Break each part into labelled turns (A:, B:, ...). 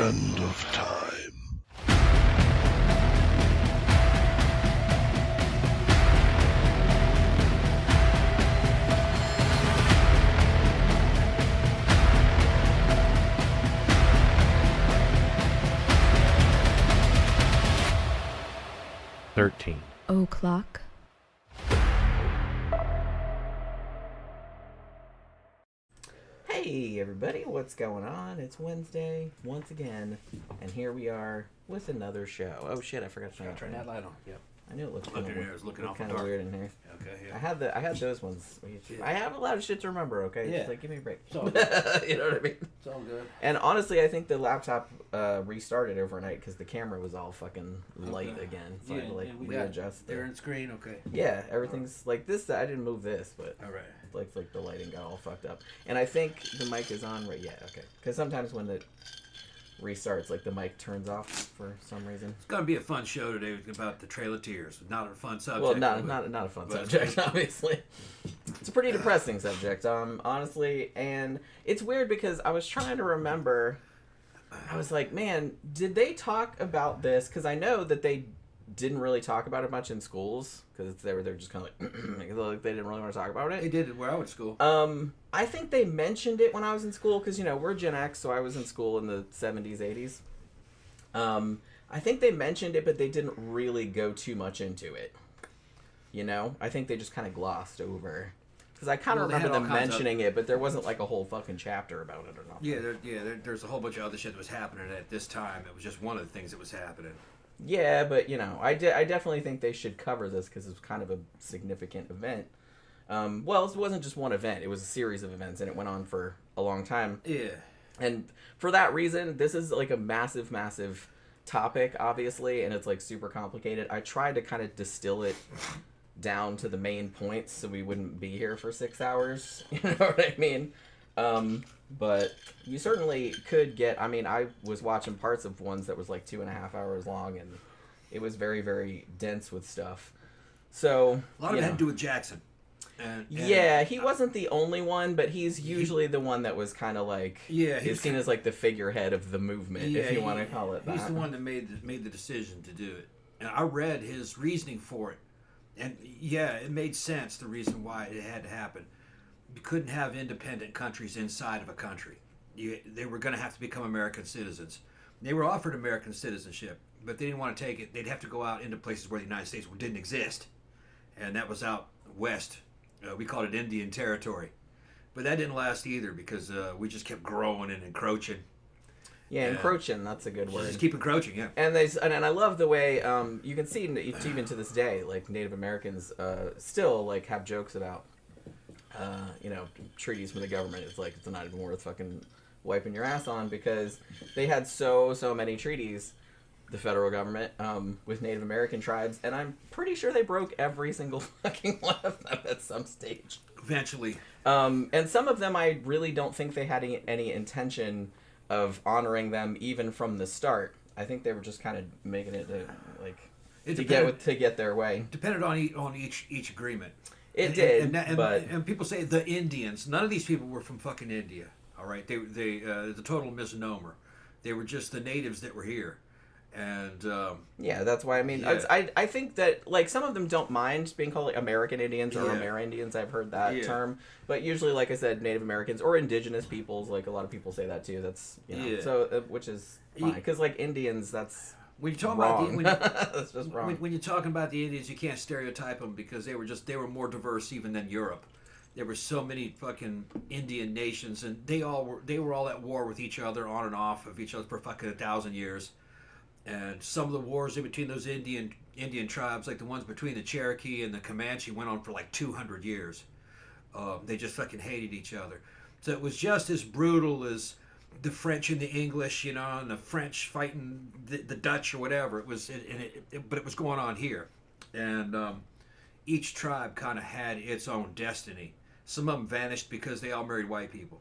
A: end of time.
B: O'clock.
C: Hey everybody, what's going on? It's Wednesday once again, and here we are with another show. Oh shit, I forgot to turn
D: that light on. Yep.
C: I knew it looked
D: Looked in here, it was looking awful
C: kind of
D: dark.
C: weird in here.
D: Okay, yeah.
C: I had those ones.
D: Yeah.
C: I have a lot of shit to remember. Okay,
D: Yeah.
C: just like give me a break.
D: It's all good.
C: You know what I mean?
D: It's all good.
C: And honestly, I think the laptop restarted overnight because the camera was all fucking light
D: Okay.
C: again. So
D: Yeah,
C: I had to like
D: and we got
C: readjust.
D: there in screen, okay.
C: Yeah, everything's like this. I didn't move this, but
D: All right.
C: like the lighting got all fucked up. And I think the mic is on right. Yeah, okay. Because sometimes when it restarts, like the mic turns off for some reason.
D: It's gonna be a fun show today about the Trail of Tears. Not a fun subject.
C: Well, not a fun
D: but-
C: subject, obviously. It's a pretty depressing subject, honestly. And it's weird because I was trying to remember. I was like, man, did they talk about this? Because I know that they didn't really talk about it much in schools because they're just kind of like they didn't really want to talk about it.
D: They did it where I went to school.
C: I think they mentioned it when I was in school because, you know, we're Gen X, so I was in school in the 70s, 80s. I think they mentioned it, but they didn't really go too much into it. You know? I think they just kind of glossed over. Because I kind of remember them mentioning it, but there wasn't like a whole fucking chapter about it or nothing.
D: Yeah, there's a whole bunch of other shit that was happening at this time. It was just one of the things that was happening.
C: Yeah, but, you know, I definitely think they should cover this because it's kind of a significant event. Well, it wasn't just one event. It was a series of events, and it went on for a long time.
D: Yeah.
C: And for that reason, this is like a massive, massive topic, obviously, and it's like super complicated. I tried to kind of distill it down to the main points so we wouldn't be here for 6 hours. You know what I mean? But you certainly could get... I mean, I was watching parts of ones that was like 2.5 hours long, and it was very, very dense with stuff. So
D: A lot of it had to do with Jackson. And
C: yeah, he wasn't the only one, but he's usually the one that was kind of like...
D: Yeah,
C: he's seen as like the figurehead of the movement, if you want to call it that.
D: He's the one that made the decision to do it. And I read his reasoning for it. And yeah, it made sense, the reason why it had to happen. You couldn't have independent countries inside of a country. They were going to have to become American citizens. They were offered American citizenship, but they didn't want to take it. They'd have to go out into places where the United States didn't exist. And that was out west. We called it Indian Territory. But that didn't last either because we just kept growing and encroaching.
C: Yeah, encroaching, that's a good word.
D: Just keep encroaching, yeah.
C: And I love the way you can see even to this day, like Native Americans still like have jokes about you know, treaties from the government. It's like it's not even worth fucking wiping your ass on because they had so many treaties, the federal government, with Native American tribes, and I'm pretty sure they broke every single fucking one of them at some stage.
D: Eventually.
C: And some of them I really don't think they had any intention of honoring them even from the start. I think they were just kind of making it to get their way.
D: Depended on each agreement.
C: It did,
D: and people say the Indians. None of these people were from fucking India. All right, they the total misnomer. They were just the natives that were here, and
C: yeah, that's why I mean
D: yeah.
C: I think that like some of them don't mind being called like American Indians or Amerindians. I've heard that term, but usually, like I said, Native Americans or indigenous peoples. Like a lot of people say that too. That's so which is fine because like Indians, that's.
D: When you're talking
C: wrong.
D: that's
C: just wrong.
D: When you're talking about the Indians, you can't stereotype them because they were more diverse even than Europe. There were so many fucking Indian nations, and they were all at war with each other, on and off of each other for fucking 1,000 years. And some of the wars in between those Indian tribes, like the ones between the Cherokee and the Comanche, went on for like 200 years. They just fucking hated each other. So it was just as brutal as the French and the English, you know, and the French fighting the Dutch or whatever. But it was going on here, and each tribe kind of had its own destiny. Some of them vanished because they all married white people.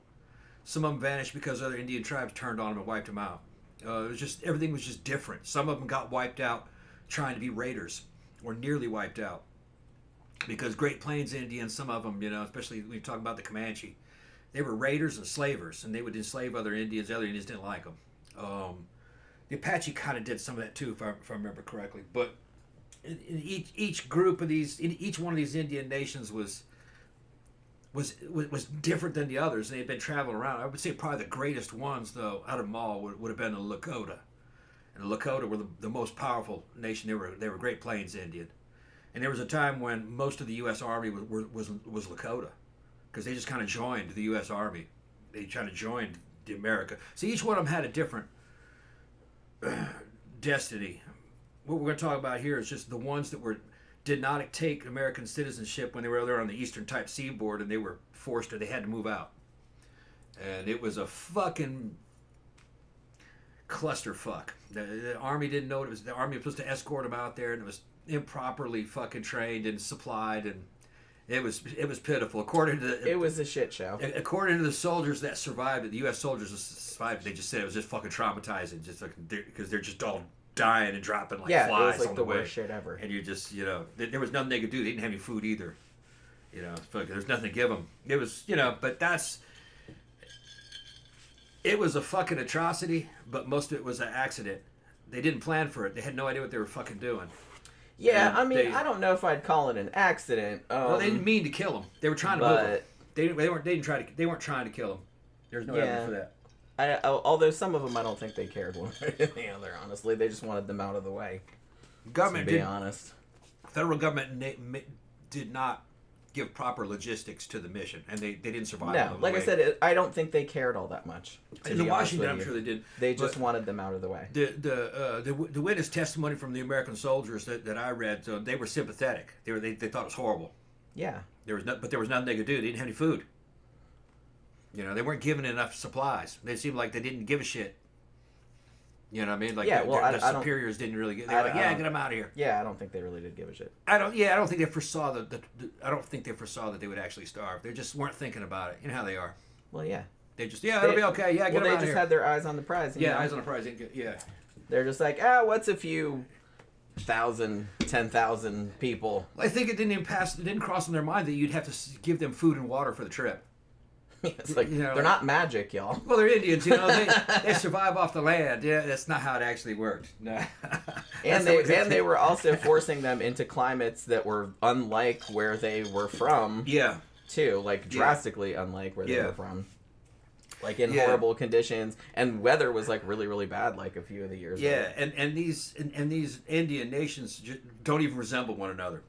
D: Some of them vanished because other Indian tribes turned on them and wiped them out. It was just everything was just different. Some of them got wiped out trying to be raiders, or nearly wiped out, because Great Plains Indians, some of them, you know, especially when you talk about the Comanche. They were raiders and slavers, and they would enslave other Indians. Other Indians didn't like them. The Apache kind of did some of that too, if I remember correctly. But in each group of these, in each one of these Indian nations was different than the others. They had been traveling around. I would say probably the greatest ones, though, out of them all would have been the Lakota. And the Lakota were the most powerful nation. They were Great Plains Indian. And there was a time when most of the U.S. Army was Lakota, because they just kind of joined the U.S. Army. They kind of joined the America. So each one of them had a different destiny. What we're going to talk about here is just the ones that did not take American citizenship when they were there on the eastern type seaboard, and they were forced or they had to move out. And it was a fucking clusterfuck. The Army didn't know it was. The Army was supposed to escort them out there, and it was improperly fucking trained and supplied, and it was pitiful.
C: It was a shit show.
D: According to the soldiers that survived it, the U.S. soldiers that survived, they just said it was just fucking traumatizing, just like because they're just all dying and dropping like flies
C: it was like
D: on
C: the
D: way.
C: Worst shit ever.
D: And you just, there was nothing they could do. They didn't have any food either. There's nothing to give them. It was, but it was a fucking atrocity, but most of it was an accident. They didn't plan for it. They had no idea what they were fucking doing.
C: Yeah, I mean, I don't know if I'd call it an accident.
D: Well, they didn't mean to kill him. They were trying to move him. They weren't trying to kill him. There's no evidence for that.
C: Although some of them, I don't think they cared one way or the other. Honestly, they just wanted them out of the way.
D: Government,
C: to be honest,
D: federal government did not give proper logistics to the mission, and they didn't survive.
C: No, like I said, I don't think they cared all that much.
D: In Washington, I'm sure they did.
C: They just wanted them out of the way.
D: The witness testimony from the American soldiers that I read, they were sympathetic. They thought it was horrible.
C: Yeah.
D: But there was nothing they could do. They didn't have any food. They weren't given enough supplies. They seemed like they didn't give a shit. You know what I mean? Like the superiors didn't really get. They were like, get them out of here.
C: Yeah, I don't think they really did give a shit.
D: I don't think they foresaw I don't think they foresaw that they would actually starve. They just weren't thinking about it. You know how they are.
C: Well, yeah.
D: They just it'll be okay. Yeah, get them out of here.
C: They just had their eyes on the prize.
D: Eyes on the prize. Yeah.
C: They're just like, what's a few 10,000 people?
D: I think it didn't cross in their mind that you'd have to give them food and water for the trip.
C: It's like, they're not magic, y'all.
D: Well, they're Indians, they survive off the land. Yeah, that's not how it actually worked. No.
C: And they were also forcing them into climates that were unlike where they were from.
D: Yeah.
C: Too, like drastically unlike where they were from. Like in horrible conditions, and weather was like really, really bad like a few of the years ago.
D: and these Indian nations don't even resemble one another.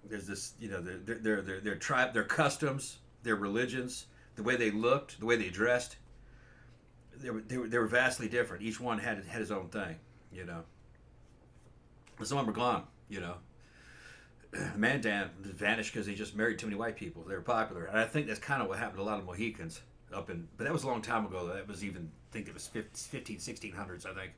D: There's this, their tribe, their customs, their religions, the way they looked, the way they dressed, they were vastly different. Each one had his own thing, Some of them were gone, Mandan vanished because he just married too many white people. They were popular, and I think that's kind of what happened to a lot of Mohicans but that was a long time ago. That was even, I think it was 1600s. I think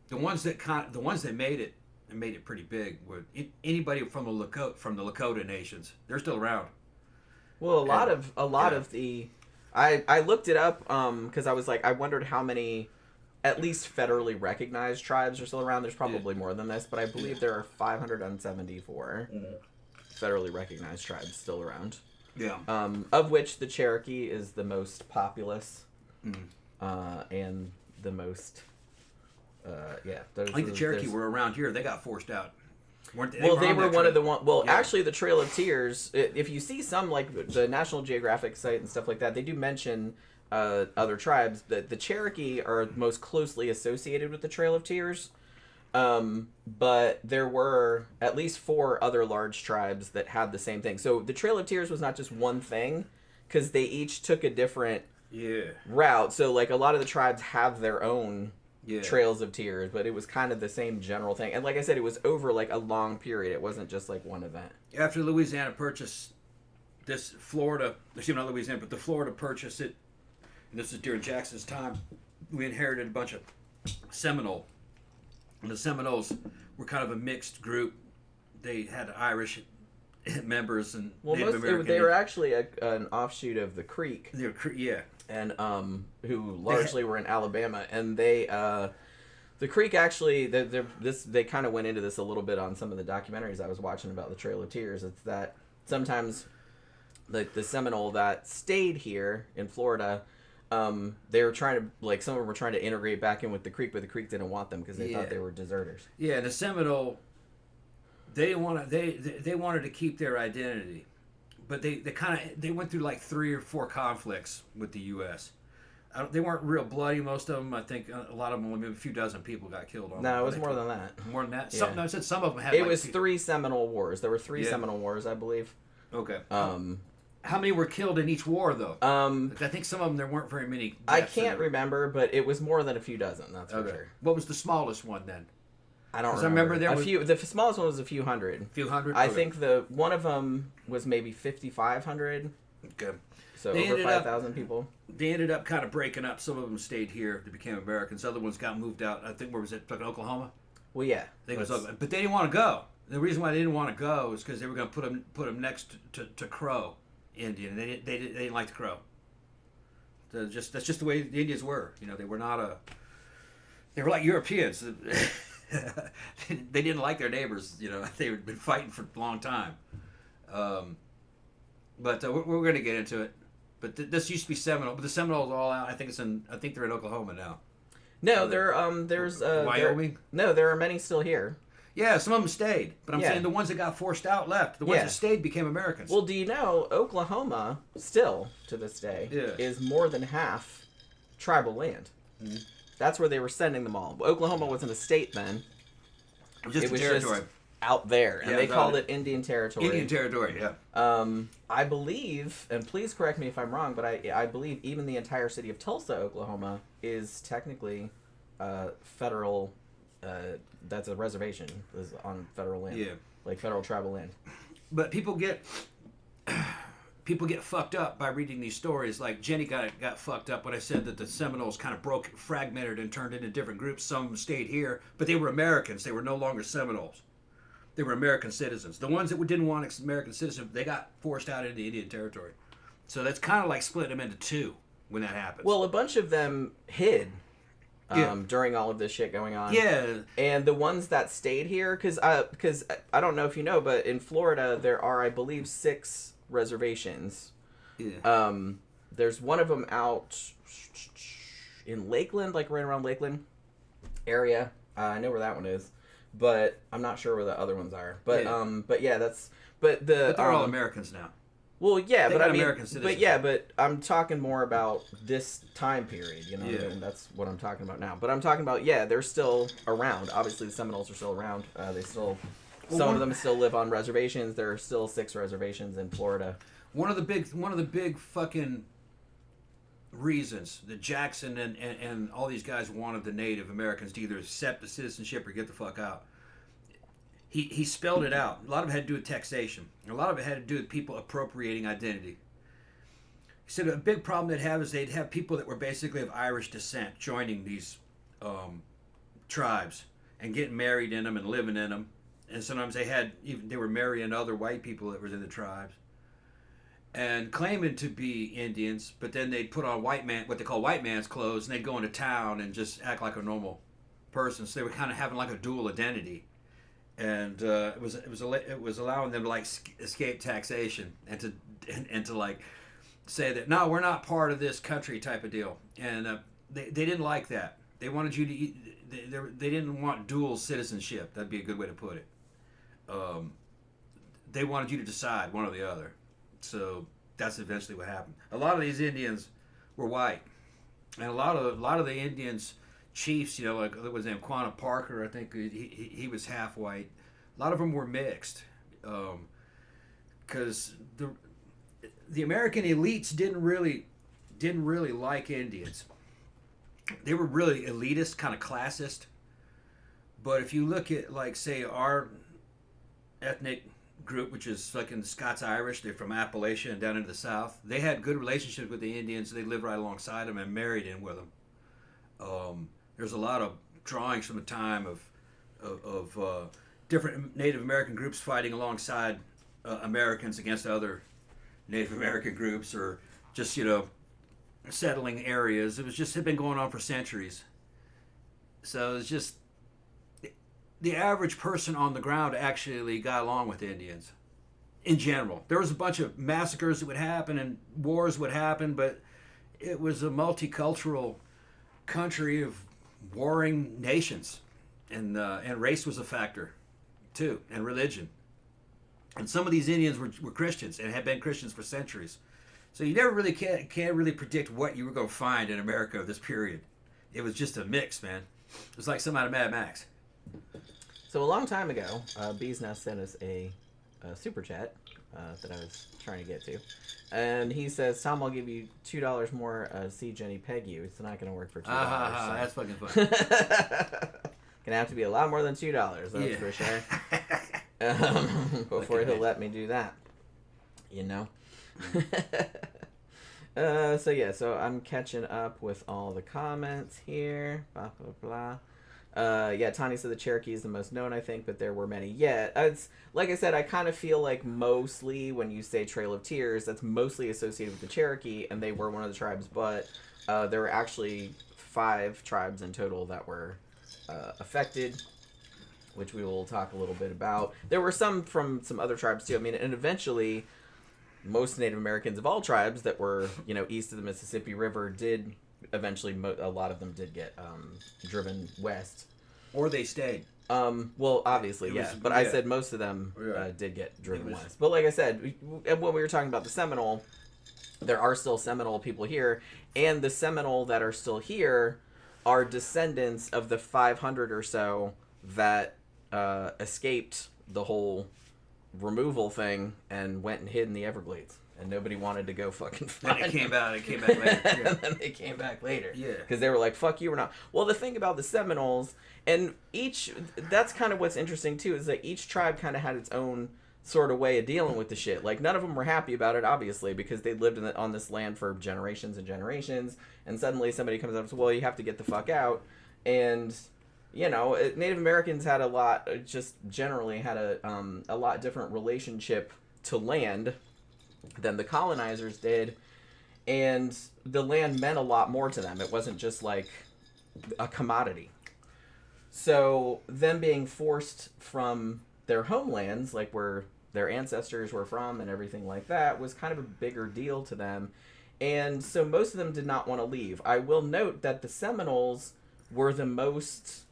D: the ones that made it pretty big were anybody from the Lakota nations. They're still around.
C: Well, a lot of the, I looked it up because I was like, I wondered how many, at least federally recognized tribes are still around. There's probably more than this, but I believe there are 574 federally recognized tribes still around.
D: Yeah.
C: Of which the Cherokee is the most populous, and the most, I
D: think the Cherokee were around here. They got forced out.
C: They were one of the one. Well, actually, the Trail of Tears. If you see some like the National Geographic site and stuff like that, they do mention other tribes. The Cherokee are most closely associated with the Trail of Tears, but there were at least 4 other large tribes that had the same thing. So the Trail of Tears was not just one thing, because they each took a different route. So like a lot of the tribes have their own. Trails of Tears, but it was kind of the same general thing. And like I said, it was over like a long period. It wasn't just like one event.
D: After Louisiana purchased this Florida, not Louisiana, but the Florida purchased it, and this is during Jackson's time, we inherited a bunch of Seminole. And the Seminoles were kind of a mixed group. They had Irish members and Native American.
C: They were actually an offshoot of the Creek.
D: They were,
C: and who largely were in Alabama, and they the Creek actually they kind of went into this a little bit on some of the documentaries I was watching about the Trail of Tears. It's that sometimes the Seminole that stayed here in Florida They were trying to, like, some of them were trying to integrate back in with the Creek, but the Creek didn't want them because they thought they were deserters.
D: Yeah, the Seminole, they wanted to keep their identity, but they went through like 3 or 4 conflicts with the U.S. They weren't real bloody. Most of them, I think, a lot of them, maybe a few dozen people got killed on.
C: No, it was more than that.
D: More than that.
C: Yeah.
D: No, I said some of them had.
C: It was 3 Seminole Wars. There were 3 Seminole Wars, I believe.
D: Okay. How many were killed in each war, though? I think some of them there weren't very many.
C: I can't remember, but it was more than a few dozen. That's for sure.
D: What was the smallest one then?
C: I don't remember. I remember there was the smallest one was a few hundred.
D: Few hundred.
C: I think one of them was maybe 5,500.
D: Okay.
C: So over 5,000 people.
D: They ended up kind of breaking up. Some of them stayed here. They became Americans. Other ones got moved out. I think, where was it? Like Oklahoma?
C: Well, yeah.
D: I think it was Oklahoma. But they didn't want to go. The reason why they didn't want to go is because they were going to put them next to Crow Indian. They didn't like the Crow. That's just the way the Indians were. You know, they were not they were like Europeans. They didn't like their neighbors. You know, they had been fighting for a long time. But we're going to get into it. But this used to be Seminole, but the Seminoles are all out. I think they're in Oklahoma now.
C: No, there's
D: Wyoming.
C: No, there are many still here.
D: Yeah, some of them stayed, but I'm saying the ones that got forced out left. The ones that stayed became Americans.
C: Well, do you know Oklahoma still to this day is more than half tribal land? Mm-hmm. That's where they were sending them all. Oklahoma wasn't a state then.
D: It was just a territory.
C: Just out there, and they called it Indian Territory.
D: Indian Territory, yeah.
C: I believe, and please correct me if I'm wrong, but I believe even the entire city of Tulsa, Oklahoma, is technically federal. That's a reservation, is on federal land. Yeah, like federal tribal land.
D: But people get fucked up by reading these stories. Like Jenny got fucked up when I said that the Seminoles kind of fragmented, and turned into different groups. Some stayed here, but they were Americans. They were no longer Seminoles. They were American citizens. The ones that didn't want American citizens, they got forced out into Indian Territory. So that's kind of like splitting them into 2 when that happens.
C: Well, a bunch of them hid during all of this shit going on.
D: Yeah.
C: And the ones that stayed here, because I don't know if you know, but in Florida there are, I believe, 6 reservations. Yeah. There's one of them out in Lakeland, like right around Lakeland area. I know where that one is. But I'm not sure where the other ones are. But but they're
D: all Americans now.
C: Well, yeah, but I mean,
D: American citizens.
C: but I'm talking more about this time period. You know, what I mean? That's what I'm talking about now. But I'm talking about they're still around. Obviously, the Seminoles are still around. Some of them still live on reservations. There are still 6 reservations in Florida. One
D: of the big fucking reasons that Jackson and all these guys wanted the Native Americans to either accept the citizenship or get the fuck out. He spelled it out. A lot of it had to do with taxation. A lot of it had to do with people appropriating identity. He said a big problem they'd have is they'd have people that were basically of Irish descent joining these tribes and getting married in them and living in them. And sometimes they were marrying other white people that were in the tribes and claiming to be Indians, but then they'd put on what they call white man's clothes, and they'd go into town and just act like a normal person. So they were kind of having like a dual identity, and it was allowing them to like escape taxation and to like say that no, we're not part of this country type of deal. And they didn't like that. They wanted you to they didn't want dual citizenship. That'd be a good way to put it. They wanted you to decide one or the other. So that's eventually what happened. A lot of these Indians were white, and a lot of the Indians chiefs, like there was named Quanah Parker. I think he was half white. A lot of them were mixed, because the American elites didn't really like Indians. They were really elitist, kind of classist. But if you look at, like, say, our ethnic group, which is like in the Scots-Irish, they're from Appalachia and down into the South. They had good relationships with the Indians. They lived right alongside them and married in with them. There's a lot of drawings from the time of different Native American groups fighting alongside Americans against other Native American groups, or just settling areas. It had been going on for centuries. So it's just the average person on the ground actually got along with the Indians in general. There was a bunch of massacres that would happen and wars would happen, but it was a multicultural country of warring nations, and race was a factor too, and religion. And some of these Indians were Christians and had been Christians for centuries. So you never really can't really predict what you were going to find in America of this period. It was just a mix, man. It was like some out of Mad Max.
C: So a long time ago, Bees Nest sent us a super chat that I was trying to get to. And he says, Tom, I'll give you $2 more see Jenny peg you. It's not going to work for $2. So.
D: That's fucking funny.
C: Gonna have to be a lot more than $2, that's for sure. Before he'll let me do that. You know? So I'm catching up with all the comments here. Blah, blah, blah. Tani said the Cherokee is the most known, I think, but there were many. Yeah, it's like I said, I kind of feel like mostly when you say Trail of Tears, that's mostly associated with the Cherokee, and they were one of the tribes, but there were actually 5 tribes in total that were affected, which we will talk a little bit about. There were some from some other tribes too. I mean, and eventually, most Native Americans of all tribes that were, east of the Mississippi River did eventually, a lot of them did get driven west.
D: Or they stayed.
C: Well, obviously, but I said most of them did get driven west. But like I said, when we were talking about the Seminole, there are still Seminole people here, and the Seminole that are still here are descendants of the 500 or so that escaped the whole removal thing and went and hid in the Everglades, and nobody wanted to go fucking find
D: them. It came back later. Yeah.
C: And then they came back later.
D: Yeah.
C: Because they were like, fuck you, we're not. Well, the thing about the Seminoles, and that's kind of what's interesting too, is that each tribe kind of had its own sort of way of dealing with the shit. Like, none of them were happy about it, obviously, because they lived on this land for generations and generations, and suddenly somebody comes up and says, well, you have to get the fuck out. And Native Americans had generally had a lot different relationship to land than the colonizers did, and the land meant a lot more to them. It wasn't just like a commodity. So them being forced from their homelands, like where their ancestors were from and everything like that, was kind of a bigger deal to them. And so most of them did not want to leave. I will note that the Seminoles were the most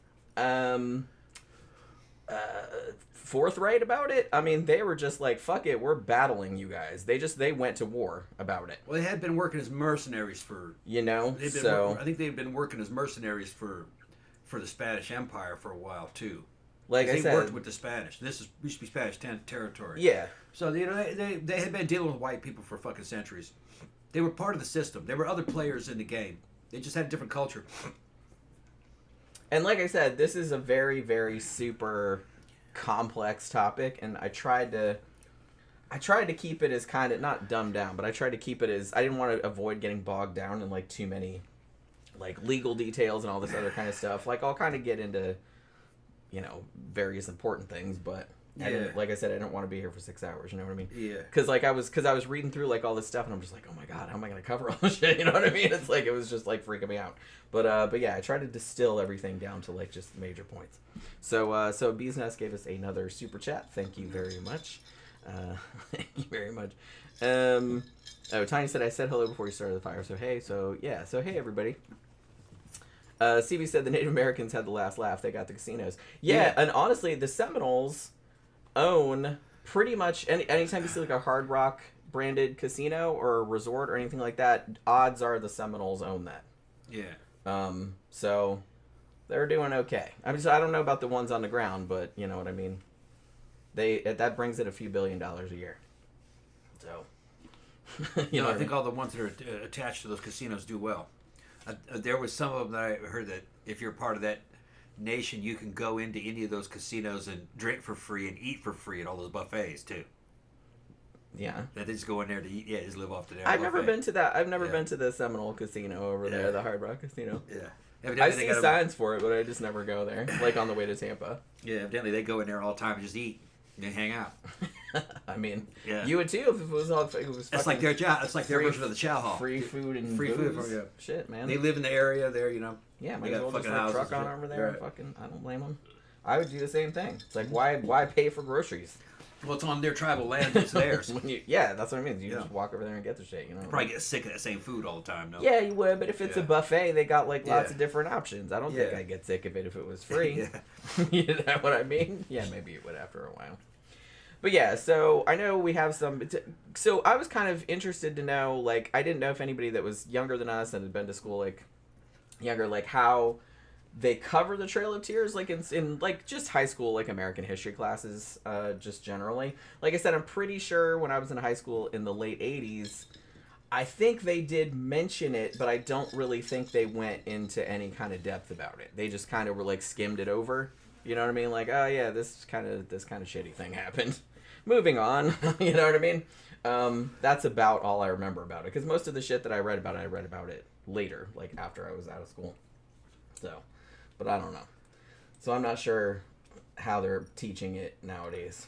C: forthright about it. I mean, they were just like, fuck it, we're battling you guys. They went to war about it.
D: Well, they had been working as mercenaries for... I think they'd been working as mercenaries for the Spanish Empire for a while, too.
C: Like I said...
D: They worked with the Spanish. This used to be Spanish territory.
C: Yeah.
D: So, they had been dealing with white people for fucking centuries. They were part of the system. There were other players in the game. They just had a different culture.
C: And like I said, this is a very, very super complex topic, and I tried to keep it as kind of, not dumbed down, but I tried to keep it as, I didn't want to avoid getting bogged down in like too many like legal details and all this other kind of stuff. Like, I'll kind of get into various important things, but like I said, I don't want to be here for 6 hours, you know what I mean?
D: Yeah.
C: Because I was reading through like all this stuff, and I'm just like, oh my god, how am I going to cover all this shit? You know what I mean? It's like, it was just like freaking me out. But yeah, I tried to distill everything down to like just major points. So Bees Nest gave us another super chat. Thank you very much. Thank you very much. Tiny said, I said hello before you started the fire. So hey everybody. CB said the Native Americans had the last laugh. They got the casinos. Yeah. And honestly, the Seminoles own pretty much anytime you see like a Hard Rock branded casino or a resort or anything like that, odds are the Seminoles own that.
D: Yeah.
C: So they're doing okay. I mean, so I don't know about the ones on the ground, but you know what I mean. That brings it a few $1 billion a year. So
D: I think all the ones that are attached to those casinos do well. There was some of them that I heard that if you're part of that nation, you can go into any of those casinos and drink for free and eat for free at all those buffets too.
C: Yeah.
D: That they just go in there to eat. Yeah, just live off the damn
C: I've
D: buffet.
C: never been to that. I've never been to the Seminole Casino over there, the Hard Rock Casino.
D: Yeah.
C: I see signs for it, but I just never go there. Like on the way to Tampa.
D: Yeah, evidently they go in there all the time and just eat and hang out.
C: I mean, you would too if it was all. It was.
D: That's like their job. It's like their version of the chow hall.
C: Free food and
D: free
C: booze.
D: food. Yeah.
C: Shit, man.
D: They live in the area there,
C: Yeah,
D: they
C: might as well just like truck on over there.
D: Right.
C: I don't blame them. I would do the same thing. It's like, why pay for groceries?
D: Well, it's on their tribal land. It's theirs.
C: Yeah, that's what I mean. You just walk over there and get the shit.
D: Probably get sick of that same food all the time, though.
C: Yeah, you would. But if it's a buffet, they got like lots of different options. I don't think
D: Yeah.
C: I'd get sick of it if it was free. You know what I mean? Yeah, maybe it would after a while. But yeah, so I know we have some. So I was kind of interested to know, like, I didn't know if anybody that was younger than us and had been to school, like, younger, like, how they cover the Trail of Tears, like, in like, just high school, like, American history classes, just generally. Like I said, I'm pretty sure when I was in high school in the late 80s, I think they did mention it, but I don't really think they went into any kind of depth about it. They just kind of were, like, skimmed it over. You know what I mean? Like, oh yeah, this kind of shitty thing happened. Moving on. You know what I mean? That's about all I remember about it. Because most of the shit that I read about it later, like after I was out of school. So, but I don't know. So I'm not sure how they're teaching it nowadays.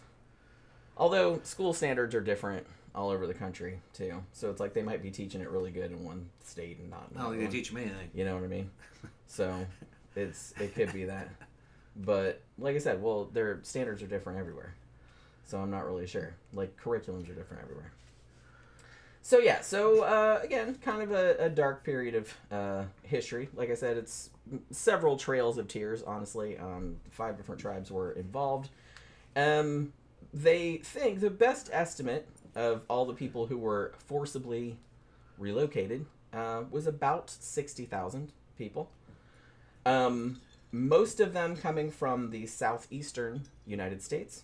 C: Although school standards are different all over the country too. So it's like they might be teaching it really good in one state and not in
D: No,
C: another
D: they
C: one.
D: teach me anything.
C: You know what I mean? So it could be that. But like I said, well, their standards are different everywhere. So I'm not really sure. Like, curriculums are different everywhere. So yeah, again, kind of a dark period of history. Like I said, it's several trails of tears, honestly. 5 different tribes were involved. They think the best estimate of all the people who were forcibly relocated was about 60,000 people. Most of them coming from the southeastern United States.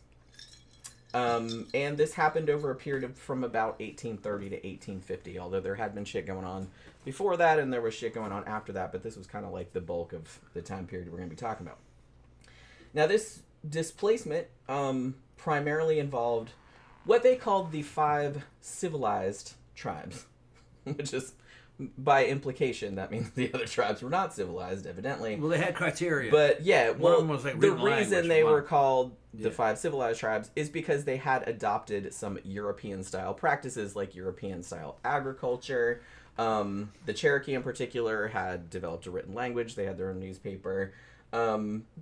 C: And this happened over a period of from about 1830 to 1850, although there had been shit going on before that and there was shit going on after that, but this was kind of like the bulk of the time period we're going to be talking about. Now, this displacement primarily involved what they called the 5 Civilized Tribes, which is, by implication, that means the other tribes were not civilized, evidently.
D: Well, they had criteria.
C: But yeah, well,
D: like
C: the reason they were called the 5 Civilized Tribes is because they had adopted some European-style practices, like European-style agriculture. The Cherokee, in particular, had developed a written language. They had their own newspaper.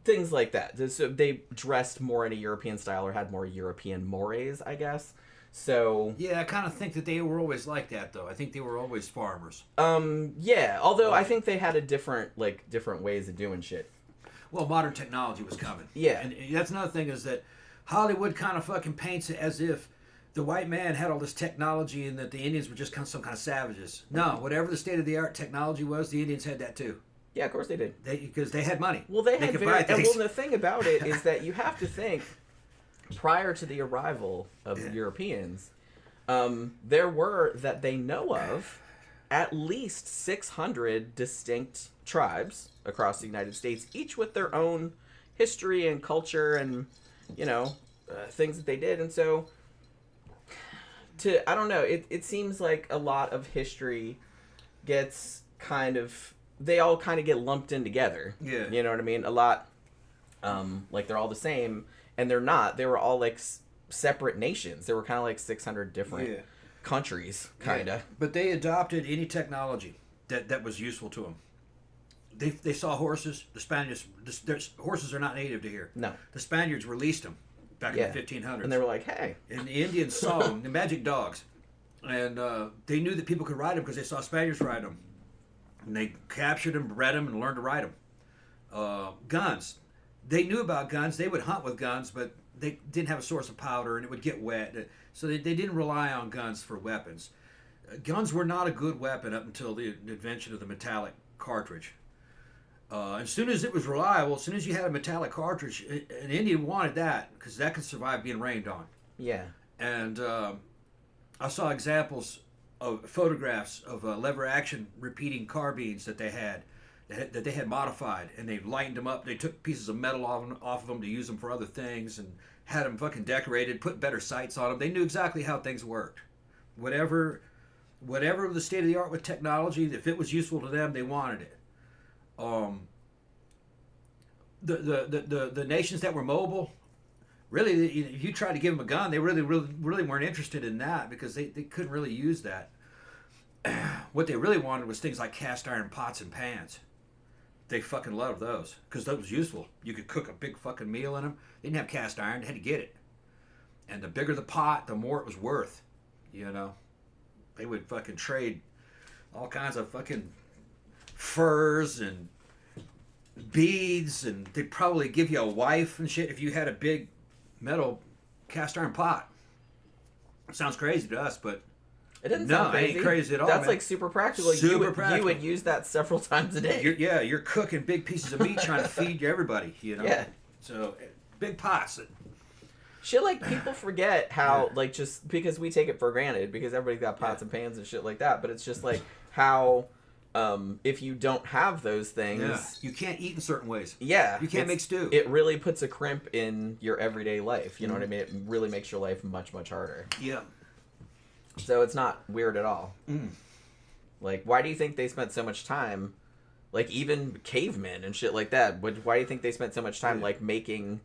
C: Things like that. So they dressed more in a European style or had more European mores, I guess. So
D: yeah, I kind of think that they were always like that, though. I think they were always farmers.
C: Yeah. Although I think they had a different ways of doing shit.
D: Well, modern technology was coming.
C: Yeah,
D: and that's another thing is that Hollywood kind of fucking paints it as if the white man had all this technology and that the Indians were just some kind of savages. No, whatever the state of the art technology was, the Indians had that too.
C: Yeah, of course they did.
D: Because they had money.
C: Well, they had very. And well, the thing about it is that you have to think, prior to the arrival of the Europeans, there were, that they know of, at least 600 distinct tribes across the United States, each with their own history and culture and, things that they did. And so, I don't know, it seems like a lot of history gets they all kind of get lumped in together.
D: Yeah.
C: You know what I mean? A lot, like they're all the same, and they're not. They were all like separate nations. There were kind of like 600 different countries, kind of.
D: Yeah. But they adopted any technology that was useful to them. They saw horses. The Spaniards, horses are not native to here.
C: No.
D: The Spaniards released them back in the 1500s.
C: And they were like, hey.
D: And the Indians saw them, the magic dogs. And they knew that people could ride them because they saw Spaniards ride them. And they captured them, bred them, and learned to ride them. Guns. They knew about guns. They would hunt with guns, but they didn't have a source of powder, and it would get wet. So they didn't rely on guns for weapons. Guns were not a good weapon up until the invention of the metallic cartridge. As soon as it was reliable, as soon as you had a metallic cartridge, an Indian wanted that because that could survive being rained on.
C: Yeah.
D: And I saw examples of photographs of lever action repeating carbines that they had modified, and they lightened them up. They took pieces of metal off of them to use them for other things, and had them fucking decorated, put better sights on them. They knew exactly how things worked. Whatever the state of the art with technology, if it was useful to them, they wanted it. The nations that were mobile, really, if you tried to give them a gun, they really weren't interested in that because they couldn't really use that. What they really wanted was things like cast iron pots and pans. They fucking loved those because that was useful. You could cook a big fucking meal in them. They didn't have cast iron. They had to get it. And the bigger the pot, the more it was worth. You know, they would fucking trade all kinds of fucking furs and beads, and they'd probably give you a wife and shit if you had a big metal cast iron pot. Sounds crazy to us, but
C: it doesn't sound crazy.
D: It ain't crazy at all.
C: That's
D: man.
C: like super practical.
D: Practical.
C: You would use that several times a day.
D: You're cooking big pieces of meat trying to feed everybody, you know.
C: Yeah.
D: So big pots.
C: Shit, like, people forget how, like, just because we take it for granted, because everybody's got pots and pans and shit like that, but it's just like how if you don't have those things,
D: you can't eat in certain ways.
C: Yeah,
D: you can't make stew.
C: It really puts a crimp in your everyday life. You know what I mean? It really makes your life much, much harder.
D: Yeah.
C: So it's not weird at all. Like, why do you think they spent so much time, like, even cavemen and shit like that? Why do you think they spent so much time, like, making,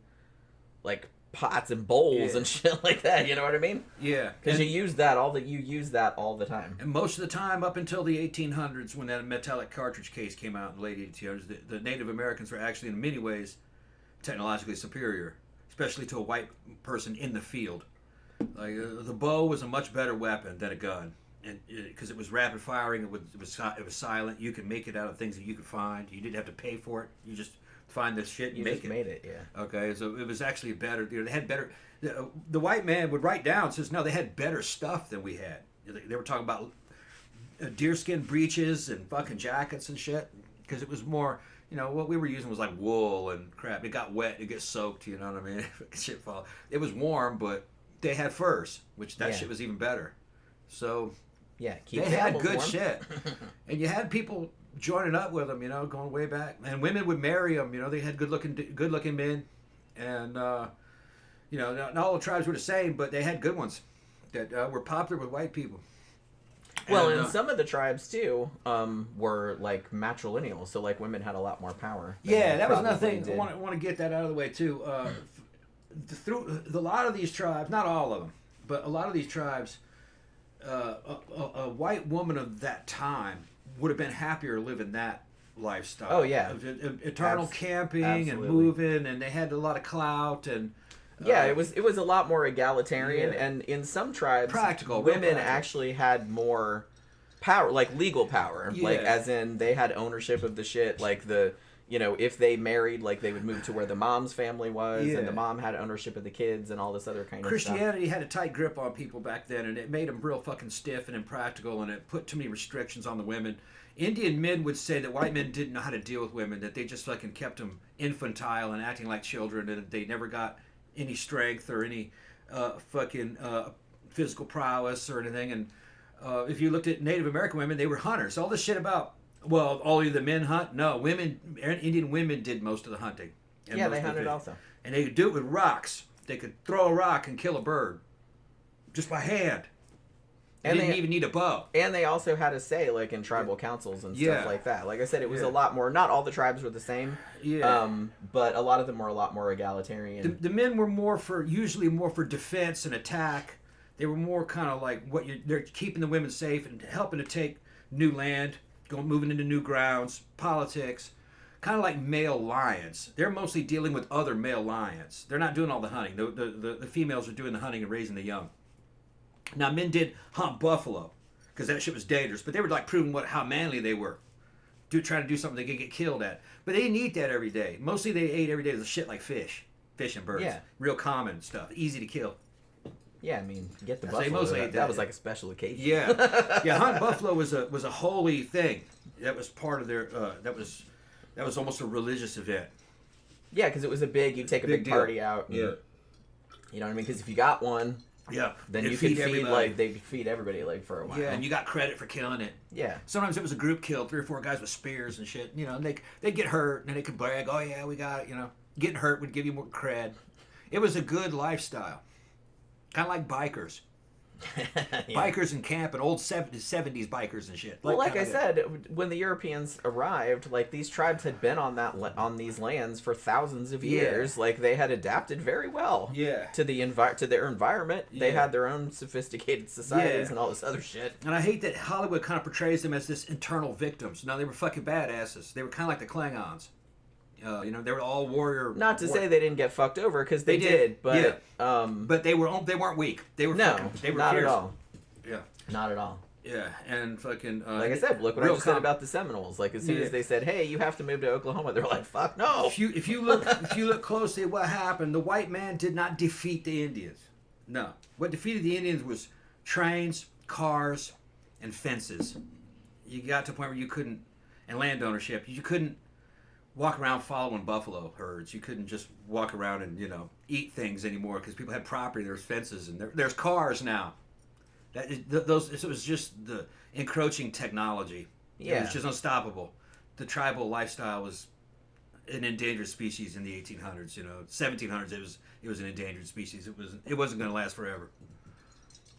C: like, pots and bowls and shit like that? You know what I mean?
D: Yeah.
C: Because you use that all the time.
D: And most of the time, up until the 1800s, when that metallic cartridge case came out in the late 1800s, the Native Americans were actually, in many ways, technologically superior, especially to a white person in the field. Like the bow was a much better weapon than a gun, and because it was rapid firing, it was silent. You could make it out of things that you could find. You didn't have to pay for it. You just find this shit and
C: you
D: make
C: just
D: it.
C: Made it, yeah.
D: Okay, so it was actually better. They had better. The white man would write down, says no, they had better stuff than we had. They were talking about deerskin breeches and fucking jackets and shit, because it was more. You know, what we were using was like wool and crap. It got wet, it gets soaked. You know what I mean? Shit fall. It was warm, but they had furs, which that shit was even better. So
C: yeah,
D: they had good shit, and you had people joining up with them. You know, going way back, and women would marry them. You know, they had good looking men, and you know, not all the tribes were the same, but they had good ones that were popular with white people.
C: Well, and some of the tribes too were like matrilineal, so like women had a lot more power.
D: Yeah, that was another thing. I want to get that out of the way too. Through a lot of these tribes, not all of them, but a lot of these tribes, a white woman of that time would have been happier living that lifestyle.
C: Oh yeah,
D: eternal camping and moving, and they had a lot of clout and.
C: Yeah, it was a lot more egalitarian, and in some tribes, women actually had more power, like legal power, like as in they had ownership of the shit, like if they married, like they would move to where the mom's family was, and the mom had ownership of the kids and all this other kind of stuff.
D: Christianity had a tight grip on people back then, and it made them real fucking stiff and impractical, and it put too many restrictions on the women. Indian men would say that white men didn't know how to deal with women, that they just fucking kept them infantile and acting like children, and they never got any strength or any physical prowess or anything. And if you looked at Native American women, they were hunters. All this shit about, well, all of the men hunt? No, Indian women did most of the hunting.
C: Yeah, they hunted also.
D: And they could do it with rocks. They could throw a rock and kill a bird just by hand. They didn't even need a bow.
C: And they also had a say, like, in tribal councils and stuff like that. Like I said, it was a lot more... Not all the tribes were the same. Yeah. But a lot of them were a lot more egalitarian.
D: The men were usually more for defense and attack. They were more kind of like they're keeping the women safe and helping to take new land, moving into new grounds, politics. Kind of like male lions. They're mostly dealing with other male lions. They're not doing all the hunting. The females are doing the hunting and raising the young. Now, men did hunt buffalo because that shit was dangerous, but they were like proving how manly they were. Trying to do something they could get killed at. But they didn't eat that every day. Mostly they ate every day was shit like fish and birds. Yeah. Real common stuff. Easy to kill.
C: Yeah, I mean, get the buffalo. That was like a special occasion.
D: Yeah. Hunting buffalo was a holy thing. That was part of their, that was almost a religious event.
C: Yeah, because it was you take a big party out. And, you know what I mean? Because if you got one... Yeah, then you could they'd feed everybody like for a while.
D: Yeah, and you got credit for killing it.
C: Yeah.
D: Sometimes it was a group kill, 3 or 4 guys with spears and shit. You know, and they'd get hurt and they could brag, "Oh yeah, we got it." You know, getting hurt would give you more cred. It was a good lifestyle, kind of like bikers. Bikers in camp and old 70s bikers and shit.
C: Well, like I said, when the Europeans arrived, like these tribes had been on these lands for thousands of years. Like they had adapted very well. To their environment. They had their own sophisticated societies and all this other shit.
D: And I hate that Hollywood kind of portrays them as this internal victims. No, they were fucking badasses. They were kind of like the Klingons. They were all warrior.
C: Not to say they didn't get fucked over, because they did, but
D: but they weren't weak. They were
C: no,
D: they were
C: not
D: fierce.
C: at all.
D: Yeah,
C: not at all.
D: Yeah, and fucking
C: like I said, look what I just said about the Seminoles. Like as soon as they said, "Hey, you have to move to Oklahoma," they're like, "Fuck no."
D: If you look closely at what happened, the white man did not defeat the Indians. No, what defeated the Indians was trains, cars, and fences. You got to a point where you couldn't, and land ownership. You couldn't walk around following buffalo herds. You couldn't just walk around and eat things anymore because people had property. There's fences and there's cars now. It was just the encroaching technology.
C: Yeah.
D: It was just unstoppable. The tribal lifestyle was an endangered species in the 1800s. 1700s. It was an endangered species. It wasn't going to last forever.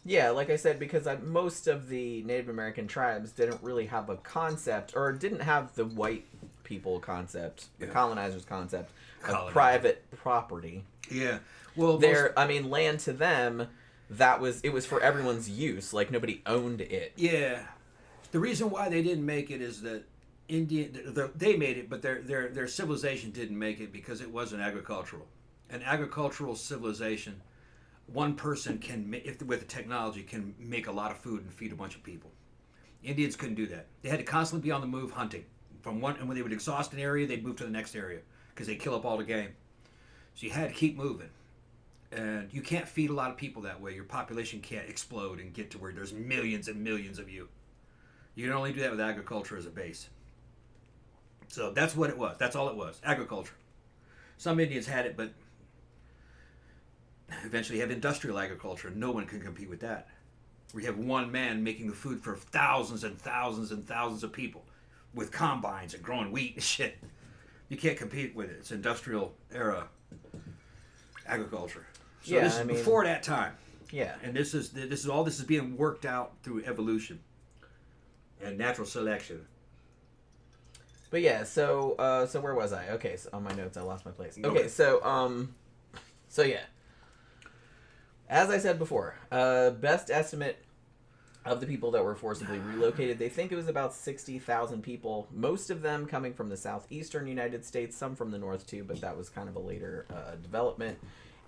C: Yeah, like I said, because most of the Native American tribes didn't really have a concept, or didn't have the white people concept, the colonizers concept of private property.
D: Yeah. Well,
C: land to them. It was for everyone's use. Like nobody owned it.
D: Yeah, the reason why they didn't make it is that they made it, but their civilization didn't make it because it wasn't agricultural. An agricultural civilization, one person with the technology can make a lot of food and feed a bunch of people. Indians couldn't do that. They had to constantly be on the move hunting and when they would exhaust an area, they'd move to the next area because they'd kill up all the game. So you had to keep moving. And you can't feed a lot of people that way. Your population can't explode and get to where there's millions and millions of you. You can only do that with agriculture as a base. So that's what it was. That's all it was. Agriculture. Some Indians had it, but eventually you have industrial agriculture. No one can compete with that. We have one man making the food for thousands and thousands and thousands of people with combines and growing wheat and shit. You can't compete with it. It's industrial era agriculture. So this is before that time.
C: Yeah.
D: And this is being worked out through evolution and natural selection.
C: But yeah, so where was I? Okay, so on my notes I lost my place. Okay, so yeah. As I said before, best estimate of the people that were forcibly relocated, they think it was about 60,000 people, most of them coming from the southeastern United States, some from the north too, but that was kind of a later development.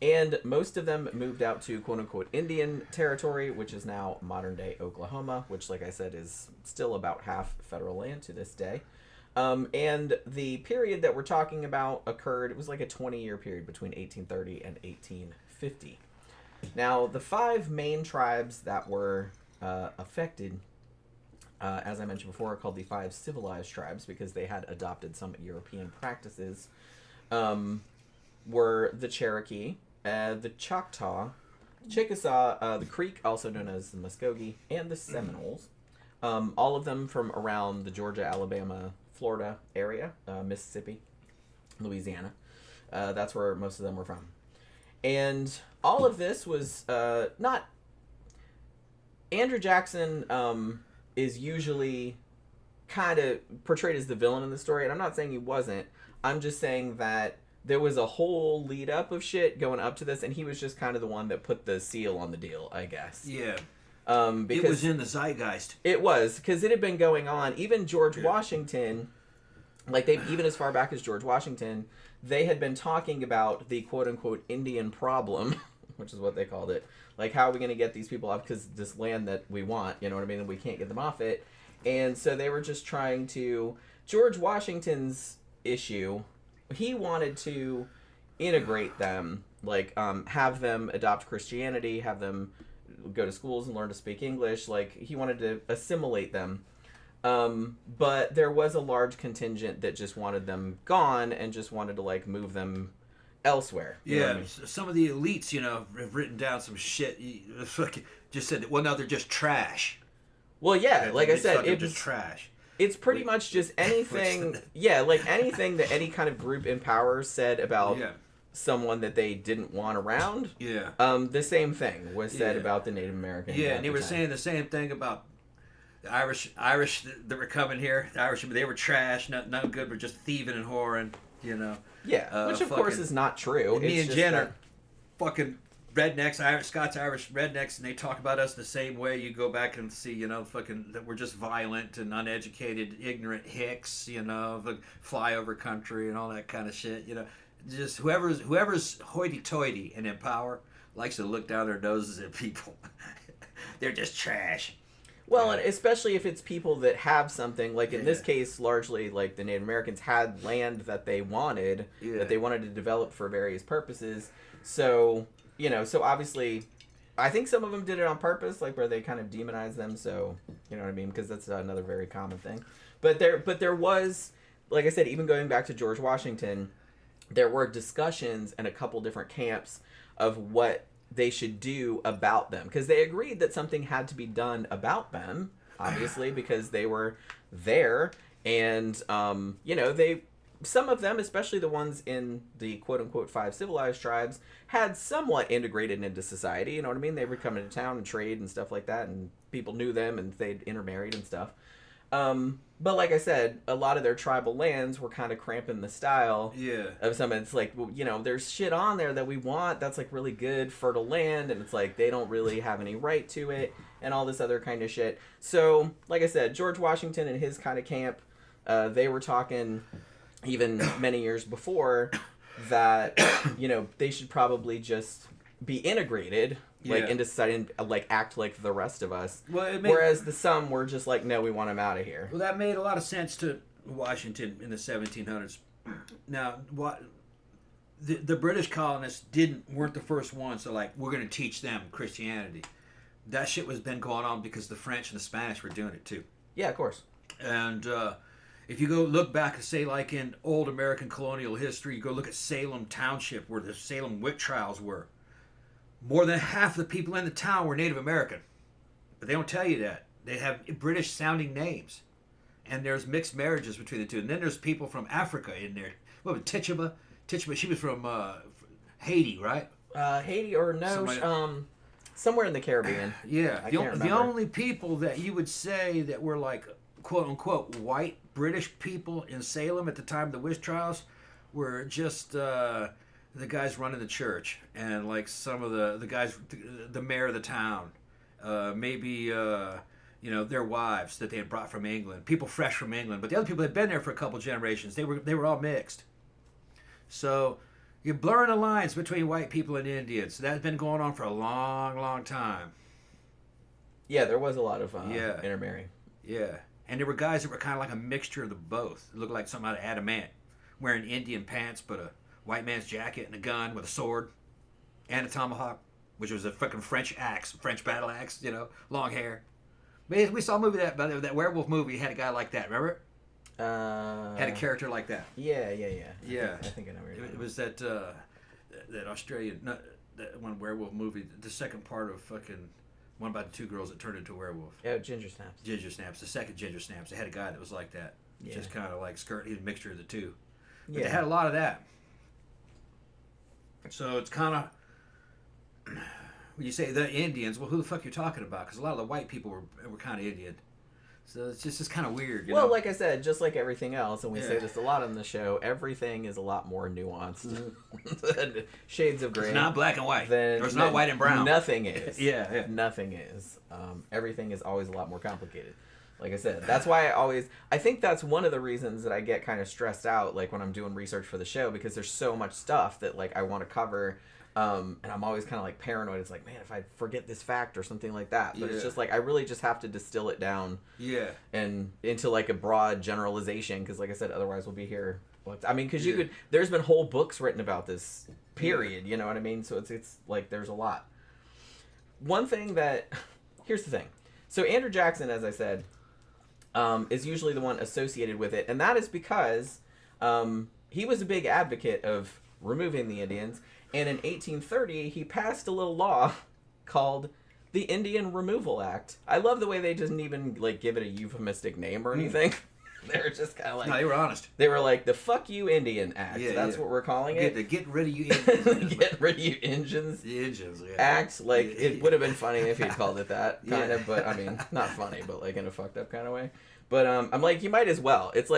C: And most of them moved out to quote-unquote Indian territory, which is now modern-day Oklahoma, which, like I said, is still about half federal land to this day. And the period that we're talking about occurred, it was like a 20-year period between 1830 and 1850. Now, the 5 main tribes that were affected, as I mentioned before, are called the 5 Civilized Tribes because they had adopted some European practices, were the Cherokee, the Choctaw, Chickasaw, the Creek, also known as the Muskogee, and the Seminoles. All of them from around the Georgia, Alabama, Florida area, Mississippi, Louisiana. That's where most of them were from. And all of this was not... Andrew Jackson is usually kind of portrayed as the villain in the story, and I'm not saying he wasn't. I'm just saying that there was a whole lead up of shit going up to this, and he was just kind of the one that put the seal on the deal, I guess.
D: Yeah.
C: Because
D: it was in the zeitgeist.
C: It was, because it had been going on. Even George Washington, even as far back as George Washington, they had been talking about the quote-unquote Indian problem, which is what they called it. Like, how are we going to get these people off? Because this land that we want, you know what I mean? And we can't get them off it. And so they were just trying to... George Washington's issue... He wanted to integrate them, have them adopt Christianity, have them go to schools and learn to speak English. He wanted to assimilate them. But there was a large contingent that just wanted them gone and just wanted to, move them elsewhere. You know what I mean?
D: Some of the elites, have written down some shit. Just said, well, no, they're just trash.
C: Well, yeah, like I said,
D: it's just trash.
C: It's pretty much just anything, anything that any kind of group in power said about someone that they didn't want around.
D: Yeah.
C: The same thing was said about the Native Americans.
D: Yeah, and they were saying the same thing about the Irish that were coming here. The Irish, they were trash, not good, but just thieving and whoring,
C: Yeah, which of course is not true.
D: Me and Jen are fucking rednecks, Irish, Scots, Irish rednecks, and they talk about us the same way. You go back and see, fucking that we're just violent and uneducated, ignorant hicks, the flyover country and all that kind of shit. Just whoever's hoity-toity and in power likes to look down their noses at people. They're just trash.
C: Well, and especially if it's people that have something, like in this case, largely like the Native Americans had land that they wanted, that they wanted to develop for various purposes. So, so obviously, I think some of them did it on purpose, like where they kind of demonized them. So, you know what I mean? Because that's another very common thing. But there was, like I said, even going back to George Washington, there were discussions in a couple different camps of what they should do about them, because they agreed that something had to be done about them, obviously, because they were there, and some of them, especially the ones in the quote-unquote Five Civilized Tribes, had somewhat integrated into society. You know what I mean? They would come into town and trade and stuff like that, and people knew them, and they'd intermarried and stuff. But like I said, a lot of their tribal lands were kind of cramping the style of some. It's like, there's shit on there that we want that's like really good, fertile land, and it's like they don't really have any right to it, and all this other kind of shit. So, like I said, George Washington and his kind of camp, they were talking even many years before that, they should probably just be integrated into society and act like the rest of us. Whereas the some were just like, no, we want them out of here.
D: Well, that made a lot of sense to Washington in the 1700s. Now, the British colonists weren't the first ones to we're going to teach them Christianity. That shit was been going on because the French and the Spanish were doing it too.
C: Yeah, of course.
D: And if you go look back and say in old American colonial history, you go look at Salem Township where the Salem witch trials were. More than half the people in the town were Native American. But they don't tell you that. They have British-sounding names. And there's mixed marriages between the two. And then there's people from Africa in there. What was Tituba? Tituba, she was from Haiti, right?
C: Haiti or somewhere in the Caribbean.
D: Yeah. The only people that you would say that were quote-unquote white British people in Salem at the time of the witch trials were just... the guys running the church and some of the guys, the mayor of the town, maybe their wives that they had brought from England, people fresh from England, but the other people had been there for a couple generations. They were all mixed. So you're blurring the lines between white people and Indians. That's been going on for a long, long time.
C: Yeah, there was a lot of intermarrying.
D: Yeah, and there were guys that were kind of like a mixture of the both. It looked like something out of adamant, wearing Indian pants, but a white man's jacket and a gun with a sword and a tomahawk, which was a fucking French battle axe, long hair. We saw a movie that werewolf movie had a guy like that, remember? Had a character like that.
C: Yeah. I think I know where you're
D: It was that Australian, that one werewolf movie, the second part of fucking one about the two girls that turned into a werewolf.
C: Oh, Ginger Snaps.
D: Ginger Snaps, the second Ginger Snaps. They had a guy that was like that.
C: Yeah.
D: Just kind of like skirt, he was a mixture of the two. But
C: Yeah.
D: they had a lot of that. So it's kind of, when you say the Indians, well, who the fuck you're talking about? Because a lot of the white people were kind of Indian. So it's just kind of weird. You know?
C: Like I said, just like everything else, and we say this a lot on the show, everything is a lot more nuanced. Than shades of gray.
D: It's not black and white. It's not white and brown.
C: Nothing is.
D: Yeah.
C: Nothing is. Everything is always a lot more complicated. Like I said, that's why I think that's one of the reasons that I get kind of stressed out, when I'm doing research for the show, because there's so much stuff that, I want to cover, and I'm always kind of, paranoid. It's like, man, if I forget this fact or something like that. But it's just, I really just have to distill it down.
D: Yeah.
C: And into, a broad generalization, because, like I said, otherwise we'll be here. Because there's been whole books written about this, period, you know what I mean? So it's there's a lot. One thing here's the thing. So Andrew Jackson, as I said, is usually the one associated with it, and that is because he was a big advocate of removing the Indians, and in 1830 he passed a little law called the Indian Removal Act. I love the way they didn't even give it a euphemistic name or anything. They were just kind of
D: no, they were honest.
C: They were like, the Fuck You Indian Act. That's what we're calling it.
D: Get rid of you Indians.
C: Get rid of you Injuns.
D: The Injuns, yeah.
C: Act. It would have been funny if he'd called it that, kind of, but not funny, but in a fucked up kind of way. But I'm like, you might as well. It's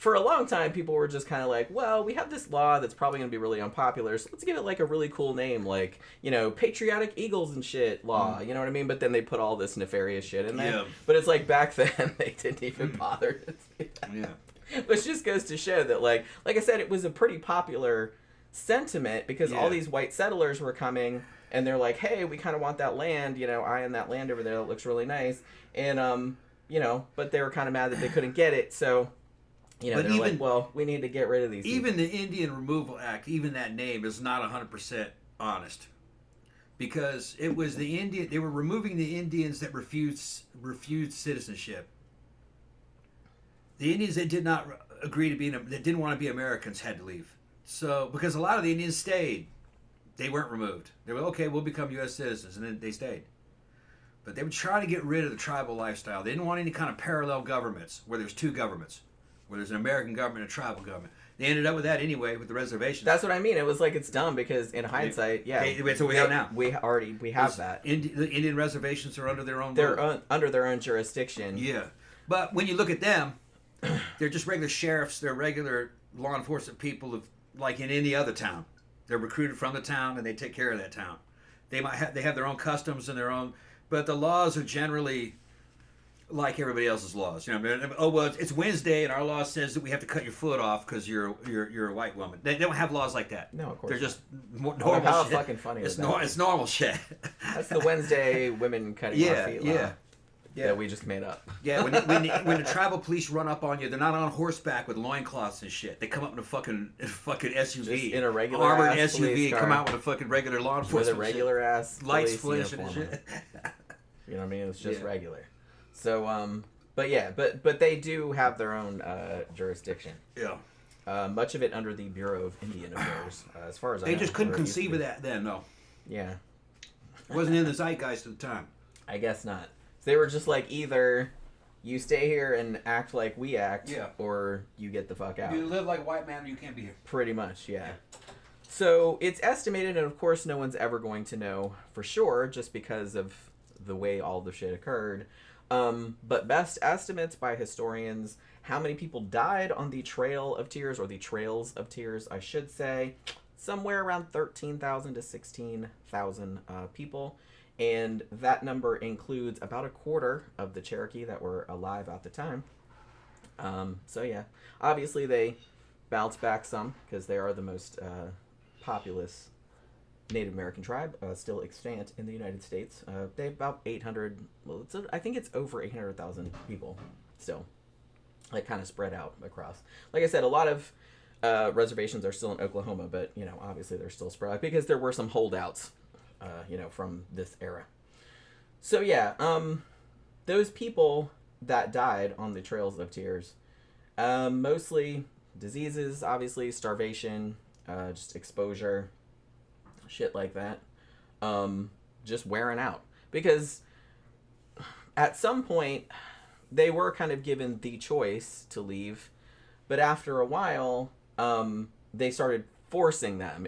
C: for a long time, people were just kind of like, well, we have this law that's probably going to be really unpopular, so let's give it like a really cool name, like, you know, patriotic eagles and shit law, you know what I mean? But then they put all this nefarious shit in there. Yeah. But it's like back then, they didn't even bother to do that. Yeah. Which just goes to show that, like I said, it was a pretty popular sentiment because all these white settlers were coming and they're like, hey, we kind of want that land, you know, I own that land over there that looks really nice. And, you know, but they were kind of mad that they couldn't get it, so... You know, but even, like, well, we need to get rid of these
D: even
C: people.
D: The Indian Removal Act, even that name is not 100% honest. Because it was the Indian, they were removing the Indians that refused citizenship. The Indians that did not agree to be, that didn't want to be Americans had to leave. So, because a lot of the Indians stayed, they weren't removed. They were, okay, we'll become U.S. citizens, and then they stayed. But they were trying to get rid of the tribal lifestyle. They didn't want any kind of parallel governments, where there's two governments. Where there's an American government and a tribal government. They ended up with that anyway with the reservations.
C: That's what I mean. It was like it's dumb because in hindsight,
D: that's what we have now.
C: We have that.
D: The Indian reservations are under their own.
C: They're under their own jurisdiction.
D: Yeah, but when you look at them, they're just regular sheriffs. They're regular law enforcement people, like in any other town. They're recruited from the town and they take care of that town. They have their own customs and their own, but the laws are generally like everybody else's laws, you know. I mean, oh well, it's Wednesday, and our law says that we have to cut your foot off because you're a white woman. They don't have laws like that.
C: No, of course.
D: They're just
C: normal how shit. Fucking funny
D: it's it's normal shit.
C: That's the Wednesday women cutting our feet law. That we just made up.
D: Yeah, when the tribal police run up on you, they're not on horseback with loincloths and shit. They come up in a fucking SUV,
C: just in a regular
D: armored
C: SUV,
D: come out with a fucking regular law enforcement
C: with a regular ass
D: lights flashing and shit.
C: You know what I mean? It's just regular. So but they do have their own jurisdiction.
D: Yeah.
C: Much of it under the Bureau of Indian Affairs, as far as I know.
D: They just couldn't conceive of that then, though.
C: Yeah.
D: It wasn't in the zeitgeist at the time.
C: I guess not. They were just like, either you stay here and act like we act, or you get the fuck out.
D: You live like a white man, you can't be here.
C: Pretty much, yeah. So it's estimated, and of course no one's ever going to know for sure, just because of the way all the shit occurred. But best estimates by historians, how many people died on the Trail of Tears, or the Trails of Tears, I should say, somewhere around 13,000 to 16,000 people. And that number includes about a quarter of the Cherokee that were alive at the time. So yeah, obviously they bounced back some because they are the most populous Native American tribe, still extant in the United States. They have about 800, well, I think it's over 800,000 people still, like kind of spread out across. Like I said, a lot of reservations are still in Oklahoma, but, you know, obviously they're still spread out because there were some holdouts, you know, from this era. So yeah, those people that died on the Trails of Tears, mostly diseases, obviously, starvation, just exposure, shit like that, just wearing out, because at some point they were kind of given the choice to leave, but after a while they started forcing them,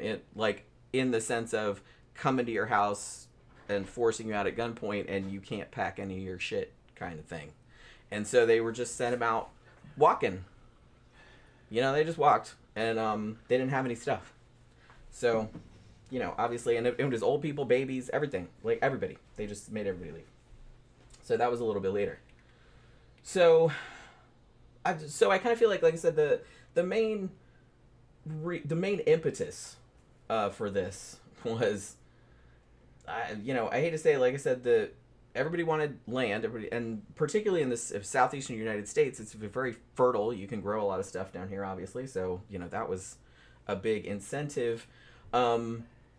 C: in the sense of coming to your house and forcing you out at gunpoint and you can't pack any of your shit kind of thing. And so they were just sent them out walking, you know. They just walked, and they didn't have any stuff, so, you know, obviously, and it was old people, babies, everything, like everybody. They just made everybody leave. So that was a little bit later. So I kind of feel like I said, the main impetus for this was, you know, I hate to say it, like I said, everybody wanted land, and particularly in this southeastern United States, it's very fertile. You can grow a lot of stuff down here, obviously. So, you know, that was a big incentive.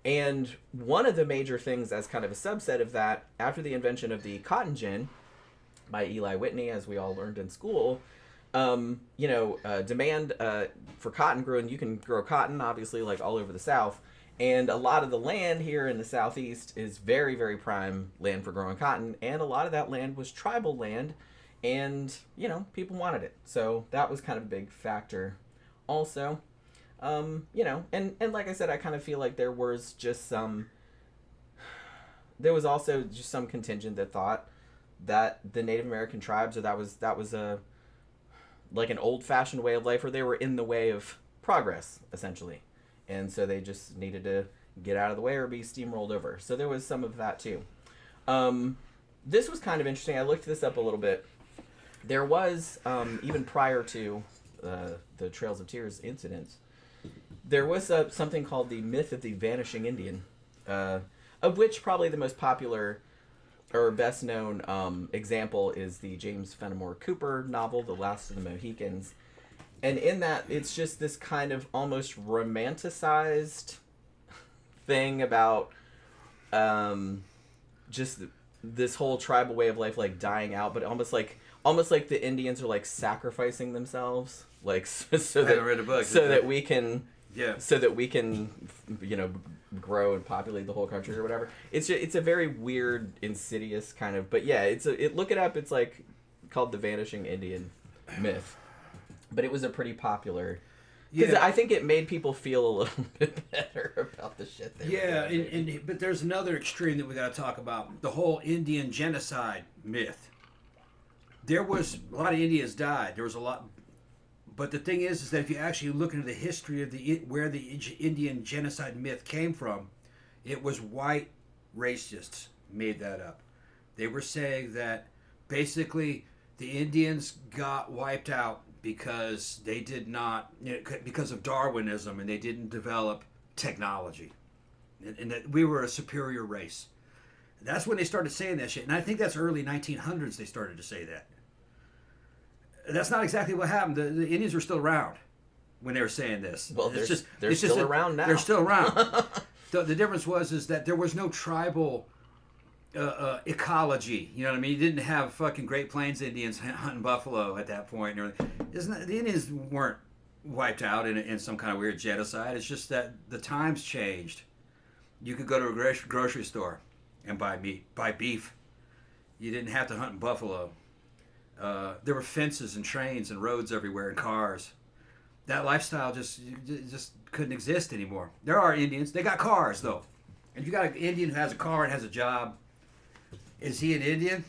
C: And one of the major things, as kind of a subset of that, after the invention of the cotton gin by Eli Whitney, as we all learned in school, you know, demand for cotton grew, and you can grow cotton, obviously, like all over the South. And a lot of the land here in the Southeast is very, very prime land for growing cotton. And a lot of that land was tribal land, and, you know, people wanted it. So that was kind of a big factor also. You know, and like I said, I kind of feel like there was also just some contingent that thought that the Native American tribes, or that was like an old-fashioned way of life, or they were in the way of progress, essentially. And so they just needed to get out of the way or be steamrolled over. So there was some of that too. This was kind of interesting. I looked this up a little bit. There was, even prior to the Trails of Tears incident, there was something called the myth of the vanishing Indian, of which probably the most popular or best known example is the James Fenimore Cooper novel, The Last of the Mohicans. And in that, it's just this kind of almost romanticized thing about just this whole tribal way of life, like dying out, but almost like the Indians are like sacrificing themselves, like so that we can grow and populate the whole country or whatever. It's a very weird, insidious kind of, but yeah, look it up. It's like called the Vanishing Indian myth. But it was a pretty popular... Because I think it made people feel a little bit better about the shit they were doing.
D: But there's another extreme that we got to talk about. The whole Indian genocide myth. There was... A lot of Indians died. There was a lot... But the thing is that if you actually look into the history of where the Indian genocide myth came from, it was white racists made that up. They were saying that basically the Indians got wiped out because they did not, because of Darwinism, and they didn't develop technology, and that we were a superior race. That's when they started saying that shit, and I think that's early 1900s they started to say that. That's not exactly what happened. The Indians were still around when they were saying this.
C: Well, they're still around now.
D: They're still around. The difference is that there was no tribal ecology. You know what I mean? You didn't have fucking Great Plains Indians hunting buffalo at that point. The Indians weren't wiped out in some kind of weird genocide. It's just that the times changed. You could go to a grocery store and buy meat, buy beef. You didn't have to hunt buffalo. There were fences and trains and roads everywhere and cars. That lifestyle just couldn't exist anymore. There are Indians. They got cars, though. And if you got an Indian who has a car and has a job, is he an Indian?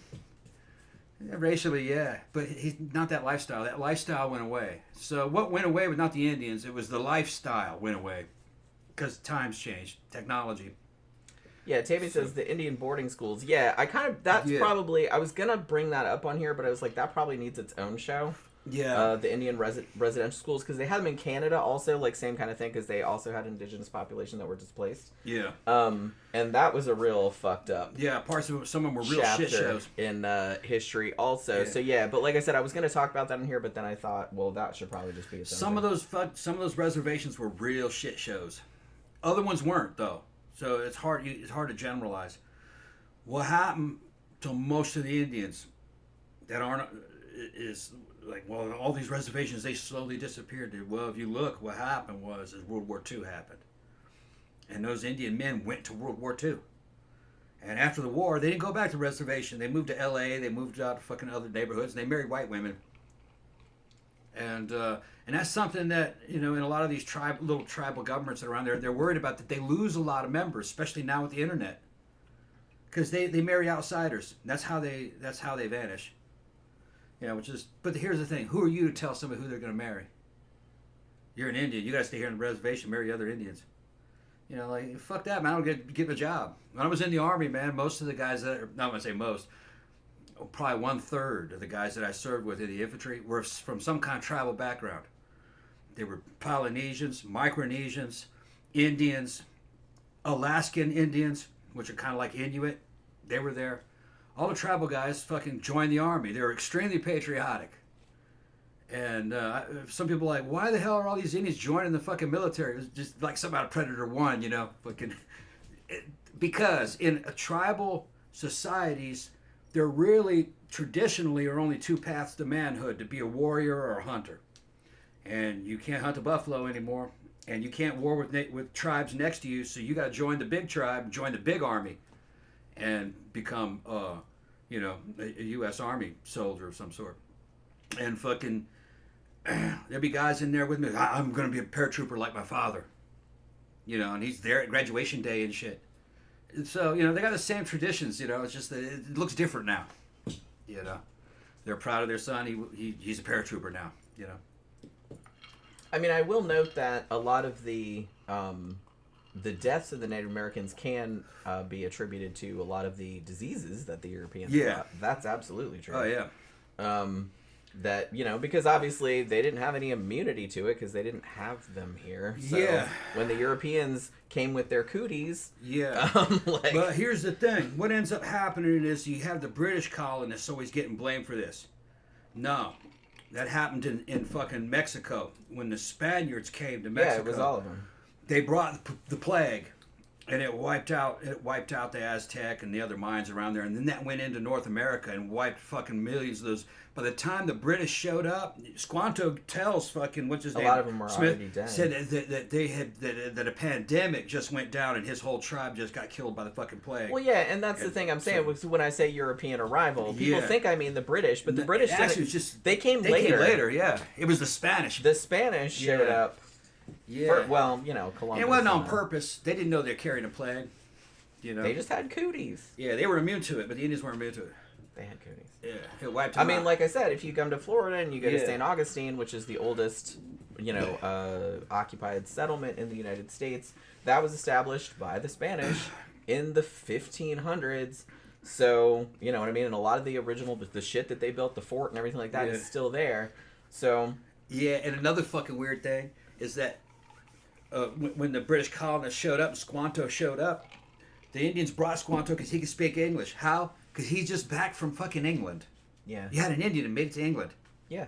D: Racially, yeah. But he's not that lifestyle. That lifestyle went away. So what went away was not the Indians. It was the lifestyle went away. Because times changed. Technology.
C: Yeah, Tammy says the Indian boarding schools. Yeah, probably... I was going to bring that up on here, but I was like, that probably needs its own show.
D: Yeah.
C: The Indian residential schools, because they had them in Canada also, like same kind of thing, because they also had indigenous population that were displaced.
D: Yeah.
C: And that was a real fucked up.
D: Yeah, parts of some of them were real shit shows
C: in history also. Yeah. So yeah, but like I said, I was going to talk about that in here, but then I thought, well, that should probably just be its own thing.
D: Some of those reservations were real shit shows. Other ones weren't though, so it's hard to generalize. What happened to most of the Indians that aren't is. Like, well, all these reservations, they slowly disappeared. Well, if you look, what happened was World War II happened. And those Indian men went to World War II. And after the war, they didn't go back to the reservation. They moved to L.A., they moved out to fucking other neighborhoods, and they married white women. And that's something that, in a lot of these little tribal governments that are around there, they're worried about that they lose a lot of members, especially now with the internet. Because they marry outsiders. That's how they vanish. But here's the thing. Who are you to tell somebody who they're going to marry? You're an Indian. You got to stay here on the reservation, marry other Indians. Fuck that, man. I don't get a job. When I was in the Army, man, most of the guys not going to say most, probably 1/3 of the guys that I served with in the infantry were from some kind of tribal background. They were Polynesians, Micronesians, Indians, Alaskan Indians, which are kind of like Inuit. They were there. All the tribal guys fucking joined the Army. They were extremely patriotic. And some people are like, why the hell are all these Indians joining the fucking military? It was just like something out of Predator 1, because in tribal societies, there really traditionally are only two paths to manhood, to be a warrior or a hunter. And you can't hunt a buffalo anymore. And you can't war with tribes next to you, so you got to join the big tribe, join the big army. And become, a U.S. Army soldier of some sort. And fucking, there'd be guys in there with me. I'm going to be a paratrooper like my father. And he's there at graduation day and shit. And so, they got the same traditions, it's just that it looks different now. They're proud of their son. He's a paratrooper now. You know.
C: I mean, I will note that a lot of the deaths of the Native Americans can be attributed to a lot of the diseases that the Europeans brought. That's absolutely true.
D: Oh, yeah.
C: That, you know, because obviously they didn't have any immunity to it because they didn't have them here. So when the Europeans came with their cooties.
D: Yeah. But here's the thing. What ends up happening is you have the British colonists always getting blamed for this. No. That happened in fucking Mexico when the Spaniards came to Mexico.
C: Yeah, it was all of them.
D: They brought the plague, and it wiped out the Aztec and the other minds around there, and then that went into North America and wiped fucking millions of those. By the time the British showed up, Squanto tells fucking what's his name?
C: A lot of them were
D: Smith,
C: already dead.
D: Said that they had that a pandemic just went down and his whole tribe just got killed by the fucking plague.
C: Well, yeah, and that's the thing I'm saying. When I say European arrival, people think I mean the British, but the British
D: actually
C: they came later.
D: They came later, yeah. It was the Spanish.
C: The Spanish showed up.
D: Yeah.
C: Well, you know, Columbus.
D: And it wasn't on purpose. They didn't know they were carrying a plague. You know.
C: They just had cooties.
D: Yeah, they were immune to it, but the Indians weren't immune to it.
C: They had cooties.
D: Yeah, it wiped them out.
C: I mean, like I said, if you come to Florida and you go to St. Augustine, which is the oldest, you know, occupied settlement in the United States, that was established by the Spanish in the 1500s. So, you know what I mean? And a lot of the original, the shit that they built, the fort and everything like that is still there. So...
D: Yeah, and another fucking weird thing is that when the British colonists showed up and Squanto showed up, the Indians brought Squanto because he could speak English. How? Because he's just back from fucking England.
C: Yeah.
D: You had an Indian that made it to England.
C: Yeah.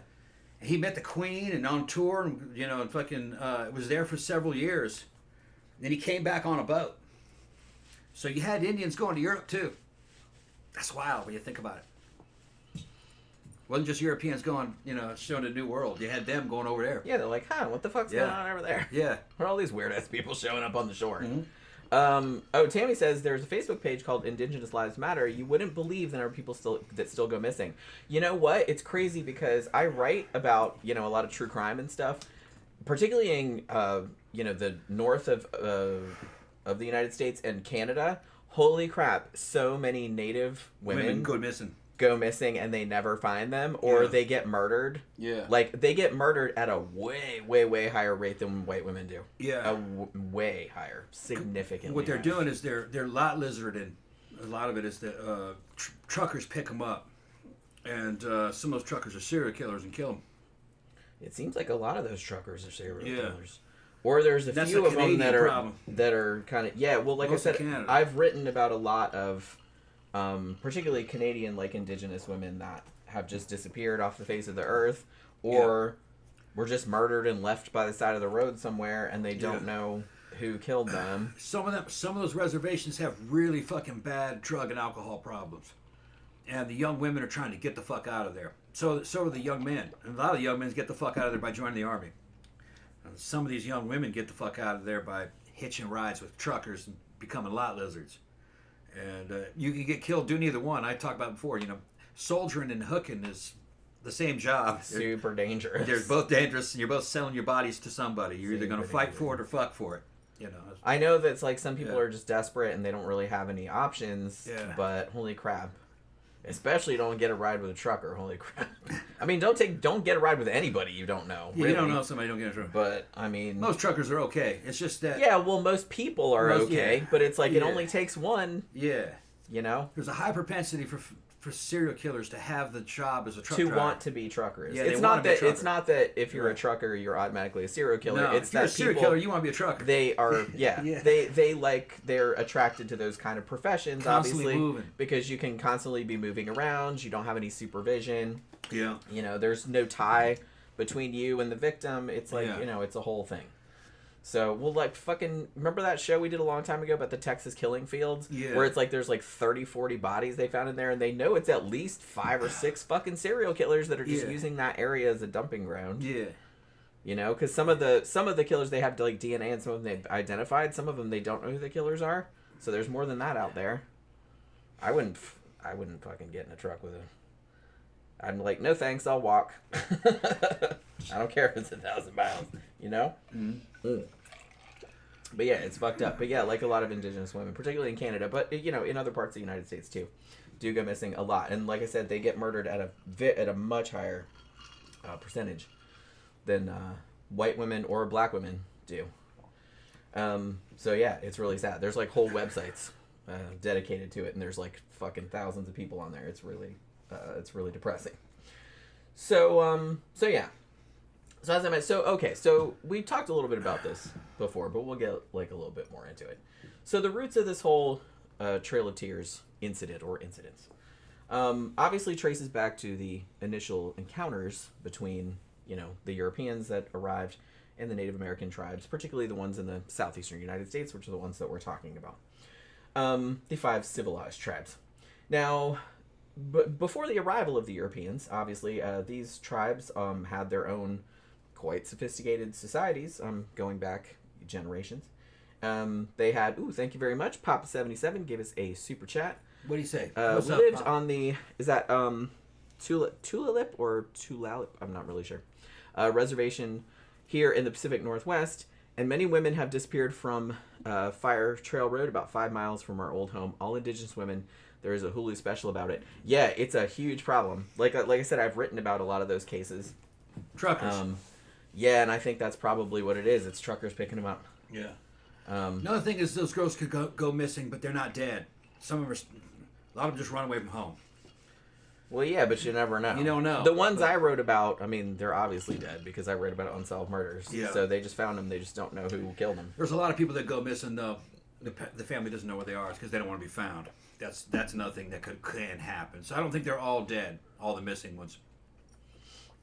D: He met the Queen and on tour and, you know, and fucking was there for several years. Then he came back on a boat. So you had Indians going to Europe too. That's wild when you think about it. Wasn't just Europeans going, you know, showing a new world. You had them going over there.
C: Yeah, they're like, huh, what the fuck's going on over there?
D: Yeah.
C: What are all these weird-ass people showing up on the shore?
D: Mm-hmm.
C: Tammy says there's a Facebook page called Indigenous Lives Matter. You wouldn't believe the number of people still go missing. You know what? It's crazy because I write about, you know, a lot of true crime and stuff, particularly in, you know, the north of the United States and Canada. Holy crap, so many Native women go missing and they never find them, or they get murdered. Yeah. Like, they get murdered at a way, way, way higher rate than white women do. Yeah. Way higher. Significantly
D: What they're
C: higher.
D: doing is they're lot lizarding. A lot of it is that truckers pick them up. And some of those truckers are serial killers and kill them.
C: It seems like a lot of those truckers are serial killers. Or there's a few of them that are kind of... Yeah, well, like I said, I've written about a lot of... particularly Canadian, like, Indigenous women that have just disappeared off the face of the earth, or were just murdered and left by the side of the road somewhere, and they don't know who killed them.
D: Some of those reservations have really fucking bad drug and alcohol problems, and the young women are trying to get the fuck out of there. So are the young men, and a lot of the young men get the fuck out of there by joining the army. And some of these young women get the fuck out of there by hitching rides with truckers and becoming lot lizards. And you can get killed doing either one. I talked about before, you know, soldiering and hooking is the same job.
C: Super dangerous.
D: They're both dangerous, and you're both selling your bodies to somebody. You're either going to fight for it or fuck for it. You know.
C: I know that's like some people are just desperate and they don't really have any options. Yeah. But holy crap. Especially don't get a ride with a trucker. Holy crap! I mean, don't get a ride with anybody you don't know.
D: Yeah,
C: really.
D: You don't know somebody, don't get a trucker.
C: But I mean,
D: most truckers are okay. It's just that.
C: Yeah, well, most people are okay, but it's like it only takes one.
D: Yeah.
C: You know,
D: there's a high propensity for serial killers to have the job as a truck driver.
C: Want to be truckers.
D: Yeah,
C: it's not that. It's not that if you're a trucker, you're automatically a serial killer.
D: No,
C: it's
D: if you're
C: that
D: a serial killer, you want to be a trucker.
C: They are. Yeah. They're attracted to those kind of professions,
D: constantly
C: obviously,
D: moving.
C: Because you can constantly be moving around. You don't have any supervision.
D: Yeah.
C: You know, there's no tie between you and the victim. It's like you know, it's a whole thing. So, well, like, fucking... Remember that show we did a long time ago about the Texas killing fields? Yeah. Where it's like there's like 30, 40 bodies they found in there, and they know it's at least 5 or 6 fucking serial killers that are just using that area as a dumping ground. Yeah. You know, because some of the killers, they have like DNA, and some of them they've identified. Some of them, they don't know who the killers are. So there's more than that out there. I wouldn't fucking get in a truck with him. I'm like, no thanks, I'll walk. I don't care if it's 1,000 miles, you know? Mm-hmm. But yeah, it's fucked up. But yeah, like a lot of Indigenous women, particularly in Canada, but you know, in other parts of the United States too, do go missing a lot. And like I said, they get murdered at a much higher percentage. than white women or black women do. So yeah, it's really sad. There's like whole websites dedicated to it, and there's like fucking thousands of people on there. It's really depressing. So yeah. So as I mentioned, so we talked a little bit about this before, but we'll get like a little bit more into it. So the roots of this whole Trail of Tears incident or incidents obviously traces back to the initial encounters between, the Europeans that arrived and the Native American tribes, particularly the ones in the southeastern United States, which are the ones that we're talking about. The Five Civilized Tribes. Now, before the arrival of the Europeans, obviously, these tribes had their own quite sophisticated societies going back generations. They had, thank you very much. Papa77 gave us a super chat.
D: What do you say?
C: We lived on the, is that Tulalip or Tulalip? I'm not really sure. Reservation here in the Pacific Northwest, and many women have disappeared from Fire Trail Road, about 5 miles from our old home. All indigenous women. There is a Hulu special about it. Yeah, it's a huge problem. Like I said, I've written about a lot of those cases.
D: Truckers.
C: Yeah, and I think that's probably what it is. It's truckers picking them up.
D: Yeah. Another thing is those girls could go missing, but they're not dead. Some of them a lot of them just run away from home.
C: Well, yeah, but you never know.
D: You don't know.
C: The ones I wrote about, I mean, they're obviously dead because I read about unsolved murders.
D: Yeah.
C: So they just found them. They just don't know who killed them.
D: There's a lot of people that go missing, though. The family doesn't know where they are because they don't want to be found. That's another thing that can happen. So I don't think they're all dead, all the missing ones.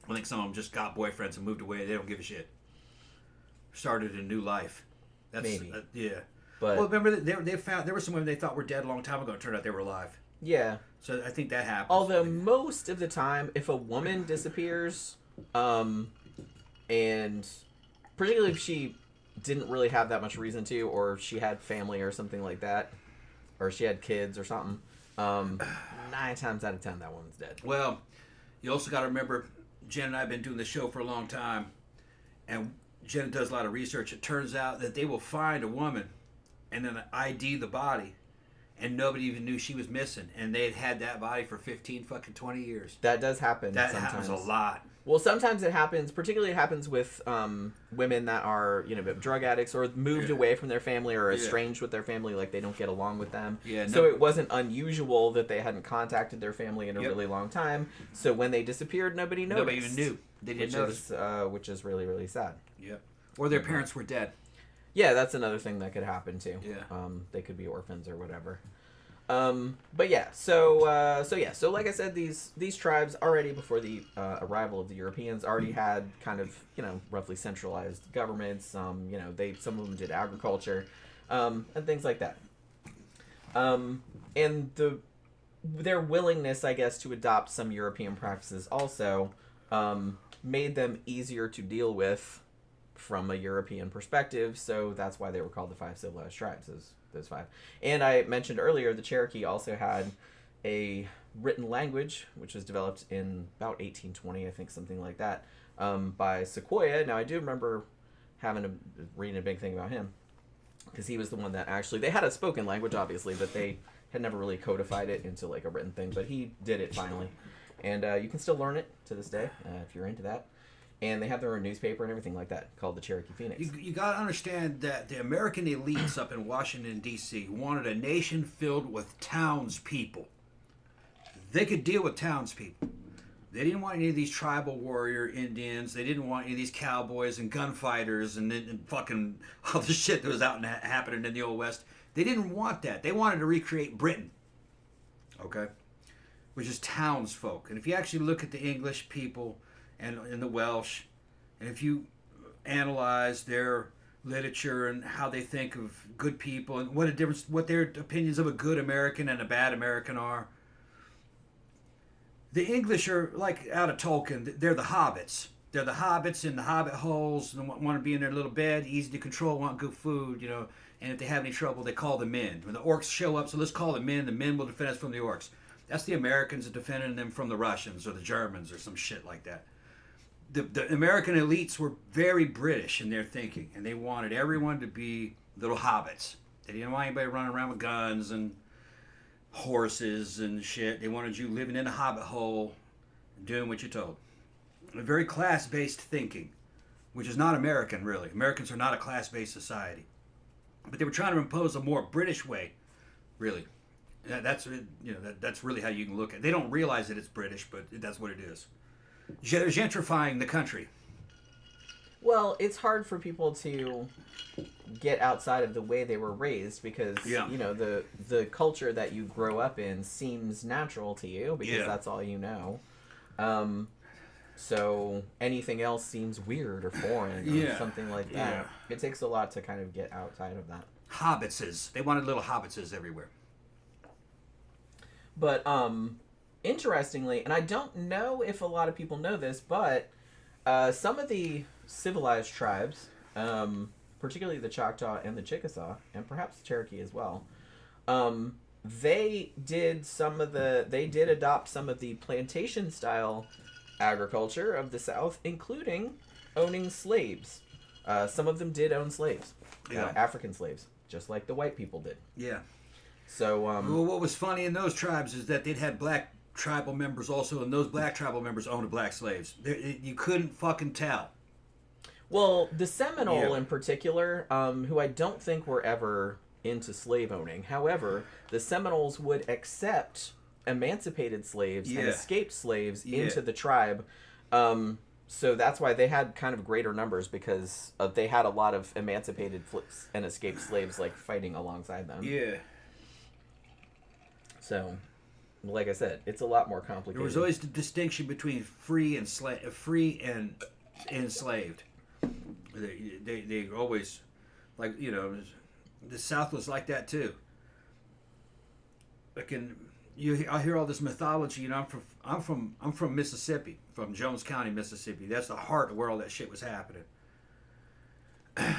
D: I think some of them just got boyfriends and moved away. They don't give a shit. Started a new life. That's,
C: Maybe.
D: Yeah.
C: But,
D: well, remember, there were some women they thought were dead a long time ago. It turned out they were alive.
C: Yeah.
D: So I think that happens.
C: Although most of the time, if a woman disappears, and particularly if she didn't really have that much reason to, or she had family or something like that, or she had kids or something, 9 times out of 10 that woman's dead.
D: Well, you also got to remember, Jen and I have been doing the show for a long time, and Jen does a lot of research. It turns out that they will find a woman and then ID the body, and nobody even knew she was missing, and they had that body for 15 fucking 20 years.
C: That does happen.
D: That
C: sometimes.
D: happens a lot.
C: Well, sometimes it happens, particularly it happens with women that are, drug addicts or moved away from their family or estranged with their family, like they don't get along with them.
D: Yeah,
C: so it wasn't unusual that they hadn't contacted their family in a really long time. So when they disappeared, nobody noticed.
D: Nobody even knew. They didn't notice.
C: Which is really, really sad.
D: Yep. Or their parents were dead.
C: Yeah, that's another thing that could happen too.
D: Yeah.
C: They could be orphans or whatever. But yeah, so like I said, these tribes already before the arrival of the Europeans already had kind of roughly centralized governments. Some of them did agriculture, and things like that. And their willingness, I guess, to adopt some European practices also made them easier to deal with from a European perspective. So that's why they were called the Five Civilized Tribes. Those five. And I mentioned earlier the Cherokee also had a written language which was developed in about 1820, I think, something like that, by Sequoyah. Now I do remember reading a big thing about him because he was the one that actually, they had a spoken language obviously, but they had never really codified it into like a written thing, but he did it finally, and you can still learn it to this day if you're into that. And they have their own newspaper and everything like that called the Cherokee Phoenix.
D: You got to understand that the American elites up in Washington, D.C. wanted a nation filled with townspeople. They could deal with townspeople. They didn't want any of these tribal warrior Indians. They didn't want any of these cowboys and gunfighters and fucking all the shit that was out happening in the Old West. They didn't want that. They wanted to recreate Britain. Okay? Which is townsfolk. And if you actually look at the English people and the Welsh, and if you analyze their literature and how they think of good people and what their opinions of a good American and a bad American are, the English are like out of Tolkien. They're the hobbits. They're the hobbits in the hobbit holes and want to be in their little bed, easy to control, want good food, and if they have any trouble, they call the men. When the orcs show up, so let's call the men will defend us from the orcs. That's the Americans defending them from the Russians or the Germans or some shit like that. The American elites were very British in their thinking, and they wanted everyone to be little hobbits. They didn't want anybody running around with guns and horses and shit. They wanted you living in a hobbit hole, doing what you're told. A very class-based thinking. which is not American, really. Americans are not a class-based society. But they were trying to impose a more British way, really. That's really how you can look at it. They don't realize that it's British, but that's what it is. They're gentrifying the country.
C: Well, it's hard for people to get outside of the way they were raised because, the culture that you grow up in seems natural to you because that's all you know. So anything else seems weird or foreign or something like that. Yeah. It takes a lot to kind of get outside of that.
D: Hobbitses. They wanted little hobbitses everywhere.
C: But, interestingly, and I don't know if a lot of people know this, but some of the civilized tribes, particularly the Choctaw and the Chickasaw, and perhaps Cherokee as well, they did adopt some of the plantation style agriculture of the South, including owning slaves. Some of them did own slaves, African slaves, just like the white people did.
D: Yeah.
C: So,
D: well, what was funny in those tribes is that they'd had black tribal members also, and those black tribal members owned black slaves. You couldn't fucking tell.
C: Well, the Seminole in particular, who I don't think were ever into slave owning. However, the Seminoles would accept emancipated slaves and escaped slaves into the tribe. So that's why they had kind of greater numbers because they had a lot of emancipated and escaped slaves like fighting alongside them.
D: Yeah.
C: So, like I said, it's a lot more complicated.
D: There was always the distinction between free and enslaved. They always, like, the South was like that too. I hear all this mythology. I'm from Mississippi, from Jones County, Mississippi. That's the heart of where all that shit was happening.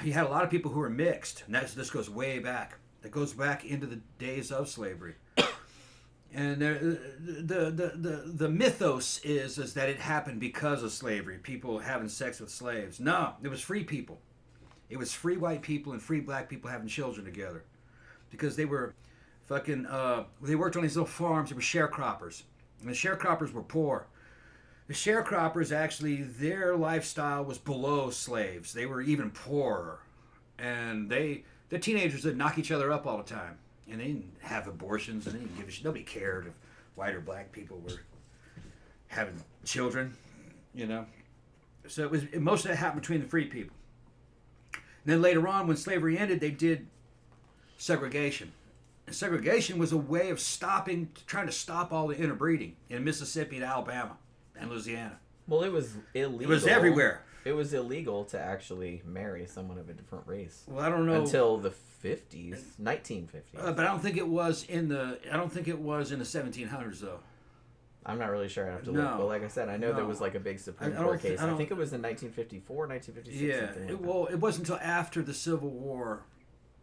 D: You had a lot of people who were mixed, and this goes way back. It goes back into the days of slavery. And the mythos is that it happened because of slavery, people having sex with slaves. No, it was free people. It was free white people and free black people having children together. Because they were they worked on these little farms. They were sharecroppers. And the sharecroppers were poor. The sharecroppers, actually, their lifestyle was below slaves. They were even poorer. And the teenagers would knock each other up all the time. And they didn't have abortions, and they didn't give a shit. Nobody cared if white or black people were having children, So most of that happened between the free people. And then later on, when slavery ended, they did segregation. And segregation was a way of trying to stop all the interbreeding in Mississippi and Alabama and Louisiana.
C: Well, it was illegal.
D: It was everywhere.
C: It was illegal to actually marry someone of a different race.
D: Well, I don't know
C: until the 1950s.
D: But I don't think it was in the 1700s though.
C: I'm not really sure. I have to look. But like I said, I know there was like a big Supreme Court case. I think it was in 1954, 1956.
D: Yeah. It wasn't until after the Civil War,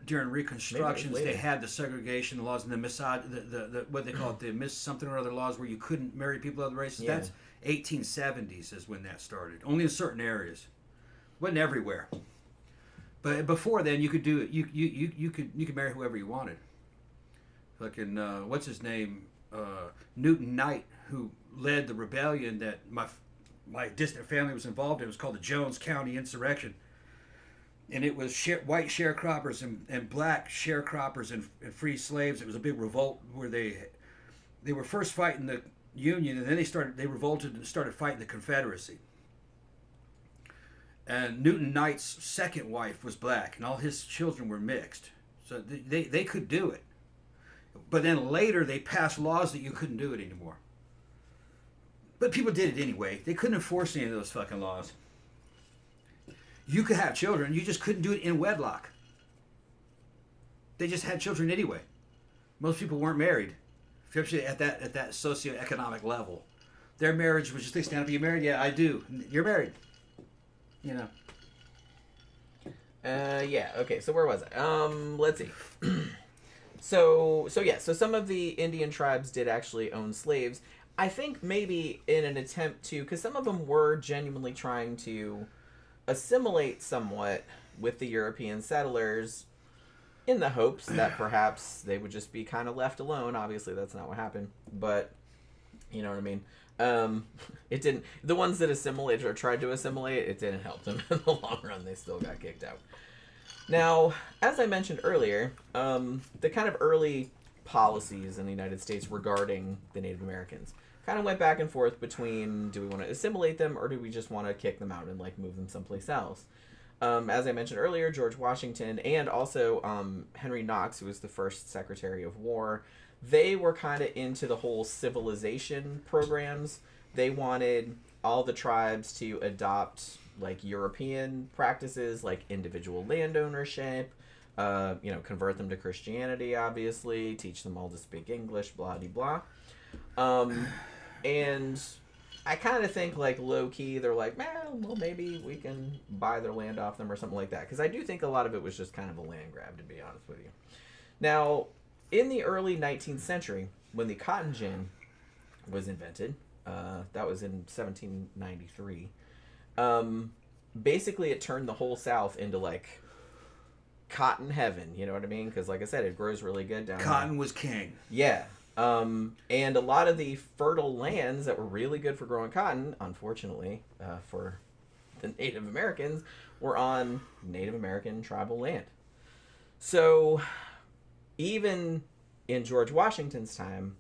D: during Reconstructions, they had the segregation laws and the what they call it, the something or other laws where you couldn't marry people of other races. Yeah. That's 1870s is when that started. Only in certain areas. Wasn't everywhere. But before then, you could do it. You could marry whoever you wanted. Fucking what's his name? Newton Knight, who led the rebellion that my distant family was involved in. It was called the Jones County Insurrection, and it was white sharecroppers and black sharecroppers and free slaves. It was a big revolt where they were first fighting the Union, and then they revolted and started fighting the Confederacy. And Newton Knight's second wife was black, and all his children were mixed. So they could do it. But then later they passed laws that you couldn't do it anymore. But people did it anyway. They couldn't enforce any of those fucking laws. You could have children, you just couldn't do it in wedlock. They just had children anyway. Most people weren't married, especially at that socioeconomic level. Their marriage was just, they stand up, are you married? Yeah, I do. You're married.
C: Yeah, okay, so where was I? Let's see. So some of the Indian tribes did actually own slaves. I think maybe in an attempt to, because some of them were genuinely trying to assimilate somewhat with the European settlers in the hopes that perhaps they would just be kind of left alone. Obviously, that's not what happened, but you know what I mean. It didn't. The ones that assimilated or tried to assimilate, it didn't help them in the long run. They still got kicked out. Now, as I mentioned earlier, the kind of early policies in the United States regarding the Native Americans kind of went back and forth between, do we want to assimilate them or do we just want to kick them out and like move them someplace else? As I mentioned earlier, George Washington and also Henry Knox, who was the first Secretary of War, they were kind of into the whole civilization programs. They wanted all the tribes to adopt like European practices, like individual land ownership, convert them to Christianity, obviously, teach them all to speak English, blah, blah, blah. And I kind of think, like, low-key, they're like, well, maybe we can buy their land off them or something like that. Because I do think a lot of it was just kind of a land grab, to be honest with you. Now, in the early 19th century, when the cotton gin was invented, that was in 1793, basically it turned the whole South into, like, cotton heaven, you know what I mean? Because, like I said, it grows really good down there.
D: Cotton was king.
C: Yeah. And a lot of the fertile lands that were really good for growing cotton, unfortunately, for the Native Americans, were on Native American tribal land. So, even in George Washington's time,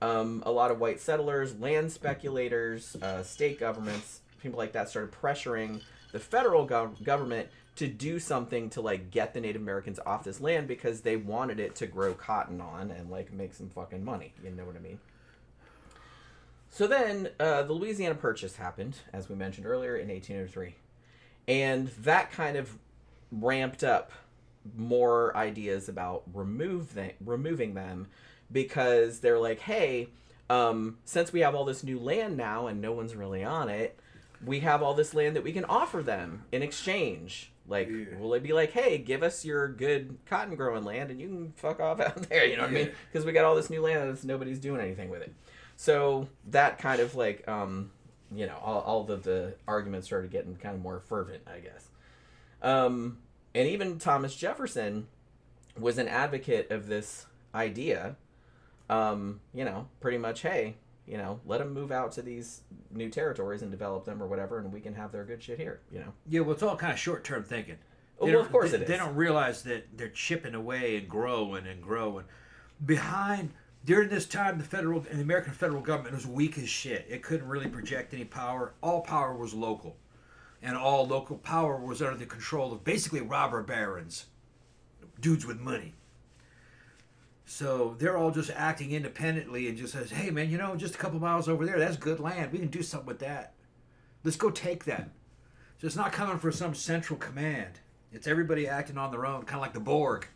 C: a lot of white settlers, land speculators, state governments, people like that started pressuring the federal government to do something to like get the Native Americans off this land because they wanted it to grow cotton on and like make some fucking money. You know what I mean? So then the Louisiana Purchase happened, as we mentioned earlier, in 1803. And that kind of ramped up more ideas about removing them because they're like, hey, since we have all this new land now and no one's really on it, we have all this land that we can offer them in exchange. Like, will they be like, hey, give us your good cotton growing land and you can fuck off out there, you know what I mean? Because we got all this new land and nobody's doing anything with it. So that kind of like, all of the arguments started getting kind of more fervent, I guess. And even Thomas Jefferson was an advocate of this idea, pretty much, hey, let them move out to these new territories and develop them or whatever, and we can have their good shit here,
D: Yeah, well, it's all kind of short-term thinking.
C: Well, of course it is.
D: They don't realize that they're chipping away and growing and growing. During this time, the American federal government was weak as shit. It couldn't really project any power. All power was local. And all local power was under the control of basically robber barons, dudes with money. So they're all just acting independently and just says, hey, man, just a couple miles over there, that's good land. We can do something with that. Let's go take that. So it's not coming from some central command. It's everybody acting on their own, kind of like the Borg.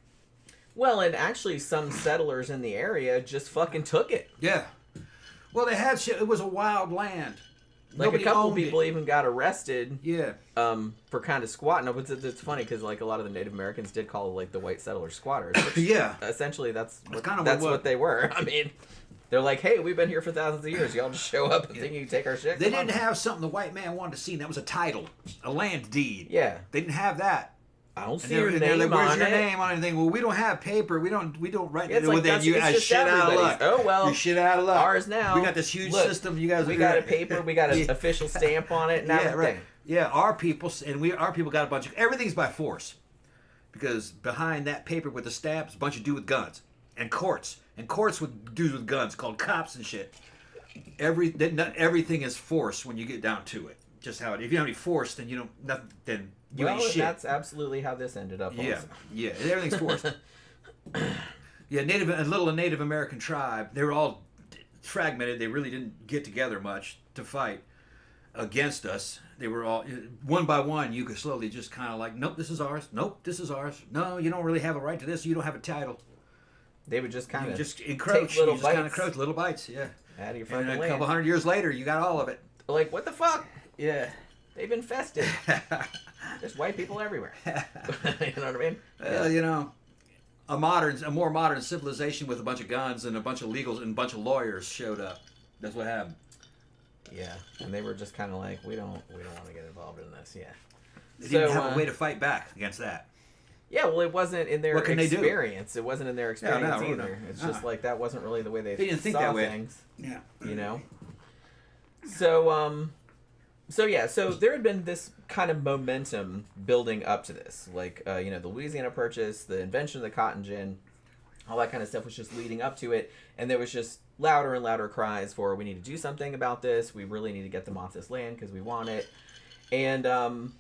C: Well, and actually some settlers in the area just fucking took it.
D: Yeah. Well, they had shit. It was a wild land.
C: Like
D: Nobody
C: a couple
D: owned
C: people
D: it.
C: even got arrested.
D: Yeah.
C: For kind of squatting. No, but it's funny because like a lot of the Native Americans did call like the white settlers squatters. Which
D: Yeah.
C: Essentially, that's
D: what
C: what they were. I mean, they're like, hey, we've been here for thousands of years. Y'all just show up and think you can take our shit.
D: They didn't have something the white man wanted to see, and that was a title, a land deed.
C: Yeah.
D: They didn't have that.
C: I don't see
D: And
C: your
D: they're
C: name
D: like, where's
C: on
D: your
C: it.
D: name on anything? Well, we don't have paper. We don't write
C: Yeah, it's like
D: that. You
C: it's
D: guys
C: just
D: shit out of
C: everybody's.
D: luck.
C: Oh well,
D: you shit out of luck.
C: Ours now.
D: We got this huge
C: Look,
D: system. You guys.
C: We got a paper. We got an official stamp on it and everything.
D: Right. Yeah, our people got a bunch of everything's by force, because behind that paper with the stamps, a bunch of dudes with guns and courts with dudes with guns called cops and shit. Everything is force when you get down to it. Just how it. If you don't have any force, then you don't nothing. Then you ain't shit.
C: That's absolutely how this ended up.
D: Yeah,
C: Also.
D: yeah, everything's forced. Yeah, a little Native American tribe. They were all fragmented. They really didn't get together much to fight against us. They were all one by one. You could slowly just kind of like, nope, this is ours. Nope, this is ours. No, you don't really have a right to this. You don't have a title.
C: They would just kind of
D: just encroach.
C: take little
D: you just
C: bites.
D: kind of encroach, little bites. Yeah.
C: Out of your
D: And
C: fucking
D: a
C: land.
D: couple hundred years later, you got all of it.
C: Like, what the fuck? Yeah. They've infested. There's white people everywhere. You know what I mean?
D: Well, a more modern civilization with a bunch of guns and a bunch of legals and a bunch of lawyers showed up. That's what happened.
C: Yeah, and they were just kind of like, we don't want to get involved in this. Yeah.
D: They didn't have a way to fight back against that.
C: Yeah, well, it wasn't in their
D: What can
C: experience. It wasn't in their experience
D: no,
C: either. It's just like that wasn't really the way they
D: didn't think
C: saw
D: that way.
C: things.
D: Yeah.
C: You know. So there had been this kind of momentum building up to this, like the Louisiana Purchase, the invention of the cotton gin, all that kind of stuff was just leading up to it, and there was just louder and louder cries for, we need to do something about this, we really need to get them off this land because we want it. And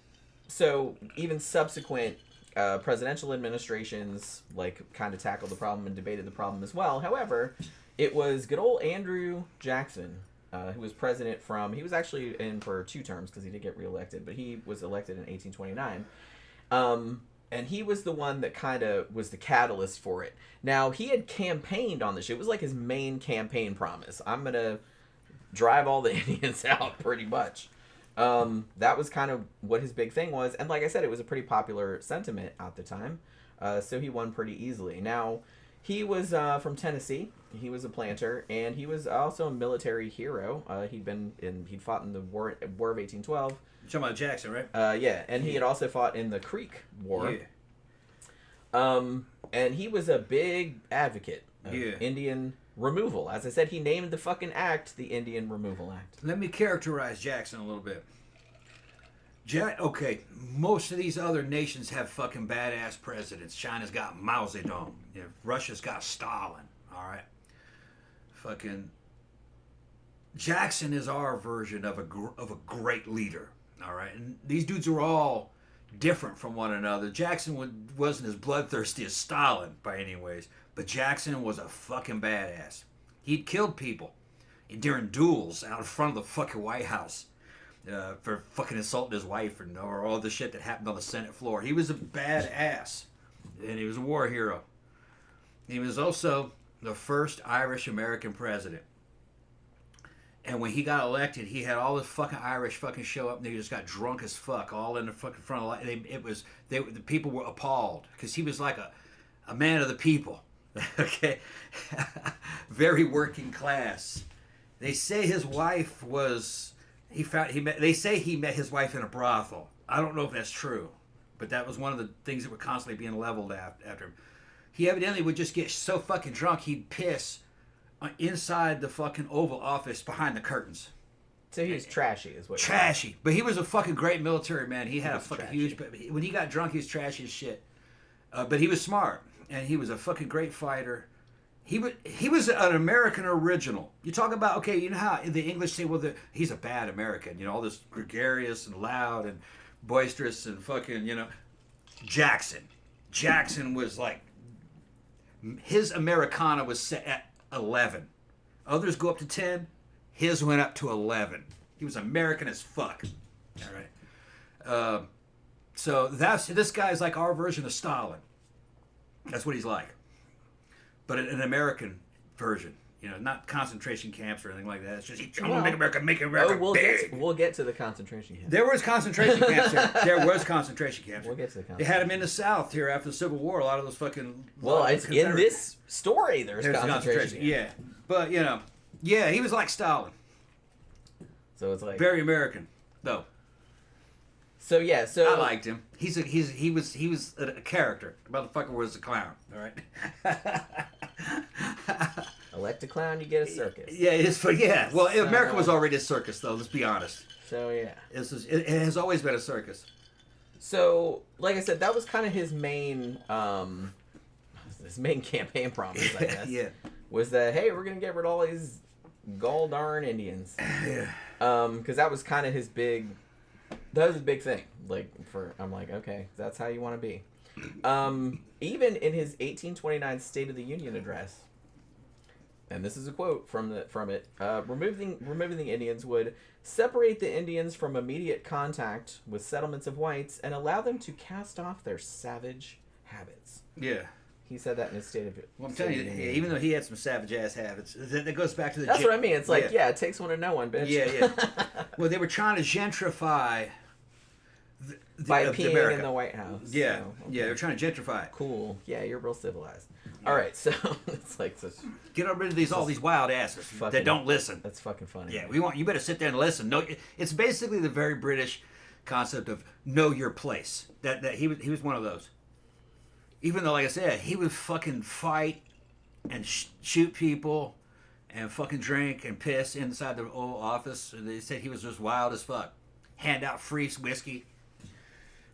C: so even subsequent presidential administrations like kind of tackled the problem and debated the problem as well. However, it was good old Andrew Jackson, who was president he was actually in for 2 terms because he did get reelected, but he was elected in 1829. And he was the one that kind of was the catalyst for it. Now, he had campaigned on this shit. It was like his main campaign promise. I'm going to drive all the Indians out, pretty much. That was kind of what his big thing was. And like I said, it was a pretty popular sentiment at the time. So he won pretty easily. Now, he was from Tennessee. He was a planter, and he was also a military hero. He'd fought in the War of 1812.
D: You're talking about Jackson, right?
C: Yeah, and he had also fought in the Creek War.
D: Yeah.
C: And he was a big advocate of Indian removal. As I said, he named the fucking act the Indian Removal Act.
D: Let me characterize Jackson a little bit. Okay, most of these other nations have fucking badass presidents. China's got Mao Zedong. Russia's got Stalin. All right. Fucking Jackson is our version of a great leader. All right, and these dudes are all different from one another. Jackson wasn't as bloodthirsty as Stalin by any ways, but Jackson was a fucking badass. He'd killed people during duels out in front of the fucking White House for fucking insulting his wife or all the shit that happened on the Senate floor. He was a badass, and he was a war hero. He was also the first Irish American president. And when he got elected, he had all the fucking Irish fucking show up, and they just got drunk as fuck, all in the fucking front of the people were appalled because he was like a man of the people, okay, very working class. They say his wife was They say he met his wife in a brothel. I don't know if that's true, but that was one of the things that were constantly being leveled after him. He evidently would just get so fucking drunk he'd piss inside the fucking Oval Office behind the curtains.
C: So he was trashy, is what.
D: Trashy, but he was a fucking great military man. He had a fucking huge. But when he got drunk, he was trashy as shit. But he was smart, and he was a fucking great fighter. He was an American original. You talk about, okay, you know how the English say, well, he's a bad American. You know, all this gregarious and loud and boisterous and fucking, Jackson. Jackson was like, his Americana was set at 11. Others go up to 10. His went up to 11. He was American as fuck. All right. So this guy's like our version of Stalin. That's what he's like. But an American version. Not concentration camps or anything like that. It's just, I want to make America big.
C: We'll get to the concentration camps.
D: There was concentration camps there. There was concentration camps.
C: We'll get to the concentration.
D: They had them in the South here after the Civil War. A lot of those fucking...
C: Well, it's in this story there's concentration camps.
D: Yeah. But, yeah, he was like Stalin.
C: So it's like...
D: Very American, though.
C: So, yeah,
D: I liked him. He was a character. The motherfucker was a clown, all right?
C: Elect a clown, you get a circus.
D: Yeah, yeah. Well, America was already a circus, though. Let's be honest.
C: So yeah,
D: it has always been a circus.
C: So, like I said, that was kind of his main campaign promise, I guess. Yeah. Was that, hey, we're gonna get rid of all these gol darn Indians.
D: Yeah.
C: Because that was kind of his big. That was his big thing. I'm like, okay, that's how you want to be. Even in his 1829 State of the Union address. And this is a quote from it. Removing the Indians would separate the Indians from immediate contact with settlements of whites and allow them to cast off their savage habits.
D: Yeah.
C: He said that in his State of
D: Well, I'm telling you, even though he had some savage-ass habits, that goes back to the...
C: That's what I mean. It's like, yeah, it takes one to know one, bitch.
D: Yeah. Well, they were trying to gentrify...
C: by peeing in the White House.
D: Yeah, so, okay. Yeah, they're trying to gentrify it.
C: Cool. Yeah, you're real civilized. All right, so it's like such.
D: Get rid of all these wild asses that don't listen.
C: That's fucking funny.
D: Yeah, you better sit there and listen. No, it's basically the very British concept of know your place. That he was one of those. Even though, like I said, he would fucking fight and shoot people and fucking drink and piss inside the old office. And they said he was just wild as fuck. Hand out free whiskey.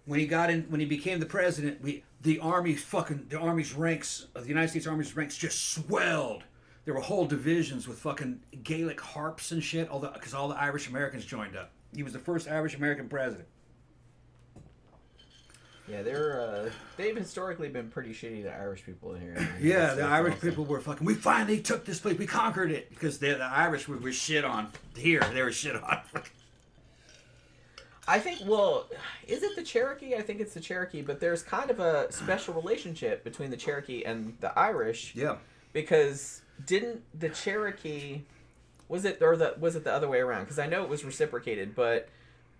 D: When he became the president, the army's ranks, the United States Army's ranks just swelled. There were whole divisions with fucking Gaelic harps and shit, because all the Irish Americans joined up. He was the first Irish American president.
C: Yeah, they've historically been pretty shitty to Irish people in here.
D: Yeah, the Irish people were fucking. We finally took this place. We conquered it because the Irish were shit on here. They were shit on.
C: I think. Well, is it the Cherokee? I think it's the Cherokee, but there's kind of a special relationship between the Cherokee and the Irish.
D: Yeah.
C: Because didn't the Cherokee was it the other way around? Because I know it was reciprocated, but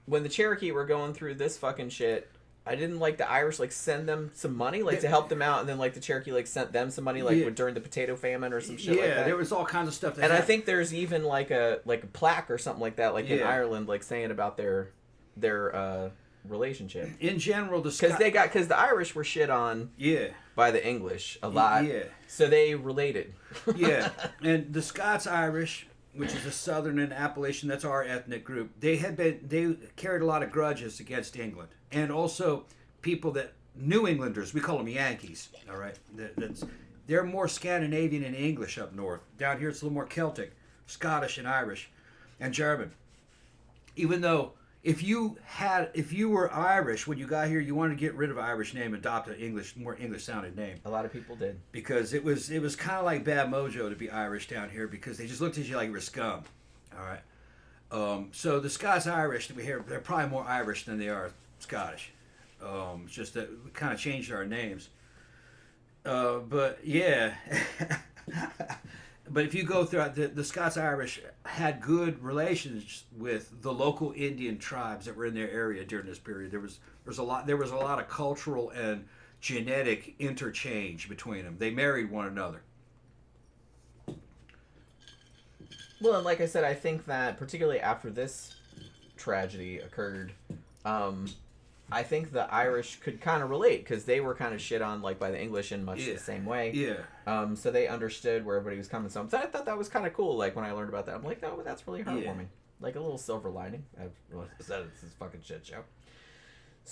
C: when the Cherokee were going through this fucking shit, I didn't like the Irish send them some money to help them out, and then the Cherokee sent them some money during the potato famine or some shit like that.
D: Yeah, there was all kinds of stuff.
C: And I think there's even a plaque or something like that, in Ireland, saying about their relationship.
D: In general,
C: because the Irish were shit on by the English a lot. Yeah. So they related.
D: Yeah, and the Scots-Irish, which is a Southern and Appalachian, that's our ethnic group. They carried a lot of grudges against England, and also people that New Englanders. We call them Yankees. All right, they're more Scandinavian and English up north. Down here, it's a little more Celtic, Scottish, and Irish, and German. Even though if you were Irish when you got here, you wanted to get rid of an Irish name, adopt an more English sounding name.
C: A lot of people did,
D: because it was kind of like bad mojo to be Irish down here, because they just looked at you like you were scum. All right. So the Scots Irish that we hear, they're probably more Irish than they are Scottish. It's just that we kind of changed our names. But yeah. But if you go throughout, the Scots-Irish had good relations with the local Indian tribes that were in their area during this period. There was a lot of cultural and genetic interchange between them. They married one another.
C: Well, and like I said, I think that particularly after this tragedy occurred, I think the Irish could kind of relate, because they were kind of shit on by the English in much the same way.
D: Yeah.
C: So they understood where everybody was coming from. So I thought that was kind of cool. When I learned about that, I'm like, no, that's really heartwarming. A little silver lining. It's this fucking shit show.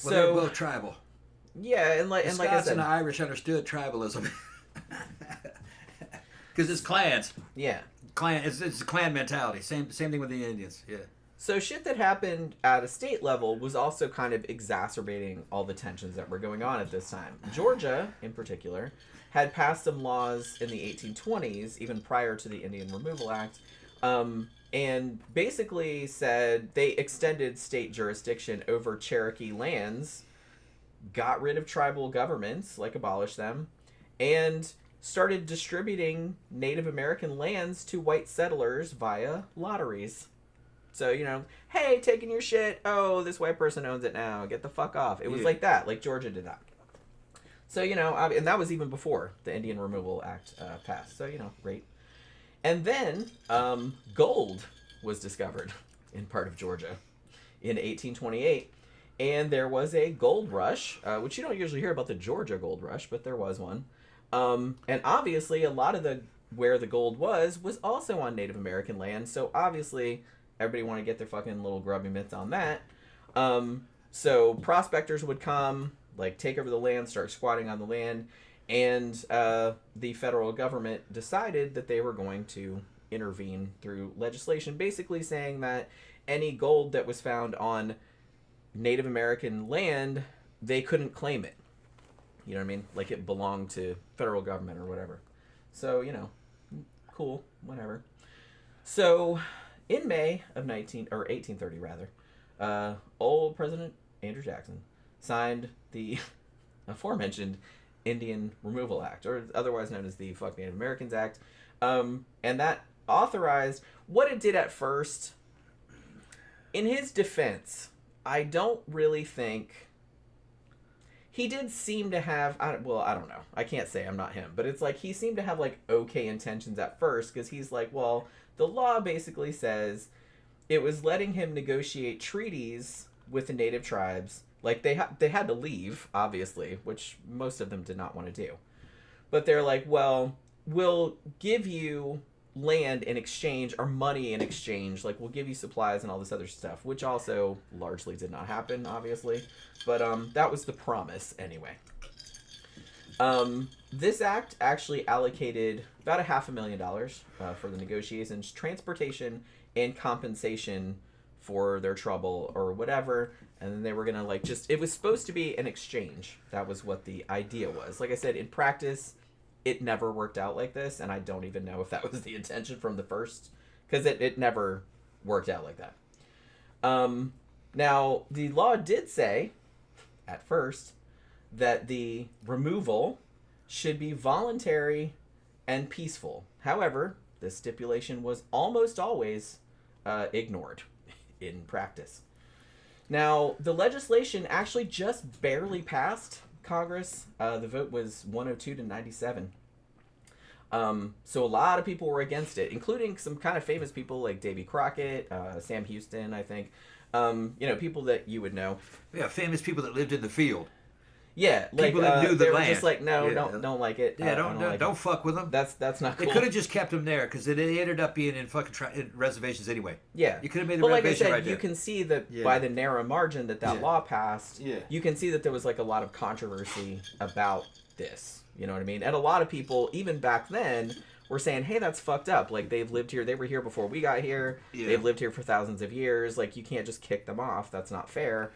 D: Well, they're both tribal.
C: Yeah, and like I said,
D: and the Irish understood tribalism because it's clans.
C: Yeah.
D: It's a clan mentality. Same thing with the Indians. Yeah.
C: So shit that happened at a state level was also kind of exacerbating all the tensions that were going on at this time. Georgia, in particular, had passed some laws in the 1820s, even prior to the Indian Removal Act, and basically said they extended state jurisdiction over Cherokee lands, got rid of tribal governments, abolished them, and started distributing Native American lands to white settlers via lotteries. So, hey, taking your shit. Oh, this white person owns it now. Get the fuck off. It was like that. Georgia did that. So, and that was even before the Indian Removal Act passed. So, great. And then gold was discovered in part of Georgia in 1828. And there was a gold rush, which you don't usually hear about the Georgia gold rush, but there was one. And obviously, a lot of where the gold was also on Native American land. So, obviously, everybody wanted to get their fucking little grubby mitts on that. So prospectors would come, take over the land, start squatting on the land, and the federal government decided that they were going to intervene through legislation, basically saying that any gold that was found on Native American land, they couldn't claim it. You know what I mean? It belonged to federal government or whatever. So, cool, whatever. So in May of 1830 rather, old President Andrew Jackson signed the aforementioned Indian Removal Act, or otherwise known as the Fuck Native Americans Act, and that authorized what it did at first. In his defense, I don't really think he did seem to have, I don't know, I can't say, I'm not him, but it's he seemed to have okay intentions at first, because he's well, the law basically says it was letting him negotiate treaties with the native tribes. They had to leave, obviously, which most of them did not want to do. But they're well, we'll give you land in exchange or money in exchange. Like, we'll give you supplies and all this other stuff, which also largely did not happen, obviously. But that was the promise anyway. This act actually allocated about $500,000 for the negotiations, transportation, and compensation for their trouble or whatever. And then they were going to, like, just... It was supposed to be an exchange. That was what the idea was. Like I said, in practice, it never worked out like this. And I don't even know if that was the intention from the first. Because it never worked out like that. Now, the law did say, at first, that the removal should be voluntary and peaceful. However, this stipulation was almost always ignored in practice. Now, the legislation actually just barely passed Congress. The vote was 102 to 97. So a lot of people were against it, including some kind of famous people like Davy Crockett, Sam Houston, I think. People that you would know.
D: Yeah, famous people that lived in the field.
C: Yeah, like
D: people that knew the
C: they were
D: land.
C: just like, no, don't like it.
D: Yeah, don't fuck with them.
C: That's not cool.
D: They could have just kept them there because they ended up being in fucking in reservations anyway.
C: Yeah,
D: you could have made the reservation
C: like I said,
D: right there.
C: you can see that by the narrow margin that law passed.
D: Yeah.
C: You can see that there was like a lot of controversy about this. You know what I mean? And a lot of people, even back then, were saying, "Hey, that's fucked up. Like they've lived here. They were here before we got here. Yeah. They've lived here for thousands of years. Like you can't just kick them off. That's not fair."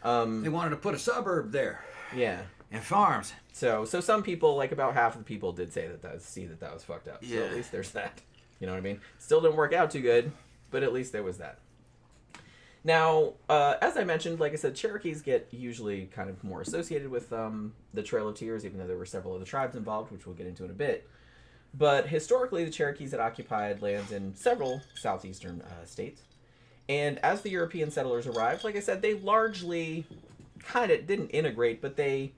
D: They wanted to put a suburb there.
C: Yeah.
D: And farms.
C: So some people, like about half of the people, did say that was fucked up. Yeah. So at least there's that. You know what I mean? Still didn't work out too good, but at least there was that. Now, as I mentioned, like I said, Cherokees get usually kind of more associated with the Trail of Tears, even though there were several other tribes involved, which we'll get into in a bit. But historically, the Cherokees had occupied lands in several southeastern states. And as the European settlers arrived, like I said, they largely kind of didn't integrate, but they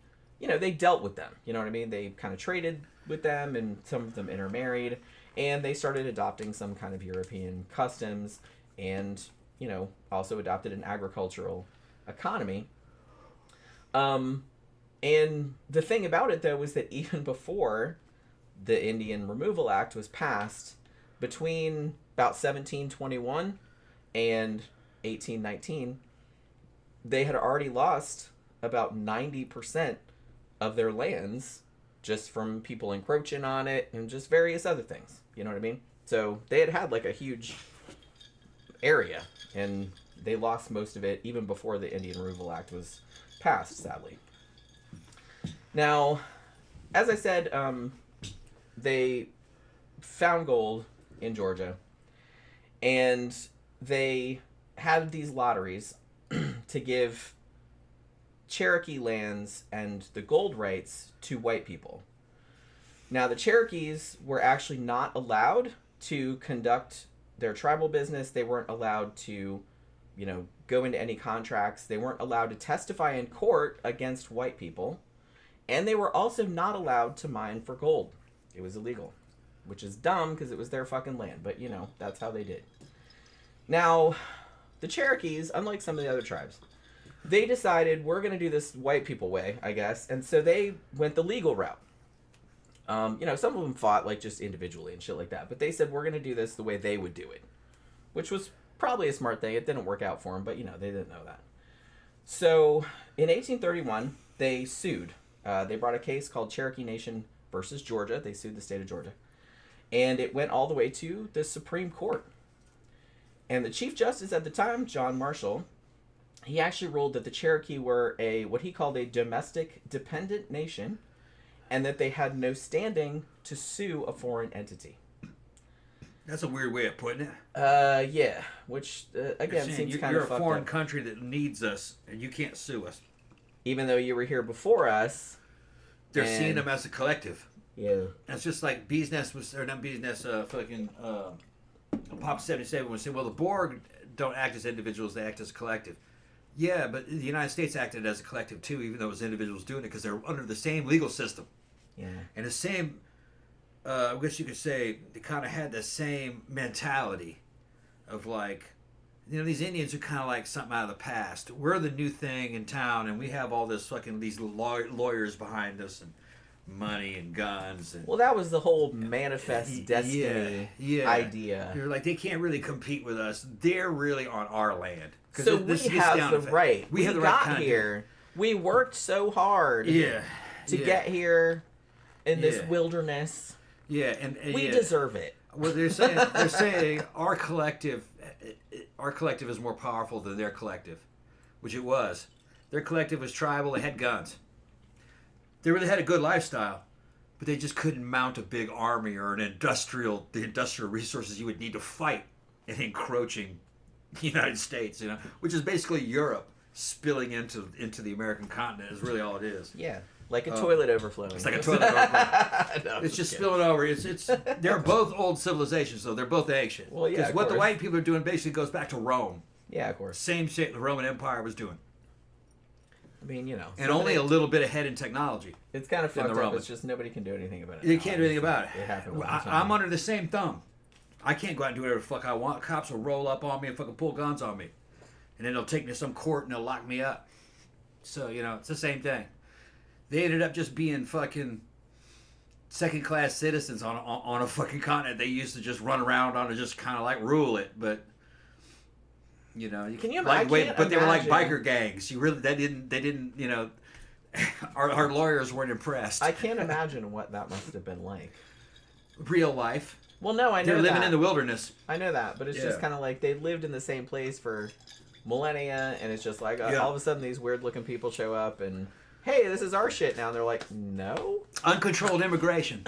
C: dealt with them. You know what I mean? They kind of traded with them, and some of them intermarried, and they started adopting some kind of European customs, and also adopted an agricultural economy. And the thing about it, though, was that even before the Indian Removal Act was passed, between about 1721 and 1819, they had already lost about 90% of their lands just from people encroaching on it and just various other things. You know what I mean? So they had like a huge area, and they lost most of it even before the Indian Removal Act was passed, sadly. Now, as I said, they found gold in Georgia, and they had these lotteries to give Cherokee lands and the gold rights to white people. Now, the Cherokees were actually not allowed to conduct their tribal business. They weren't allowed to, go into any contracts. They weren't allowed to testify in court against white people. And they were also not allowed to mine for gold. It was illegal, which is dumb because it was their fucking land. But, that's how they did. Now, the Cherokees, unlike some of the other tribes, they decided we're going to do this white people way, I guess. And so they went the legal route. Some of them fought like just individually and shit like that. But they said we're going to do this the way they would do it, which was probably a smart thing. It didn't work out for them, but, they didn't know that. So in 1831, they sued. They brought a case called Cherokee Nation versus Georgia. They sued the state of Georgia. And it went all the way to the Supreme Court. And the Chief Justice at the time, John Marshall, he actually ruled that the Cherokee were what he called a domestic dependent nation, and that they had no standing to sue a foreign entity.
D: That's a weird way of putting it.
C: Yeah, which again seems kind of fucked up. You're a foreign
D: country that needs us, and you can't sue us.
C: Even though you were here before us,
D: they're seeing them as a collective.
C: Yeah,
D: it's just like Bee's Nest Pop 77 would say, well, the Borg don't act as individuals, they act as a collective. Yeah, but the United States acted as a collective too, even though it was individuals doing it, because they're under the same legal system.
C: Yeah.
D: And the same, I guess you could say, they kind of had the same mentality of like, these Indians are kind of like something out of the past. We're the new thing in town, and we have all this these lawyers behind us, and money and guns. And,
C: well, that was the whole manifest destiny idea.
D: You're like, they can't really compete with us. They're really on our land.
C: So we have the right. We
D: have the
C: got
D: right
C: here. We worked so hard to get here in this wilderness.
D: Yeah, and
C: we deserve it.
D: Well, they're saying our collective is more powerful than their collective, which it was. Their collective was tribal. They had guns. They really had a good lifestyle, but they just couldn't mount a big army or the industrial resources you would need to fight an encroaching United States, which is basically Europe spilling into the American continent is really all it is.
C: Yeah. Like a toilet overflowing.
D: It's like a toilet overflowing. No, it's just spilling over. They're both old civilizations, though. They're both ancient.
C: Well, yeah.
D: Because what the white people are doing basically goes back to Rome.
C: Yeah, of course.
D: Same shit the Roman Empire was doing.
C: I mean,
D: and only a little bit ahead in technology.
C: It's kind of fucked up. It's just nobody can do anything about it.
D: You can't do anything about it.
C: It happened.
D: I'm under the same thumb. I can't go out and do whatever the fuck I want. Cops will roll up on me and fucking pull guns on me. And then they'll take me to some court and they'll lock me up. So, it's the same thing. They ended up just being fucking second-class citizens on a fucking continent. They used to just run around on and just kind of like rule it, but
C: can you
D: like
C: imagine?
D: But they were like biker gangs. They didn't. Our lawyers weren't impressed.
C: I can't imagine what that must have been like.
D: Real life.
C: Well, no, I know
D: they're living in the wilderness.
C: I know that, but it's just kind of like they lived in the same place for millennia, and it's just like all of a sudden these weird-looking people show up and. Hey, this is our shit now. And they're like, no?
D: Uncontrolled immigration.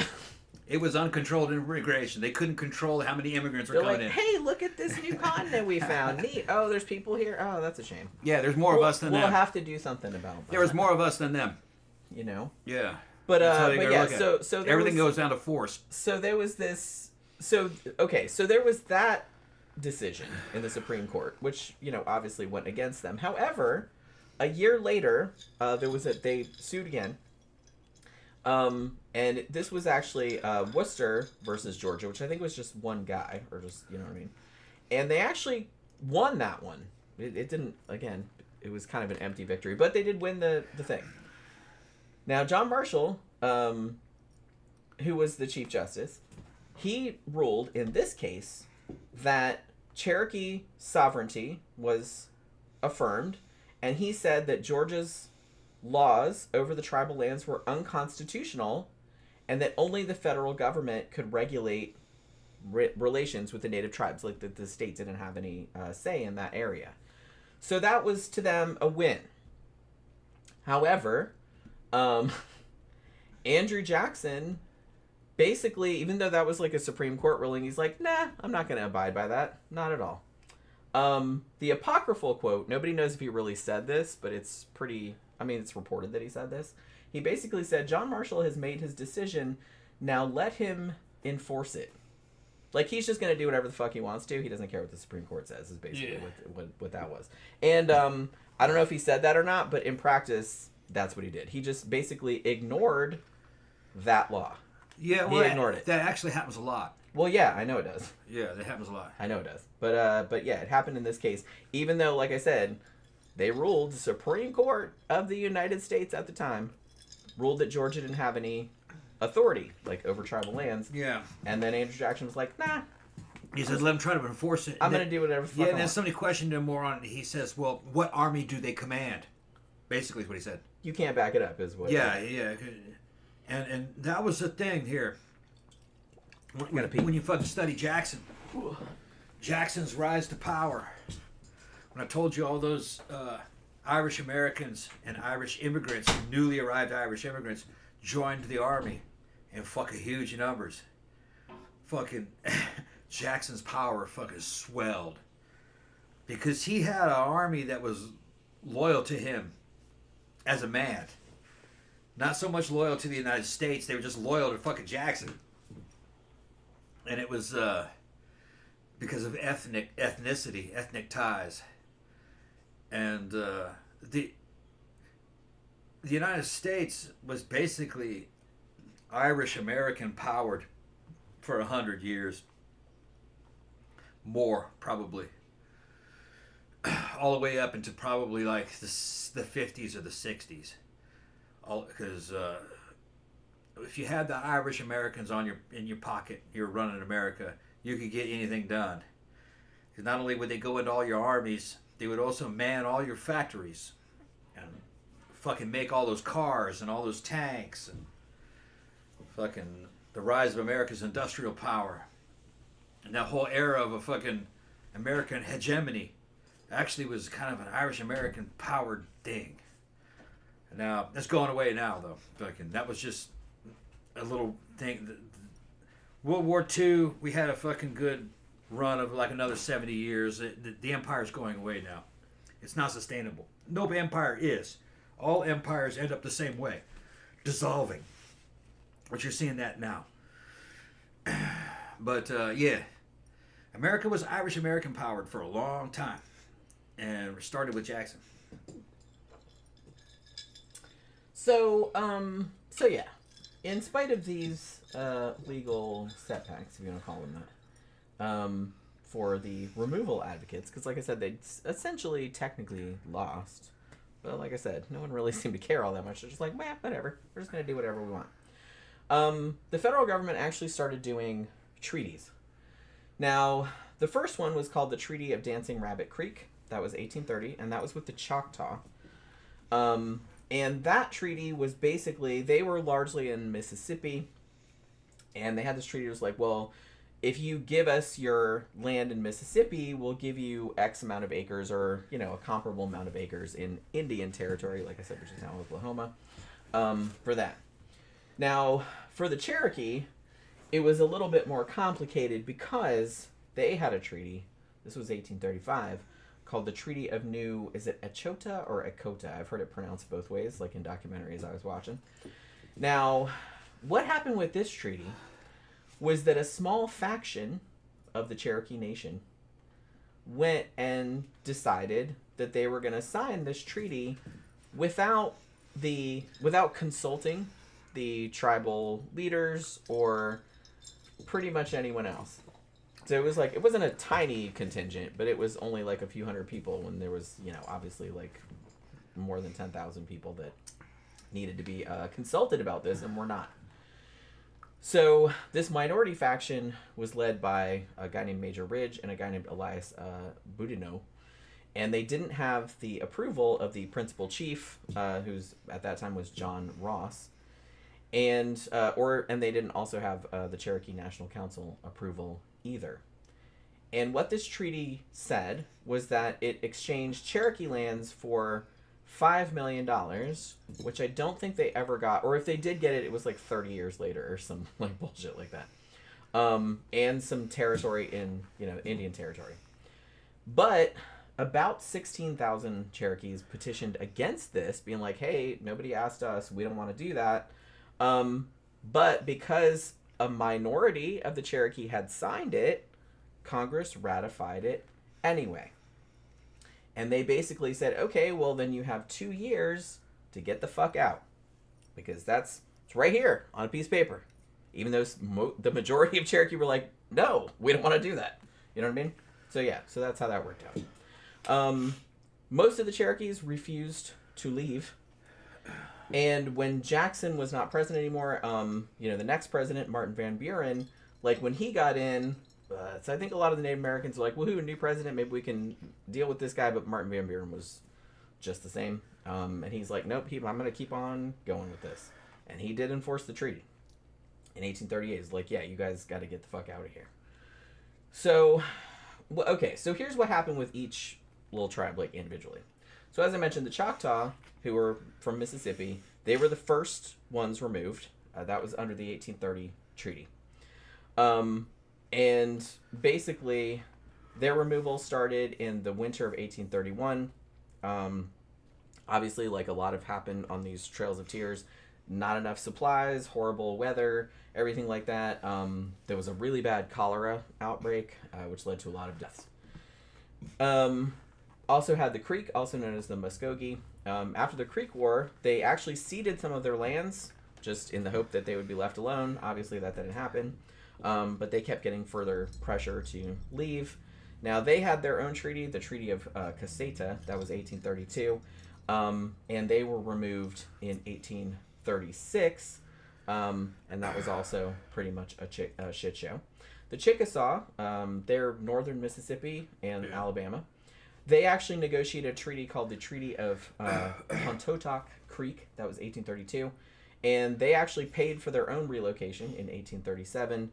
D: It was uncontrolled immigration. They couldn't control how many immigrants were coming in.
C: Hey, look at this new continent we found. Neat. Oh, there's people here. Oh, that's a shame.
D: Yeah, there's more of us than them.
C: We'll have to do something about that.
D: There was more of us than them.
C: Yeah.
D: But
C: yeah, so
D: everything goes down to force.
C: So there was this... So there was that decision in the Supreme Court, which, obviously went against them. However... A year later, they sued again, and this was actually Worcester versus Georgia, which I think was just one guy, or just, you know what I mean? And they actually won that one. It didn't, again, it was kind of an empty victory, but they did win the thing. Now, John Marshall, who was the Chief Justice, he ruled in this case that Cherokee sovereignty was affirmed. And he said that Georgia's laws over the tribal lands were unconstitutional and that only the federal government could regulate relations with the native tribes. Like the state didn't have any say in that area. So that was to them a win. However, Andrew Jackson basically, even though that was like a Supreme Court ruling, he's like, nah, I'm not going to abide by that. Not at all. The apocryphal quote, nobody knows if he really said this, but it's it's reported that he said this. He basically said, John Marshall has made his decision, now let him enforce it. Like, he's just going to do whatever the fuck he wants to. He doesn't care what the Supreme Court says, is basically what that was. And, I don't know if he said that or not, but in practice, that's what he did. He just basically ignored that law.
D: Yeah,
C: he ignored it.
D: That actually happens a lot.
C: Well, yeah, I know it does.
D: Yeah, that happens a lot.
C: I know it does. But yeah, it happened in this case. Even though, like I said, they ruled, the Supreme Court of the United States at the time ruled that Georgia didn't have any authority, like, over tribal lands.
D: Yeah.
C: And then Andrew Jackson was like, nah.
D: He says, let him try to enforce it.
C: I'm going to do whatever the fuck I want.
D: And then somebody questioned him more on it. He says, well, what army do they command? Basically is what he said.
C: You can't back it up, is what.
D: Yeah. And that was the thing here. When you fucking study Jackson's rise to power. When I told you all those Irish Americans and Irish immigrants, newly arrived Irish immigrants, joined the army in fucking huge numbers. Fucking Jackson's power fucking swelled. Because he had an army that was loyal to him as a man. Not so much loyal to the United States, they were just loyal to fucking Jackson. And it was because of ethnic ties. And the United States was basically Irish American powered for 100 years. More, probably. All the way up into probably like the 50s or the 60s. Because if you had the Irish Americans in your pocket, you're running America, you could get anything done. Because not only would they go into all your armies, they would also man all your factories and fucking make all those cars and all those tanks and fucking the rise of America's industrial power. And that whole era of a fucking American hegemony actually was kind of an Irish American powered thing. Now, that's going away now, though. Fucking, that was just a little thing. World War II, we had a fucking good run of like another 70 years. The empire's going away now. It's not sustainable. No empire is. All empires end up the same way. Dissolving. But you're seeing that now. But, yeah. America was Irish American powered for a long time. And started with Jackson.
C: So yeah. In spite of these legal setbacks, if you want to call them that, for the removal advocates, because like I said, they essentially technically lost. But like I said, no one really seemed to care all that much. They're just like, well, whatever. We're just going to do whatever we want. The federal government actually started doing treaties. Now, the first one was called the Treaty of Dancing Rabbit Creek. That was 1830, and that was with the Choctaw. And that treaty was basically, they were largely in Mississippi, and they had this treaty that was like, well, if you give us your land in Mississippi, we'll give you X amount of acres, or, you know, a comparable amount of acres in Indian Territory, like I said, which is now Oklahoma, for that. Now, for the Cherokee, it was a little bit more complicated because they had a treaty, this was 1835, called the Treaty of New, is it Echota or Echota? I've heard it pronounced both ways, like in documentaries I was watching. Now, what happened with this treaty was that a small faction of the Cherokee Nation went and decided that they were going to sign this treaty without consulting the tribal leaders or pretty much anyone else. So it was like, it wasn't a tiny contingent, but it was only like a few hundred people when there was, you know, obviously like more than 10,000 people that needed to be consulted about this and were not. So this minority faction was led by a guy named Major Ridge and a guy named Elias Boudinot. And they didn't have the approval of the principal chief, who's at that time was John Ross. And they didn't also have the Cherokee National Council approval either. And what this treaty said was that it exchanged Cherokee lands for $5 million, which I don't think they ever got, or if they did get it, it was like 30 years later or some like bullshit like that. And some territory in, you know, Indian Territory. But about 16,000 Cherokees petitioned against this, being like, hey, nobody asked us, we don't want to do that. But because a minority of the Cherokee had signed it, Congress ratified it anyway. And they basically said, okay, well, then you have 2 years to get the fuck out. Because it's right here on a piece of paper. Even though the majority of Cherokee were like, no, we don't want to do that. You know what I mean? So yeah, so that's how that worked out. Most of the Cherokees refused to leave. And when Jackson was not president anymore, you know, the next president, Martin Van Buren, like when he got in, so I think a lot of the Native Americans were like, woohoo, a new president, maybe we can deal with this guy, but Martin Van Buren was just the same. And he's like, nope, I'm going to keep on going with this. And he did enforce the treaty in 1838. He's like, yeah, you guys got to get the fuck out of here. So, okay, so here's what happened with each little tribe, like individually. So as I mentioned, the Choctaw, who were from Mississippi, they were the first ones removed. That was under the 1830 treaty. And basically, their removal started in the winter of 1831. Obviously, like a lot of happened on these Trails of Tears, not enough supplies, horrible weather, everything like that. There was a really bad cholera outbreak, which led to a lot of deaths. Also had the Creek, also known as the Muskogee. After the Creek War, they actually ceded some of their lands, just in the hope that they would be left alone. Obviously, that didn't happen. But they kept getting further pressure to leave. Now, they had their own treaty, the Treaty of Caseta, that was 1832. And they were removed in 1836. and that was also pretty much a shit show. The Chickasaw, they're northern Mississippi and Alabama. They actually negotiated a treaty called the Treaty of Pontotoc Creek. That was 1832. And they actually paid for their own relocation in 1837.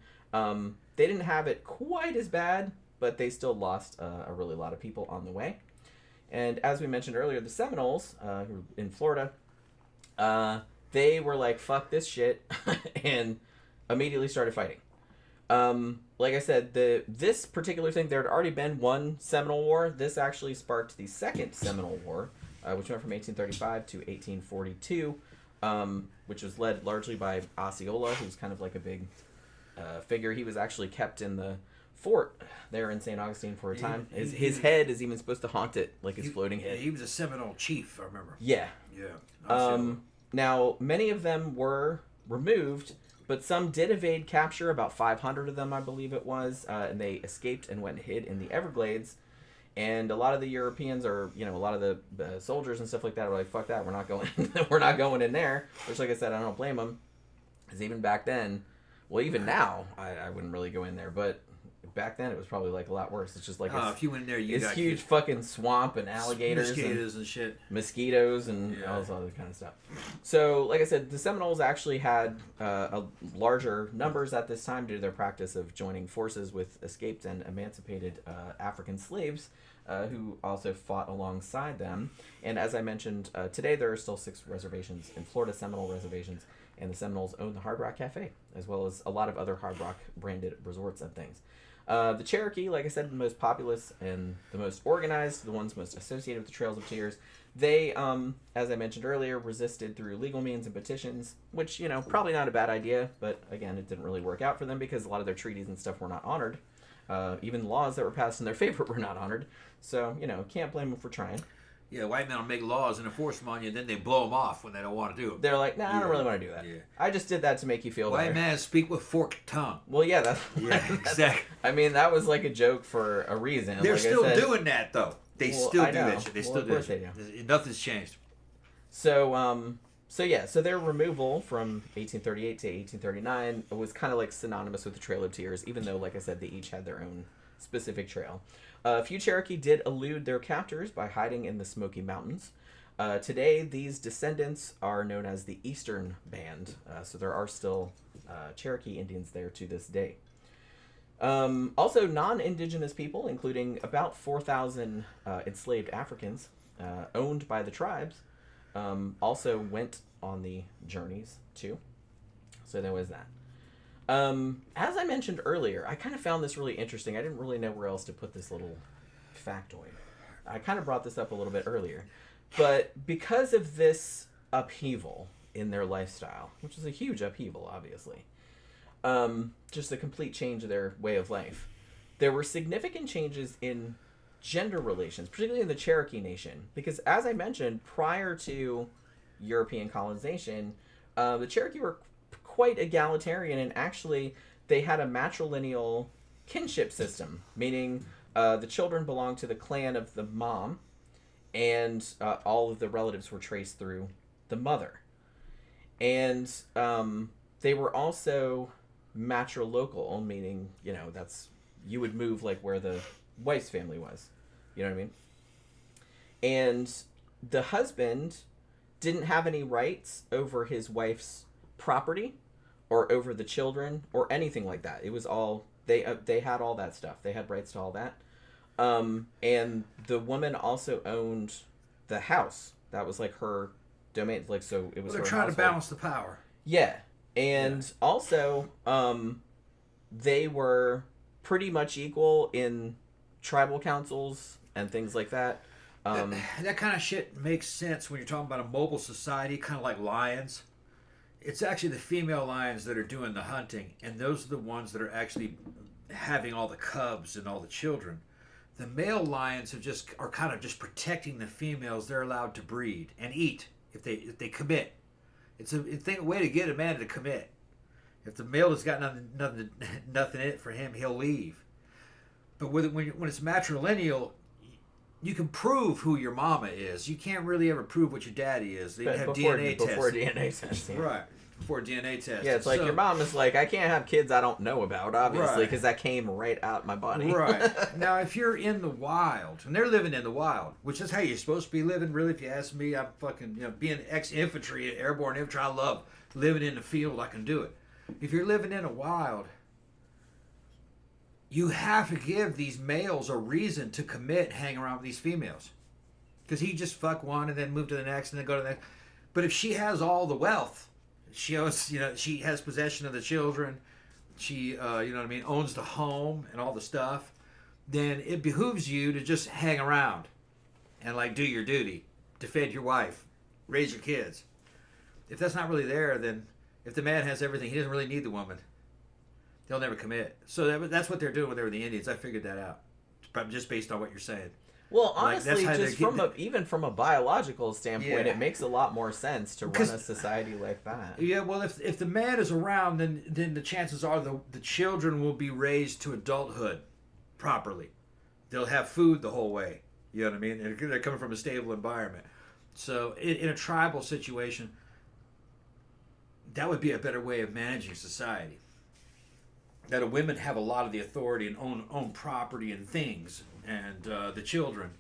C: They didn't have it quite as bad, but they still lost a really lot of people on the way. And as we mentioned earlier, the Seminoles, who were in Florida, they were like, fuck this shit, and immediately started fighting. Like I said, this particular thing, there had already been one Seminole War. This actually sparked the second Seminole War, which went from 1835 to 1842, which was led largely by Osceola, who's kind of like a big figure. He was actually kept in the fort there in St. Augustine for a time. His head is even supposed to haunt it, like his floating head.
D: He was a Seminole chief, I remember.
C: Yeah.
D: Yeah.
C: Now, many of them were removed, but some did evade capture, about 500 of them, I believe it was, and they escaped and went and hid in the Everglades. And a lot of the Europeans, or a lot of the soldiers and stuff like that, were like, "Fuck that, we're not going, we're not going in there." Which, like I said, I don't blame them, because even back then, well, even now, I wouldn't really go in there, but back then it was probably like a lot worse. It's just like
D: if you went in there, you
C: it's
D: got
C: huge fucking swamp and alligators,
D: and shit,
C: mosquitoes and all this other kind of stuff. So, like I said, the Seminoles actually had a larger numbers at this time due to their practice of joining forces with escaped and emancipated African slaves who also fought alongside them. And as I mentioned, today there are still 6 reservations in Florida, Seminole reservations, and the Seminoles own the Hard Rock Cafe, as well as a lot of other Hard Rock branded resorts and things. The Cherokee, like I said, the most populous and the most organized, the ones most associated with the Trails of Tears, they, as I mentioned earlier, resisted through legal means and petitions, which, probably not a bad idea, but again, it didn't really work out for them because a lot of their treaties and stuff were not honored. Even laws that were passed in their favor were not honored. So, can't blame them for trying.
D: Yeah, white men will make laws and enforce them on you, and then they blow them off when they don't want to do it.
C: They're like, I don't really want to do that. Yeah. I just did that to make you feel better.
D: White men speak with forked tongue.
C: Well, yeah, that's...
D: Yeah, exactly.
C: I mean, that was like a joke for a reason.
D: They're
C: like
D: still doing that, though. They still do that shit. They still do
C: it.
D: Nothing's changed.
C: So their removal from 1838 to 1839 was kind of like synonymous with the Trail of Tears, even though, like I said, they each had their own specific trail. A few Cherokee did elude their captors by hiding in the Smoky Mountains. Today, these descendants are known as the Eastern Band, so there are still Cherokee Indians there to this day. Also, non-indigenous people, including about 4,000 enslaved Africans owned by the tribes, also went on the journeys too. So there was that. As I mentioned earlier, I kind of found this really interesting. I didn't really know where else to put this little factoid. I kind of brought this up a little bit earlier. But because of this upheaval in their lifestyle, which is a huge upheaval, obviously, just a complete change of their way of life, there were significant changes in gender relations, particularly in the Cherokee Nation. Because as I mentioned, prior to European colonization, the Cherokee were quite egalitarian, and actually they had a matrilineal kinship system, meaning the children belonged to the clan of the mom, and all of the relatives were traced through the mother. And they were also matrilocal, meaning, that's, you would move like where the wife's family was. You know what I mean? And the husband didn't have any rights over his wife's property or over the children or anything like that. It was all, they had all that stuff. They had rights to all that. And the woman also owned the house. That was like her domain. Like, so it was
D: they're
C: her
D: trying
C: household.
D: to balance the power.
C: Yeah. And also, they were pretty much equal in tribal councils and things like that.
D: That kind of shit makes sense when you're talking about a mobile society, kind of like lions. It's actually the female lions that are doing the hunting, and those are the ones that are actually having all the cubs and all the children. The male lions are kind of just protecting the females. They're allowed to breed and eat if they commit. It's a way to get a man to commit. If the male has got nothing in it for him, he'll leave. But when it's matrilineal, you can prove who your mama is. You can't really ever prove what your daddy is. They have DNA tests.
C: Before DNA tests. Yeah.
D: Right. Before DNA tests.
C: Yeah, it's like your mom is like, I can't have kids I don't know about, obviously, because that came right out my body.
D: Right. Now, if you're in the wild, and they're living in the wild, which is how you're supposed to be living, really, if you ask me, I'm fucking, being ex-infantry, airborne infantry, I love living in the field. I can do it. If you're living in a wild, you have to give these males a reason to commit, hang around with these females. Because he just fuck one and then move to the next and then go to the next. But if she has all the wealth, she owns, she has possession of the children, she, owns the home and all the stuff, then it behooves you to just hang around and, like, do your duty, defend your wife, raise your kids. If that's not really there, then if the man has everything, he doesn't really need the woman. They'll never commit. So that's what they're doing when they were the Indians. I figured that out, just based on what you're saying.
C: Well, honestly, just even from a biological standpoint, it makes a lot more sense to run a society like that.
D: Yeah, well, if the man is around, then the chances are the children will be raised to adulthood properly. They'll have food the whole way. You know what I mean? They're coming from a stable environment. So in a tribal situation, that would be a better way of managing society. That women have a lot of the authority and own property and things, and the children,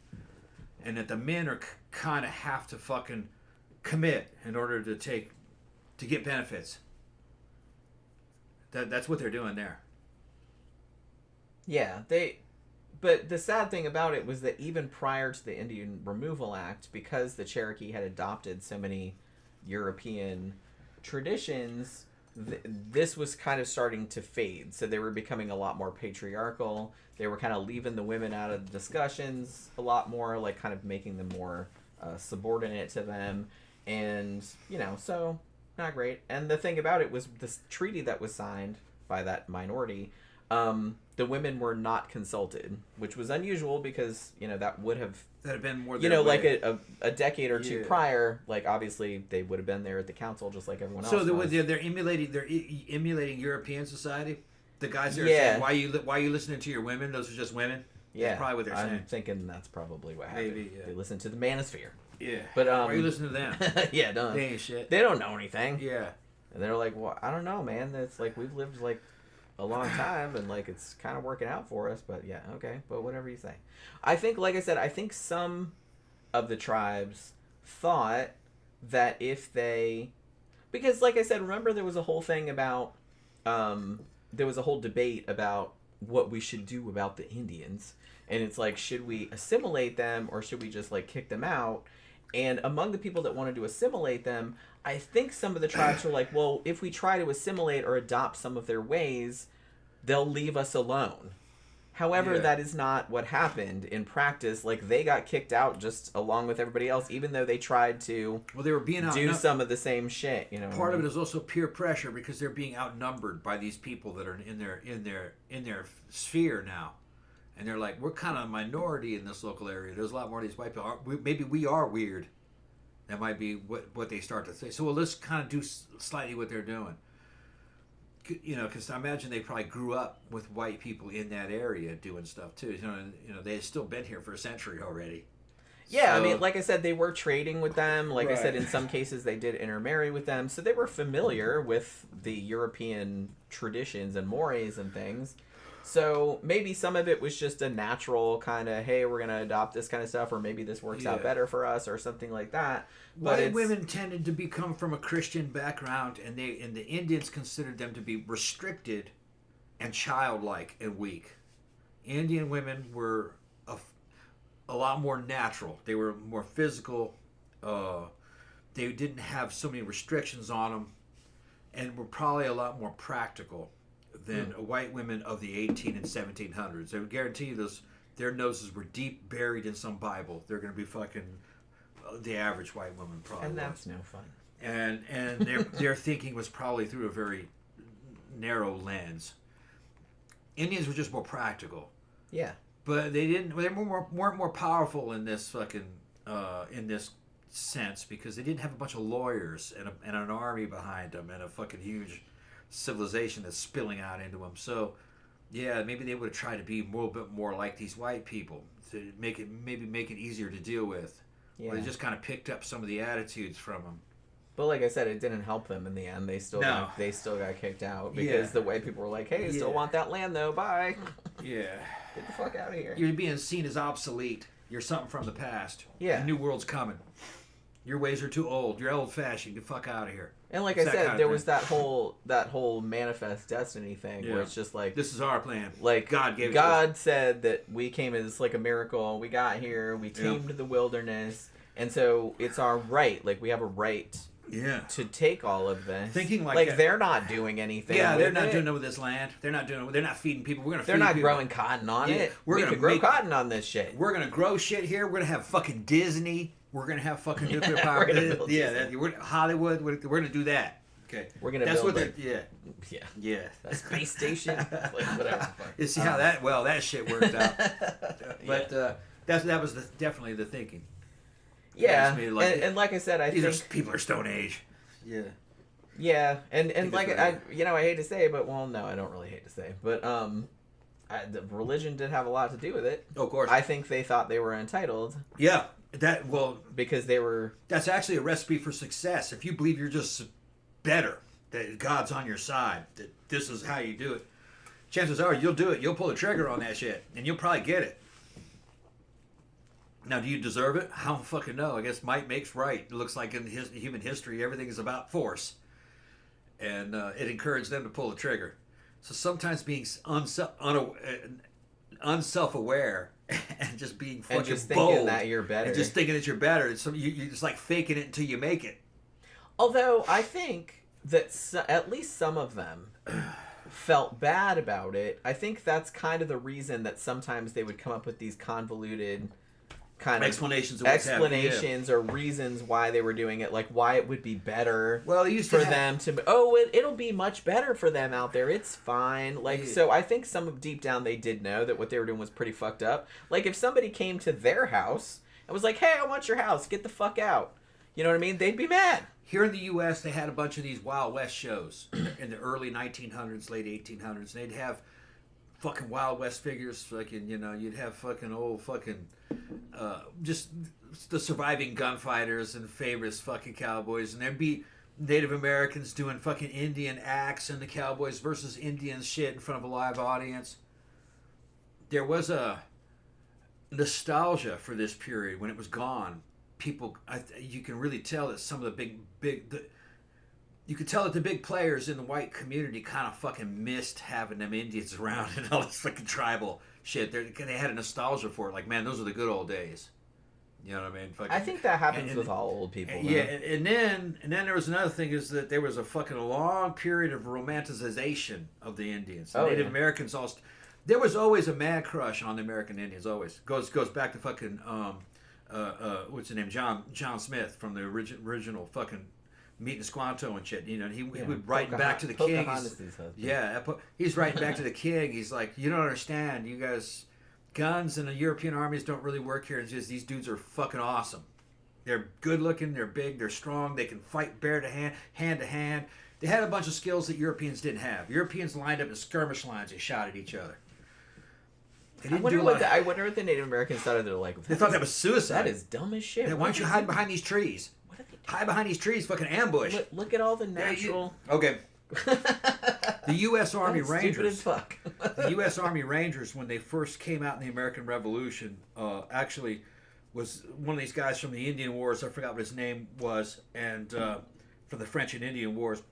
D: and that the men are kind of have to fucking commit in order to get benefits. That's what they're doing there.
C: Yeah, but the sad thing about it was that even prior to the Indian Removal Act, because the Cherokee had adopted so many European traditions, this was kind of starting to fade. So they were becoming a lot more patriarchal. They were kind of leaving the women out of the discussions a lot more, like kind of making them more subordinate to them. And, so not great. And the thing about it was this treaty that was signed by that minority, the women were not consulted, which was unusual because, that would have...
D: That had been more
C: like a decade or two prior, like obviously they would have been there at the council just like everyone else.
D: So they're emulating European society. The guys there are saying, why are you listening to your women? Those are just women.
C: Yeah,
D: that's probably what they're saying.
C: I'm thinking that's probably what happened.
D: Maybe
C: They listen to the manosphere.
D: Yeah,
C: but
D: why are you listening to them?
C: Yeah, done.
D: They ain't shit.
C: They don't know anything.
D: Yeah,
C: and they're like, well, I don't know, man. It's like we've lived like a long time and like it's kind of working out for us, but yeah, okay, but whatever you say. I think, like I said, I think some of the tribes thought that if they, because like I said, remember there was a whole thing about there was a whole debate about what we should do about the Indians, and it's like, should we assimilate them or should we just like kick them out? And among the people that wanted to assimilate them, I think some of the tribes were like, well, if we try to assimilate or adopt some of their ways, they'll leave us alone. However, that is not what happened in practice. Like, they got kicked out just along with everybody else, even though they tried to
D: they were being
C: do some of the same shit.
D: Part of it is also peer pressure because they're being outnumbered by these people that are in their sphere now. And they're like, we're kind of a minority in this local area. There's a lot more of these white people. Maybe we are weird. That might be what they start to say. So let's kind of do slightly what they're doing. Because I imagine they probably grew up with white people in that area doing stuff too. They had still been here for a century already.
C: Yeah, so, I mean, like I said, they were trading with them. Like I said, in some cases they did intermarry with them. So they were familiar with the European traditions and mores and things. So maybe some of it was just a natural kind of, hey, we're going to adopt this kind of stuff, or maybe this works out better for us or something like that. But
D: white women tended to come from a Christian background, and the Indians considered them to be restricted and childlike and weak. Indian women were a lot more natural. They were more physical. They didn't have so many restrictions on them, and were probably a lot more practical than white women of the 18 and 1700s. I would guarantee you their noses were deep buried in some Bible. They're going to be fucking the average white woman probably.
C: And that's no fun.
D: And their thinking was probably through a very narrow lens. Indians were just more practical.
C: Yeah.
D: But they weren't more powerful in this fucking in this sense because they didn't have a bunch of lawyers and an army behind them and a fucking huge civilization that's spilling out into them. So Yeah, maybe they would have tried to be a little bit more like these white people to make it easier to deal with.
C: Yeah.
D: Or they just kind of picked up some of the attitudes from them.
C: But like I said, it didn't help them in the end. They still got kicked out because the white people were like, "Hey, still want that land though? Bye."
D: Yeah.
C: Get the fuck out of here.
D: You're being seen as obsolete. You're something from the past.
C: Yeah.
D: A new world's coming. Your ways are too old. You're old-fashioned. Get the fuck out of here.
C: And like I said, there was that whole manifest destiny thing where it's just like,
D: this is our plan.
C: Like
D: God
C: said that we came as like a miracle. We got here. We tamed the wilderness, and so it's our right. Like we have a right.
D: Yeah.
C: To take all of this.
D: Thinking like
C: they're not doing anything.
D: Yeah, they're not doing it with this land. They're not feeding people. We're gonna.
C: They're not growing cotton on it. We could grow cotton on this shit.
D: We're gonna grow shit here. We're gonna have fucking Disney. We're gonna have fucking nuclear power. We're Hollywood. We're gonna do that. Okay.
C: We're gonna.
D: That's
C: build
D: what they're. Yeah.
C: A space station. Like whatever.
D: You see how that shit worked out. But that was definitely the thinking.
C: Yeah, and like I said, I think
D: people are Stone Age. Yeah.
C: Yeah, and like I hate to say, but well, no, I don't really hate to say, but the religion did have a lot to do with it.
D: Oh, of course.
C: I think they thought they were entitled.
D: Yeah,
C: because they were.
D: That's actually a recipe for success. If you believe you're just better, that God's on your side, that this is how you do it, chances are you'll do it. You'll pull the trigger on that shit, and you'll probably get it. Now, do you deserve it? I don't fucking know. I guess might makes right. It looks like in human history, everything is about force. And it encouraged them to pull the trigger. So sometimes being unself-aware and just being fucking
C: and just
D: bold.
C: Thinking that you're better.
D: And just thinking that you're better. It's you're just like faking it until you make it.
C: Although I think that at least some of them felt bad about it. I think that's kind of the reason that sometimes they would come up with these convoluted kind of explanations or reasons why they were doing it, like why it would be better for them to it'll be much better for them out there, it's fine, like so I think deep down they did know that what they were doing was pretty fucked up. Like if somebody came to their house and was like, "Hey, I want your house, get the fuck out," you know what I mean, they'd be mad.
D: Here in the U.S. they had a bunch of these Wild West shows in the early 1900s, late 1800s, and they'd have fucking Wild West figures, fucking, you'd have fucking old fucking just the surviving gunfighters and famous fucking cowboys, and there'd be Native Americans doing fucking Indian acts and the cowboys versus Indians shit in front of a live audience. There was a nostalgia for this period when it was gone. People, you can really tell that some of the you could tell that the big players in the white community kind of fucking missed having them Indians around and all this fucking tribal shit. They had a nostalgia for it. Like, man, those are the good old days. You know what I mean? Fucking,
C: I think that happens with all old people.
D: Yeah, and then there was another thing is that there was a fucking long period of romanticization of the Indians. The Native Americans there was always a mad crush on the American Indians. Always goes back to fucking what's his name, John Smith from the original fucking Meeting Squanto and shit. He would write back to the king. He's writing back to the king. He's like, "You don't understand. You guys, guns and the European armies don't really work here. It's just these dudes are fucking awesome. They're good looking. They're big. They're strong. They can fight hand to hand. They had a bunch of skills that Europeans didn't have. Europeans lined up in skirmish lines and shot at each other.
C: I wonder what the Native Americans thought of it. Like,
D: they thought that was suicide.
C: That is dumb as shit.
D: Why don't you hide behind these trees? Hide behind these trees, fucking ambush.
C: Look at all the natural.
D: Okay. The U.S. Army Rangers.
C: Stupid as fuck.
D: The U.S. Army Rangers, when they first came out in the American Revolution, actually was one of these guys from the Indian Wars. I forgot what his name was, and from the French and Indian Wars,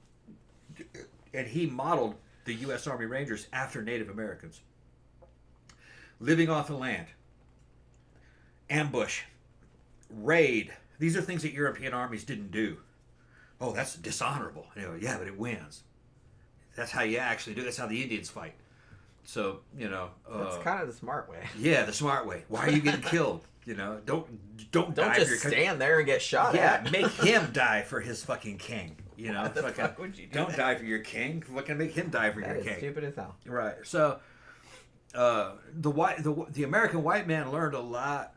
D: and he modeled the U.S. Army Rangers after Native Americans, living off the land, ambush, raid. These are things that European armies didn't do. Oh, that's dishonorable. Yeah, but it wins. That's how you actually do it. That's how the Indians fight. So,
C: that's kind of the smart way.
D: Yeah, the smart way. Why are you getting killed? Don't die
C: just for your stand there and get shot at.
D: Yeah, make him die for his fucking king.
C: What the fuck would you do?
D: Don't die for your king. Fucking make him die for your king.
C: That is stupid as hell.
D: Right. So, the American white man learned a lot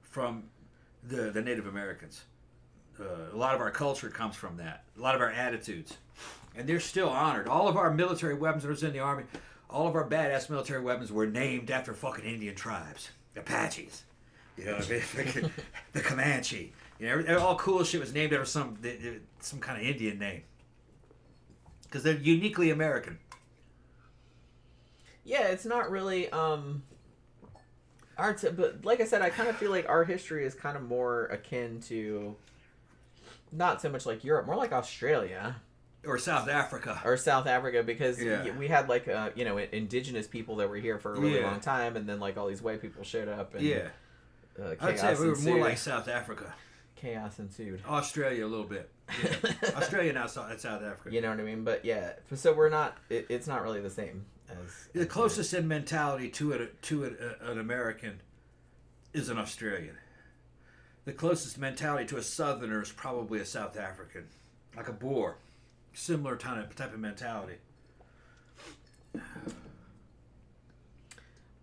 D: from the Native Americans. A lot of our culture comes from that. A lot of our attitudes. And they're still honored. All of our military weapons that was in the army, All of our badass military weapons were named after fucking Indian tribes. Apaches. You know, the Comanche. You know, all cool shit was named after some kind of Indian name. Because they're uniquely American.
C: Yeah, it's not really but like I said, I kind of feel like our history is kind of more akin to not so much like Europe, more like Australia
D: or South Africa.
C: Because we had like indigenous people that were here for a really long time, and then like all these white people showed up and
D: I'd say we were more like South Africa.
C: Chaos ensued.
D: Australia a little bit. Yeah. Australia now South Africa.
C: You know what I mean? But yeah, so we're not. It's not really the same as
D: the closest in mentality to an American is an Australian. The closest mentality to a Southerner is probably a South African, like a Boer. Similar type of mentality.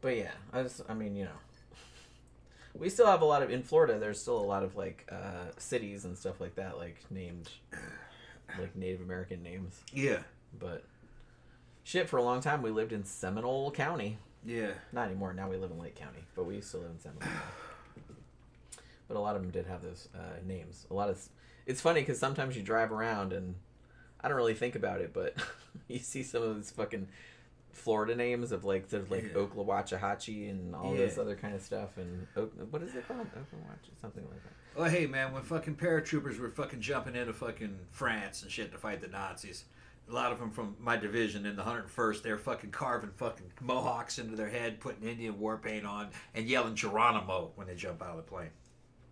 C: But yeah, we still have a lot of, in Florida, there's still a lot of like cities and stuff like that, like named like Native American names.
D: Yeah.
C: But shit, for a long time we lived in Seminole County.
D: Yeah.
C: Not anymore. Now we live in Lake County, but we still live in Seminole County. But a lot of them did have those names. It's funny because sometimes you drive around and I don't really think about it, but you see some of these fucking Florida names of like there's like Oklawachahachi and all this other kind of stuff, and what is it called? Oklawacha, something like that.
D: Oh hey man, when fucking paratroopers were fucking jumping into fucking France and shit to fight the Nazis, a lot of them from my division in the 101st, they were fucking carving fucking mohawks into their head, putting Indian war paint on, and yelling Geronimo when they jump out of the plane.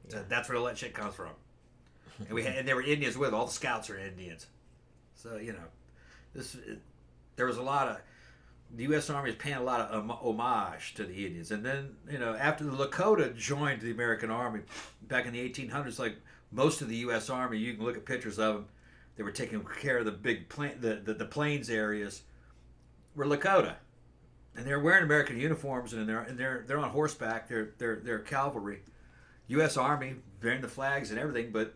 D: Yeah. So that's where all that shit comes from. And there were Indians with all the scouts are Indians. So you know, there was a lot of. The U.S. Army is paying a lot of homage to the Indians. And then, you know, after the Lakota joined the American Army back in the 1800s, like most of the U.S. Army, you can look at pictures of them, they were taking care of the big the plains areas, were Lakota. And they're wearing American uniforms, and they're on horseback, they're cavalry. U.S. Army, bearing the flags and everything, but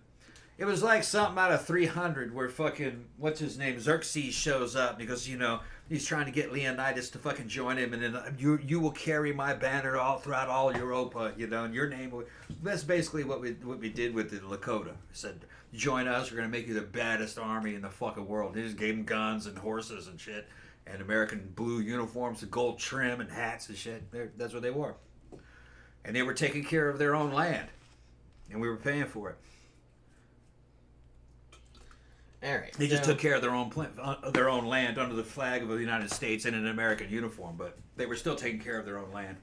D: it was like something out of 300 where fucking, what's his name, Xerxes shows up because, you know, he's trying to get Leonidas to fucking join him, and then you will carry my banner all throughout all Europa, you know, and your name will... That's basically what we did with the Lakota. We said, join us, we're going to make you the baddest army in the fucking world. They just gave them guns and horses and shit, and American blue uniforms and gold trim and hats and shit. That's what they wore. And they were taking care of their own land, and we were paying for it.
C: All right,
D: they just took care of their own land under the flag of the United States in an American uniform, but they were still taking care of their own land.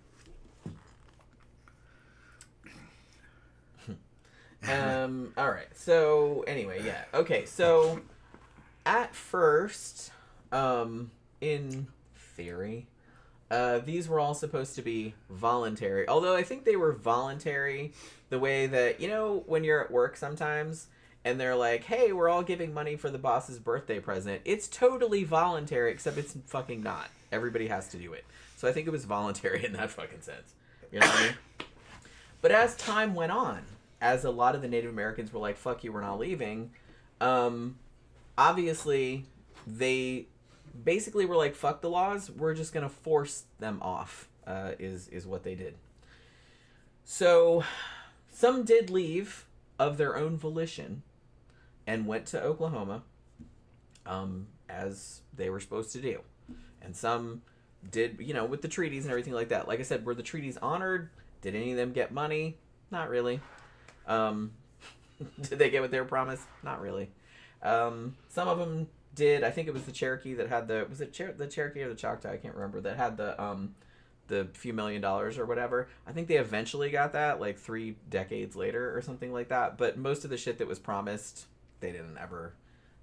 C: All right. So anyway, yeah. Okay. So at first, in theory, these were all supposed to be voluntary. Although I think they were voluntary the way that, you know, when you're at work sometimes. And they're like, hey, we're all giving money for the boss's birthday present. It's totally voluntary, except it's fucking not. Everybody has to do it. So I think it was voluntary in that fucking sense. You know what I mean? But as time went on, as a lot of the Native Americans were like, fuck you, we're not leaving, obviously they basically were like, fuck the laws, we're just going to force them off, is what they did. So some did leave of their own volition and went to Oklahoma, as they were supposed to do. And some did, you know, with the treaties and everything like that. Like I said, were the treaties honored? Did any of them get money? Not really. Did they get what they were promised? Not really. Some of them did. I think it was the Cherokee that had the... Was it the Cherokee or the Choctaw? I can't remember. That had the few $1 million or whatever. I think they eventually got that like 3 decades later or something like that. But most of the shit that was promised, they didn't ever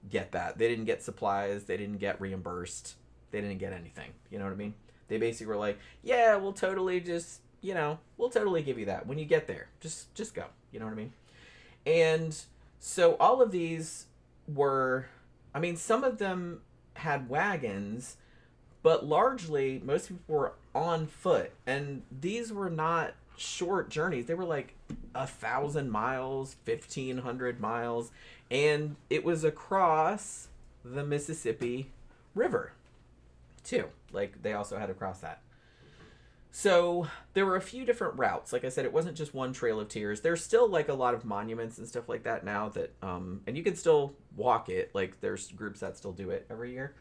C: get that. They didn't get supplies. They didn't get reimbursed. They didn't get anything. You know what I mean? They basically were like, yeah, we'll totally just, you know, we'll totally give you that when you get there. Just go. You know what I mean? And so all of these were, I mean, some of them had wagons, but largely most people were on foot, and these were not short journeys. They were like 1,000 miles, 1,500 miles, and it was across the Mississippi River. too. Like, they also had to cross that. So there were a few different routes. Like I said, it wasn't just one Trail of Tears. There's still like a lot of monuments and stuff like that now that, and you can still walk it. Like, there's groups that still do it every year,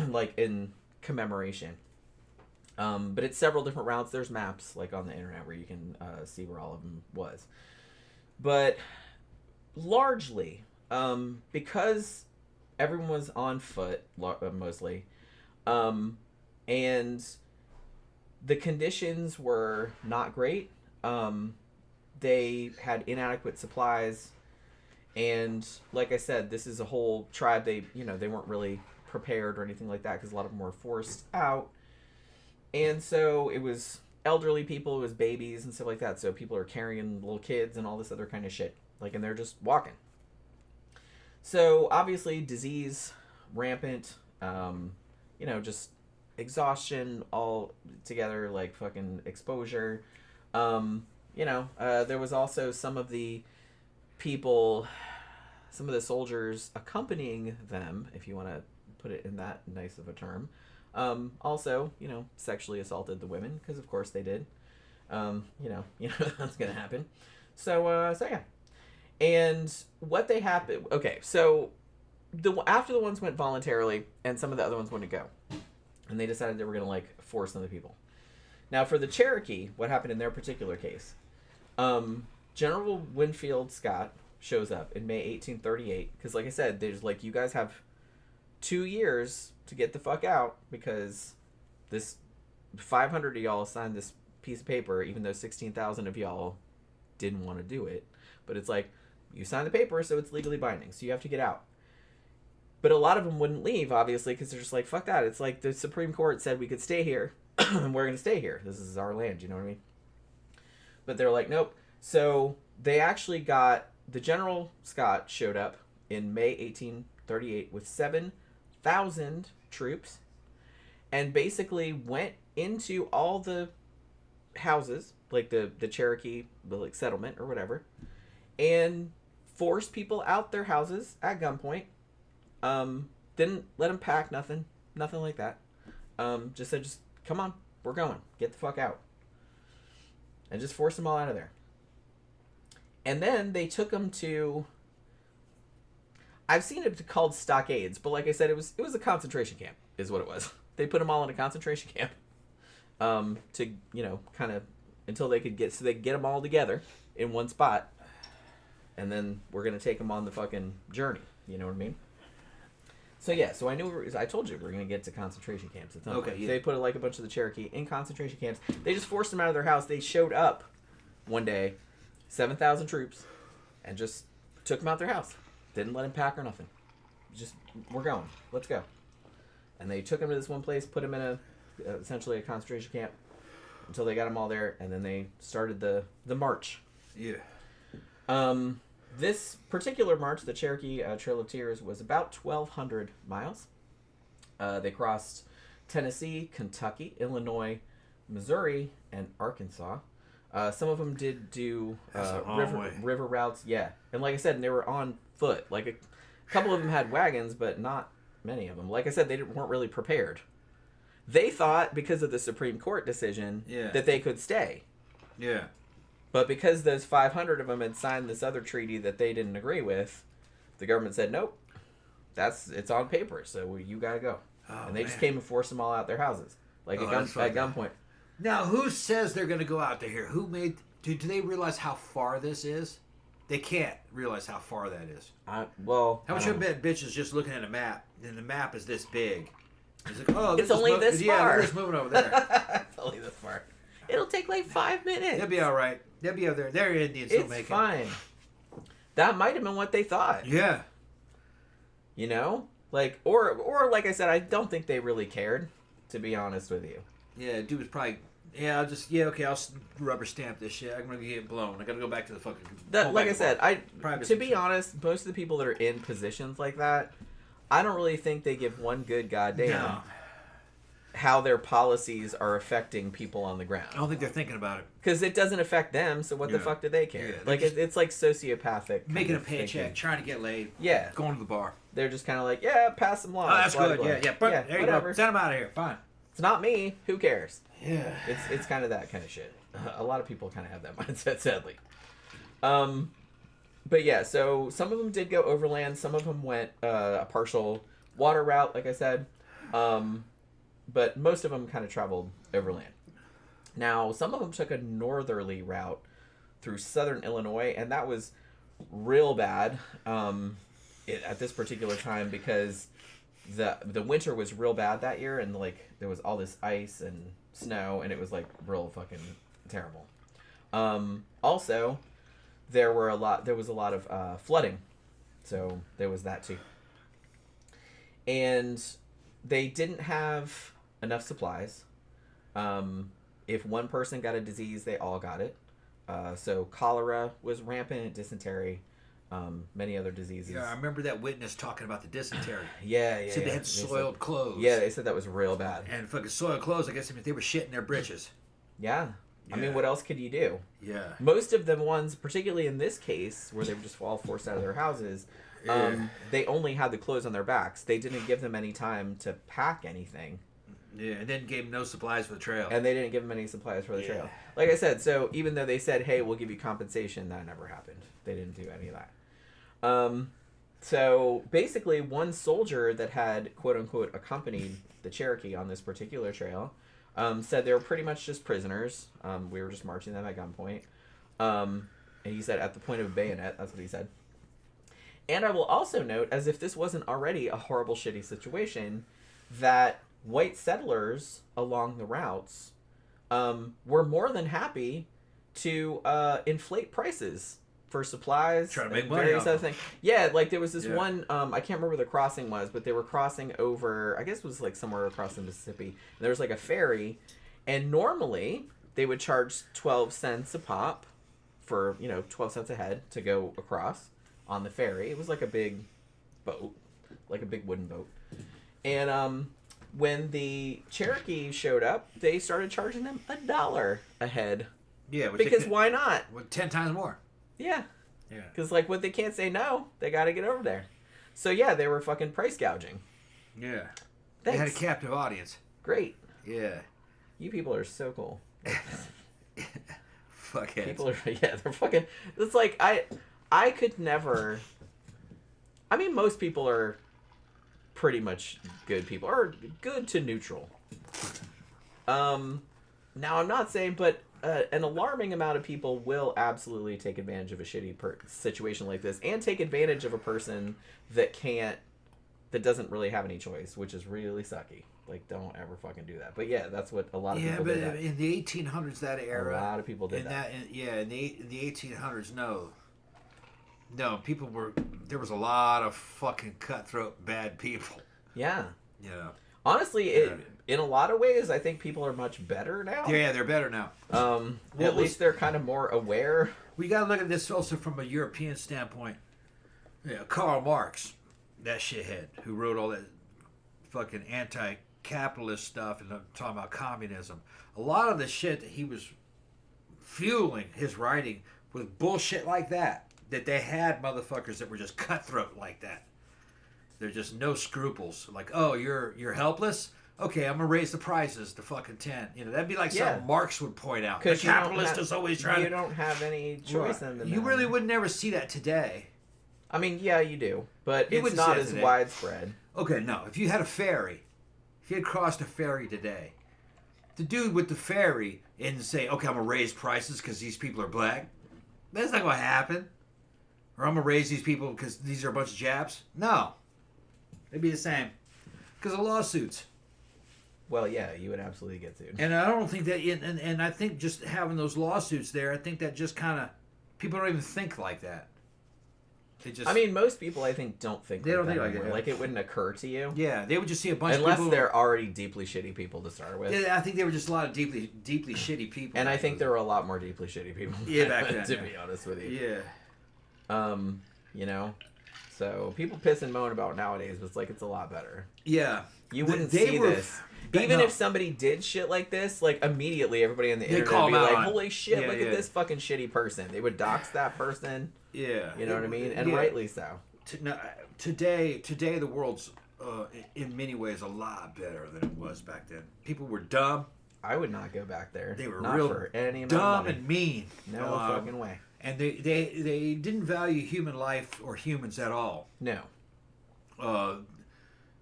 C: like in commemoration. But it's several different routes. There's maps like on the internet where you can see where all of them was. But largely, because everyone was on foot mostly, and the conditions were not great. They had inadequate supplies, and like I said, this is a whole tribe. They weren't really prepared or anything like that because a lot of them were forced out, and so it was elderly people, it was babies and stuff like that. So people are carrying little kids and all this other kind of shit, like, and they're just walking. So obviously, disease rampant. Just exhaustion all together, like fucking exposure. There was also some of the soldiers accompanying them, if you want to put it in that nice of a term. Also, sexually assaulted the women, because of course they did. That's gonna happen. So yeah. And what they happened, okay, so after the ones went voluntarily, and some of the other ones wouldn't go. And they decided they were going to, like, force some of the people. Now, for the Cherokee, what happened in their particular case? General Winfield Scott shows up in May 1838. Because, like I said, there's, like, you guys have 2 years to get the fuck out. Because this 500 of y'all signed this piece of paper, even though 16,000 of y'all didn't want to do it. But it's like, you signed the paper, so it's legally binding. So you have to get out. But a lot of them wouldn't leave, obviously, because they're just like, fuck that. It's like the Supreme Court said we could stay here, and we're going to stay here. This is our land, you know what I mean? But they're like, nope. So they actually the General Scott showed up in May 1838 with 7,000 troops, and basically went into all the houses, like the Cherokee settlement or whatever, and forced people out their houses at gunpoint. Didn't let them pack nothing like that. Just said, just come on, we're going, get the fuck out, and just forced them all out of there. And then they took them to, I've seen it called stockades, but like I said, it was a concentration camp, is what it was. They put them all in a concentration camp, to kind of until they could get them all together in one spot, and then we're gonna take them on the fucking journey. You know what I mean? So yeah, so I told you we're gonna get to concentration camps. It's not okay. Yeah. They put a bunch of the Cherokee in concentration camps. They just forced them out of their house. They showed up one day, 7,000 troops, and just took them out their house. Didn't let them pack or nothing. Just, we're going. Let's go. And they took them to this one place, put them in essentially a concentration camp until they got them all there, and then they started the march.
D: Yeah.
C: This particular march, the Cherokee Trail of Tears, was about 1,200 miles. They crossed Tennessee, Kentucky, Illinois, Missouri, and Arkansas. Some of them did do river routes. Yeah. And like I said, they were on foot. Like a couple of them had wagons, but not many of them. Like I said, they weren't really prepared. They thought, because of the Supreme Court decision, that they could stay.
D: Yeah.
C: But because those 500 of them had signed this other treaty that they didn't agree with, the government said, nope, it's on paper, so you gotta go. Oh, and they just came and forced them all out their houses, like at gunpoint.
D: Now, who says they're gonna go out to here? Do they realize how far this is? They can't realize how far that is.
C: How
D: much of a bitch is just looking at a map, and the map is this big? It's like,
C: it's only this far.
D: Yeah, it's moving over there.
C: It's only this far. It'll take like 5 minutes.
D: They'll be all right. They'll be over there. They're Indians.
C: It's fine. That might have been what they thought.
D: Yeah.
C: Or like I said, I don't think they really cared, to be honest with you.
D: Yeah, dude was probably, I'll rubber stamp this shit. I'm going to get blown. I got to go back to the fucking...
C: Like I said, to be honest, most of the people that are in positions like that, I don't really think they give one good goddamn how their policies are affecting people on the ground.
D: I don't think they're thinking about it.
C: Because it doesn't affect them, so what the fuck do they care?
D: Yeah,
C: like, it's like sociopathic.
D: Making a paycheck, trying to get laid.
C: Yeah.
D: Going to the bar.
C: They're just kind of like, yeah, pass some laws.
D: Oh, that's
C: blah,
D: good.
C: blah, blah.
D: Yeah. But there you
C: whatever.
D: go. Send them out of here. Fine.
C: It's not me. Who cares?
D: Yeah.
C: It's kind of that kind of shit. A lot of people kind of have that mindset, sadly. But yeah, so some of them did go overland. Some of them went a partial water route, like I said. But most of them kind of traveled overland. Now, some of them took a northerly route through southern Illinois, and that was real bad at this particular time because the winter was real bad that year, and like there was all this ice and snow, and it was like real fucking terrible. Also, there was a lot of flooding, so there was that too. And they didn't have enough supplies. If one person got a disease, they all got it. So cholera was rampant, dysentery, many other diseases.
D: Yeah, I remember that witness talking about the dysentery.
C: Yeah.
D: Said they had soiled clothes.
C: Yeah, they said that was real bad.
D: And fucking soiled clothes, I guess they were shitting their britches.
C: Yeah. I mean, what else could you do?
D: Yeah.
C: Most of the ones, particularly in this case, where they were just all forced out of their houses, they only had the clothes on their backs. They didn't give them any time to pack anything.
D: Yeah, and then gave them no supplies for the trail.
C: And they didn't give them any supplies for the trail. Like I said, so even though they said, hey, we'll give you compensation, that never happened. They didn't do any of that. So basically, one soldier that had, quote-unquote, accompanied the Cherokee on this particular trail said they were pretty much just prisoners. We were just marching them at gunpoint. And he said, at the point of a bayonet, that's what he said. And I will also note, as if this wasn't already a horrible, shitty situation, that white settlers along the routes were more than happy to inflate prices for supplies.
D: Trying to make
C: and
D: money
C: various
D: off
C: other
D: them.
C: things. Yeah, like there was this one, I can't remember where the crossing was, but they were crossing over, I guess it was like somewhere across the Mississippi. And there was like a ferry, and normally they would charge 12 cents a pop for, 12 cents a head to go across on the ferry. It was like a big boat, like a big wooden boat. And when the Cherokee showed up, they started charging them $1 a head.
D: Yeah,
C: because why not?
D: 10 times more.
C: Yeah.
D: Yeah.
C: Because like when they can't say no, they got to get over there. So yeah, they were fucking price gouging.
D: Yeah.
C: Thanks.
D: They had a captive audience.
C: Great.
D: Yeah.
C: You people are so cool.
D: Fuckheads.
C: People are they're fucking. It's like I could never. I mean, most people are pretty much good people, or good to neutral. Now I'm not saying, but an alarming amount of people will absolutely take advantage of a shitty situation like this, and take advantage of a person that doesn't really have any choice, which is really sucky. Like, don't ever fucking do that. But yeah, that's what a lot of people did.
D: Yeah, but in the 1800s, that era,
C: a lot of people did that.
D: In the 1800s, no, people were. There was a lot of fucking cutthroat bad people.
C: Yeah.
D: Yeah.
C: Honestly, in a lot of ways, I think people are much better now.
D: Yeah, they're better now.
C: At least they're kind of more aware.
D: We got to look at this also from a European standpoint. Yeah, Karl Marx, that shithead who wrote all that fucking anti-capitalist stuff and talking about communism. A lot of the shit that he was fueling his writing was bullshit like that. That they had motherfuckers that were just cutthroat like that. They're just no scruples. Like, oh, you're helpless? Okay, I'm gonna raise the prices to fucking 10. That'd be like something Marx would point out. The capitalist is always trying.
C: You don't have any choice in the.
D: You really would never see that today.
C: I mean, yeah, you do, but it's not as widespread.
D: Okay, no. If you had a ferry, if you had crossed a ferry today, the dude with the ferry and say, okay, I'm gonna raise prices because these people are black. That's not gonna happen. Or I'm gonna raise these people because these are a bunch of Japs. No. It'd be the same. Because of lawsuits.
C: Well, yeah, you would absolutely get sued.
D: And I don't think that, and I think just having those lawsuits there, I think that just kind of, people don't even think like that.
C: I mean, most people, I think, don't think
D: they
C: like
D: don't
C: that
D: think
C: anymore.
D: like that.
C: Like, it wouldn't occur to you.
D: Yeah, they would just see a bunch of
C: people.
D: people.
C: Unless they're already deeply shitty people to start with.
D: Yeah, I think they were just a lot of deeply shitty people.
C: And I think there were a lot more deeply shitty people.
D: Yeah, back then.
C: To be honest with you.
D: Yeah.
C: So people piss and moan about nowadays, but it's like it's a lot better.
D: Yeah.
C: You wouldn't see this. Even if somebody did shit like this, like immediately everybody on the internet would be like, holy shit, look at this fucking shitty person. They would dox that person.
D: Yeah.
C: You know what I mean? And rightly so.
D: Today the world's in many ways a lot better than it was back then. People were dumb.
C: I would not go back there.
D: They were
C: not
D: real
C: for any amount
D: dumb
C: of money.
D: and mean.
C: No fucking way.
D: And they didn't value human life or humans at all.
C: No.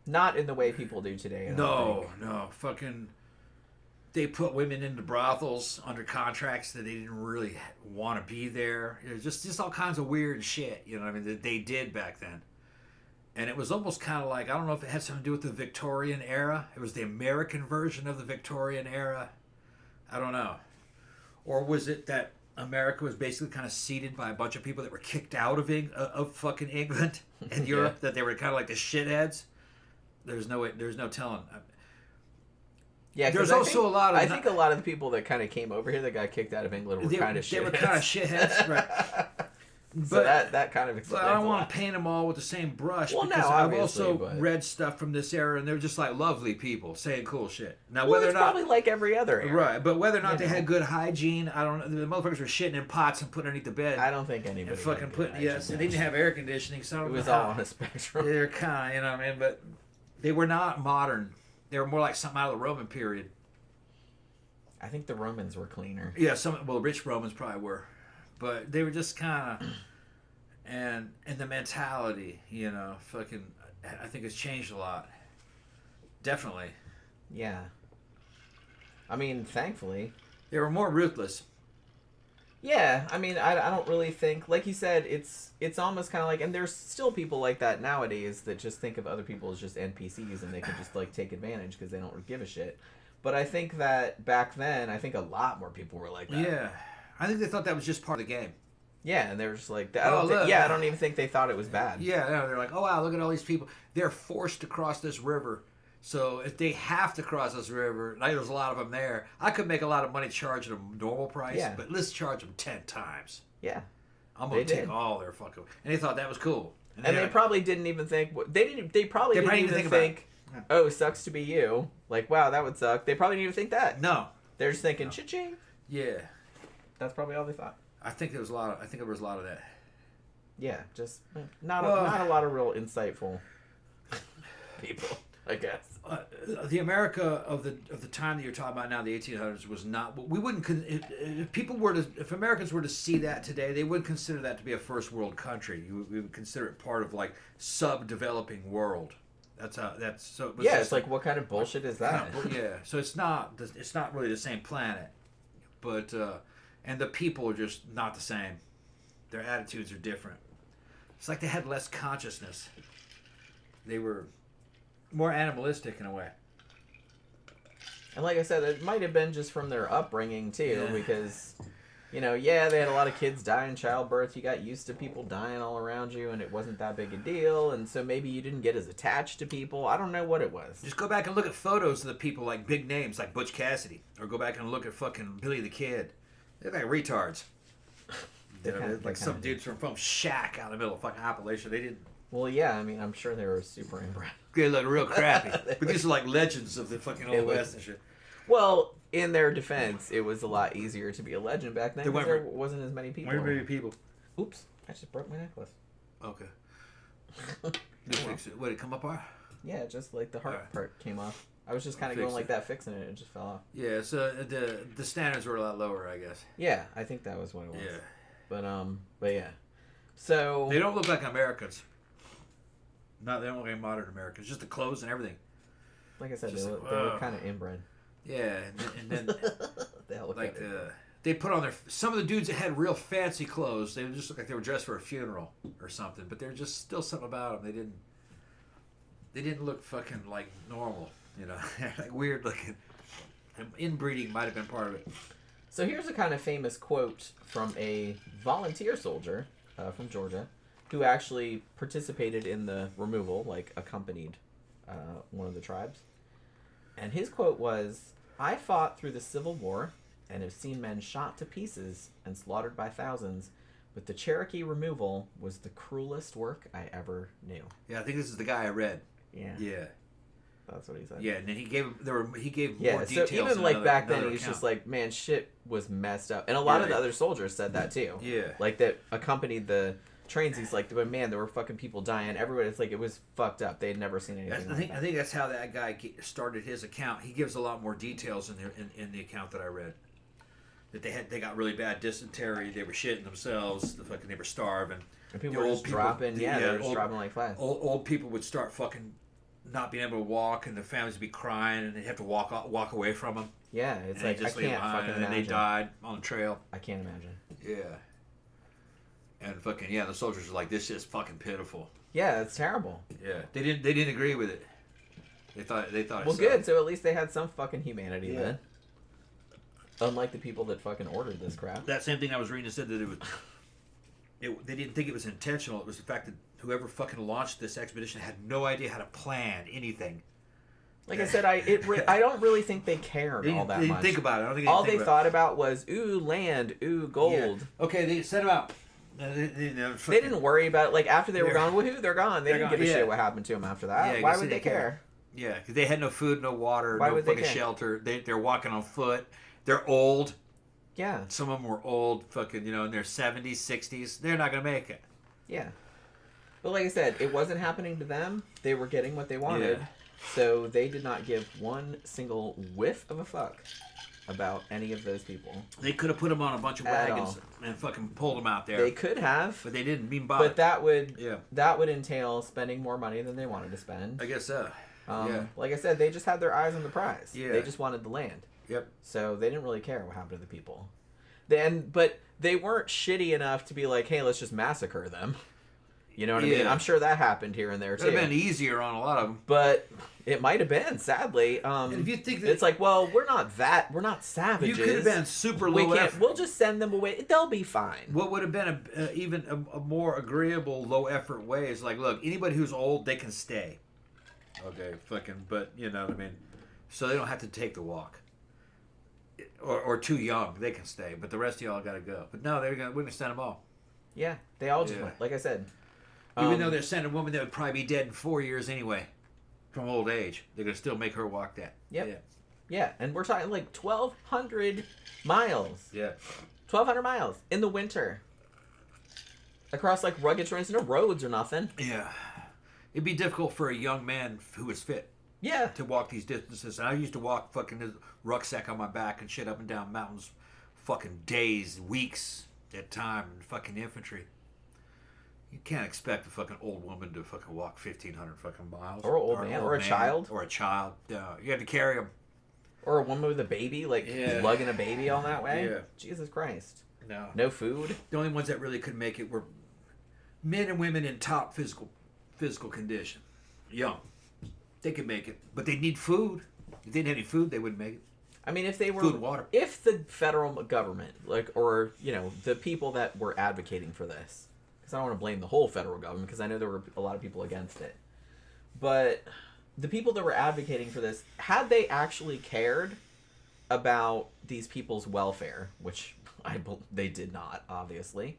C: Not in the way people do today.
D: No. Fucking. They put women into brothels under contracts that they didn't really want to be there. It was just all kinds of weird shit, you know what I mean, that they did back then. And it was almost kind of like, I don't know if it had something to do with the Victorian era. It was the American version of the Victorian era. I don't know. Or was it that America was basically kind of seeded by a bunch of people that were kicked out of fucking England and Europe, that they were kind of like the shitheads? There's no telling.
C: Yeah,
D: there's also a lot of.
C: I think a lot of the people that kind of came over here that got kicked out of England were kind of shitheads.
D: They were kind of shitheads, right?
C: So that kind of explains.
D: But I don't want to paint them all with the same brush.
C: Well,
D: because
C: no,
D: I've also read stuff from this era, and they're just like lovely people saying cool shit. Now,
C: whether it's probably like every other era,
D: right? But whether or not they had good hygiene, I don't know. The motherfuckers were shitting in pots and putting underneath the bed.
C: I don't think anybody.
D: And fucking putting they didn't have air conditioning, so
C: it was all on a spectrum.
D: They're kind of, you know what I mean, but they were not modern. They were more like something out of the Roman period.
C: I think the Romans were cleaner.
D: Yeah, rich Romans probably were, but they were just kind of, and the mentality, you know, fucking, I think it's changed a lot. Definitely.
C: Yeah. I mean, thankfully.
D: They were more ruthless.
C: Yeah, I mean, I don't really think, like you said, it's almost kind of like, and there's still people like that nowadays that just think of other people as just NPCs and they can just like take advantage because they don't give a shit. But I think that back then, I think a lot more people were like that.
D: Yeah. I think they thought that was just part of the game.
C: Yeah, and they were just like, I don't even think they thought it was bad.
D: Yeah, they're like, oh wow, look at all these people. They're forced to cross this river. So if they have to cross this river, like there's a lot of them there, I could make a lot of money charging them normal price, but let's charge them 10 times.
C: Yeah.
D: I'm going to take all their fucking... And they thought that was cool.
C: And they probably didn't even think... They probably didn't even think oh, sucks to be you. Like, wow, that would suck. They probably didn't even think that.
D: No.
C: They're just thinking, cha-ching.
D: Yeah.
C: That's probably all they thought.
D: I think there was a lot of that.
C: Yeah, just not a lot of real insightful people, I guess.
D: The America of the time that you're talking about now, the 1800s, was not. We wouldn't. If Americans were to see that today, they wouldn't consider that to be a first world country. We would consider it part of like subdeveloping world. It's
C: like what kind of bullshit is that?
D: Yeah, so it's not really the same planet, but and the people are just not the same. Their attitudes are different. It's like they had less consciousness. They were more animalistic in a way.
C: And like I said, it might have been just from their upbringing too, because they had a lot of kids die in childbirth. You got used to people dying all around you, and it wasn't that big a deal. And so maybe you didn't get as attached to people. I don't know what it was.
D: Just go back and look at photos of the people, like big names, like Butch Cassidy, or go back and look at fucking Billy the Kid. They're like retards. Like some dudes from Shack out in the middle of fucking Appalachia. They didn't.
C: Well, yeah, I mean, I'm sure they were super inbred.
D: They look real crappy. But these are like legends of the fucking Old West and shit.
C: Well, in their defense, it was a lot easier to be a legend back then because there wasn't as many people. Oops, I just broke my necklace.
D: Okay. Fix it. What, did it come up higher?
C: Yeah, just like the heart part came off. I was just kind of going like that, fixing it, and it just fell off.
D: Yeah, so the standards were a lot lower, I guess.
C: Yeah, I think that was what it was.
D: Yeah.
C: But yeah. So...
D: They don't look like Americans. No, they don't look like modern Americans. Just the clothes and everything.
C: Like I said, they were kind of inbred.
D: Yeah, and then
C: like
D: they put on their... Some of the dudes that had real fancy clothes, they just looked like they were dressed for a funeral or something. But there's just still something about them. They didn't look fucking like normal. You know, like weird looking. Inbreeding might have been part of it.
C: So here's a kind of famous quote from a volunteer soldier from Georgia who actually participated in the removal, like accompanied one of the tribes. And his quote was, "I fought through the Civil War and have seen men shot to pieces and slaughtered by thousands, but the Cherokee removal was the cruelest work I ever knew."
D: Yeah, I think this is the guy I read.
C: Yeah.
D: Yeah.
C: That's what he said.
D: Yeah, and then he gave more
C: so
D: details.
C: even like back then, he was just like, man, shit was messed up, and a lot of the other soldiers said that too.
D: Yeah,
C: like that accompanied the trains. He's like, but man, there were fucking people dying. Everybody, it's like it was fucked up. They had never seen anything.
D: I think that's how that guy started his account. He gives a lot more details in the account that I read. That they got really bad dysentery. They were shitting themselves. They were starving.
C: And people were just dropping. They were just dropping like flies.
D: Old people would start fucking not being able to walk, and the families would be crying, and they'd have to walk away from them.
C: Yeah, it's like I can't fucking imagine.
D: And they died on the trail.
C: I can't imagine.
D: Yeah. And fucking the soldiers are like, this is fucking pitiful.
C: Yeah, it's terrible.
D: Yeah, they didn't agree with it. They thought.
C: Well, good. So at least they had some fucking humanity then. Unlike the people that fucking ordered this crap.
D: That same thing I was reading said that they didn't think it was intentional. It was the fact that whoever fucking launched this expedition had no idea how to plan anything.
C: Like I said, I don't really think they cared all that much.
D: They didn't think about it. I don't think
C: all they thought about was, ooh, land, ooh, gold.
D: Yeah. Okay, they sent them out.
C: They didn't worry about it. Like, after they were gone, woohoo, they're gone. They didn't give a shit what happened to them after that. Why would they care?
D: Yeah, because they had no food, no water,
C: no
D: fucking shelter. They're walking on foot. They're old.
C: Yeah.
D: Some of them were old, fucking, in their 70s, 60s. They're not going to make it.
C: Yeah. But like I said, it wasn't happening to them. They were getting what they wanted. Yeah. So they did not give one single whiff of a fuck about any of those people.
D: They could have put them on a bunch of wagons and fucking pulled them out there.
C: They could have.
D: But they didn't mean by
C: it. But that would entail spending more money than they wanted to spend.
D: I guess so.
C: Like I said, they just had their eyes on the prize.
D: Yeah.
C: They just wanted the land.
D: Yep.
C: So they didn't really care what happened to the people. But they weren't shitty enough to be like, hey, let's just massacre them. You know what I mean? I'm sure that happened here and there too.
D: It would have been easier on a lot of them.
C: But it might have been, sadly. And
D: if you think that
C: it's like, well, we're not savages.
D: You could have been super low effort.
C: We'll just send them away. They'll be fine.
D: What would have been even a more agreeable low effort way is like, look, anybody who's old, they can stay. Okay, fucking, but you know what I mean? So they don't have to take the walk. Or too young, they can stay, but the rest of y'all got to go. But no, we're going to send them all.
C: Yeah, they all just went, like I said.
D: Even though they're sending a woman that would probably be dead in 4 years anyway, from old age, they're going to still make her walk that.
C: Yep. Yeah, and we're talking like 1,200 miles.
D: Yeah.
C: 1,200 miles in the winter. Across like rugged terrains, no roads or nothing.
D: Yeah. It'd be difficult for a young man who was fit.
C: Yeah.
D: To walk these distances. And I used to walk fucking a rucksack on my back and shit up and down mountains fucking days, weeks at a time in fucking infantry. You can't expect a fucking old woman to fucking walk 1,500 fucking miles.
C: Or an old man. Or a child.
D: Or a child. You had to carry them.
C: Or a woman with a baby, like lugging a baby all that way.
D: Yeah.
C: Jesus Christ.
D: No.
C: No food.
D: The only ones that really could make it were men and women in top physical condition. Young. They could make it. But they need food. If they didn't have any food, they wouldn't make it.
C: I mean, if they were...
D: Food and water.
C: If the federal government, or, the people that were advocating for this, because I don't want to blame the whole federal government, because I know there were a lot of people against it. But the people that were advocating for this, had they actually cared about these people's welfare, which they did not, obviously,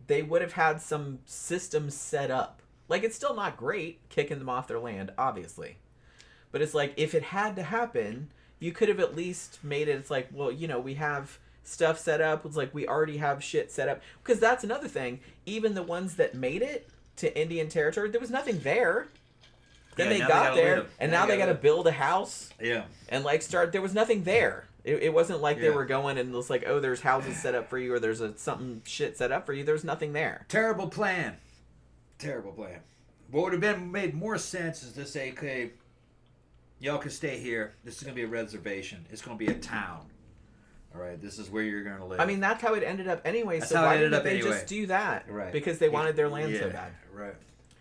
C: they would have had some system set up. Like, it's still not great kicking them off their land, obviously. But it's like, if it had to happen, you could have at least made it, it's like, well, we have stuff set up. It's like, we already have shit set up. Because that's another thing. Even the ones that made it to Indian Territory, there was nothing there. Then they got there, and now they got to build a house.
D: Yeah.
C: And, there was nothing there. It wasn't like they were going and it was like, oh, there's houses set up for you, or there's something shit set up for you. There's nothing there.
D: Terrible plan. What would have been made more sense is to say, okay, y'all can stay here. This is going to be a reservation. It's going to be a town. All right, this is where you're going to live.
C: I mean, that's how it ended up anyway. So why didn't they just do that?
D: Right.
C: Because they wanted their land so bad.
D: Right.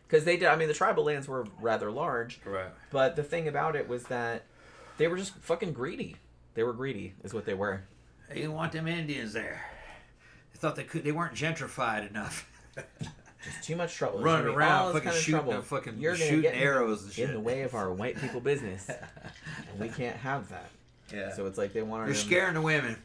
C: Because they did. I mean, the tribal lands were rather large.
D: Right.
C: But the thing about it was that they were just fucking greedy. They were greedy, is what they were.
D: They didn't want them Indians there. They thought they weren't gentrified enough.
C: Just too much trouble.
D: Running around, fucking shooting arrows and shit.
C: In the way of our white people business. And we can't have that.
D: Yeah.
C: So it's like they wanted...
D: You're scaring the women.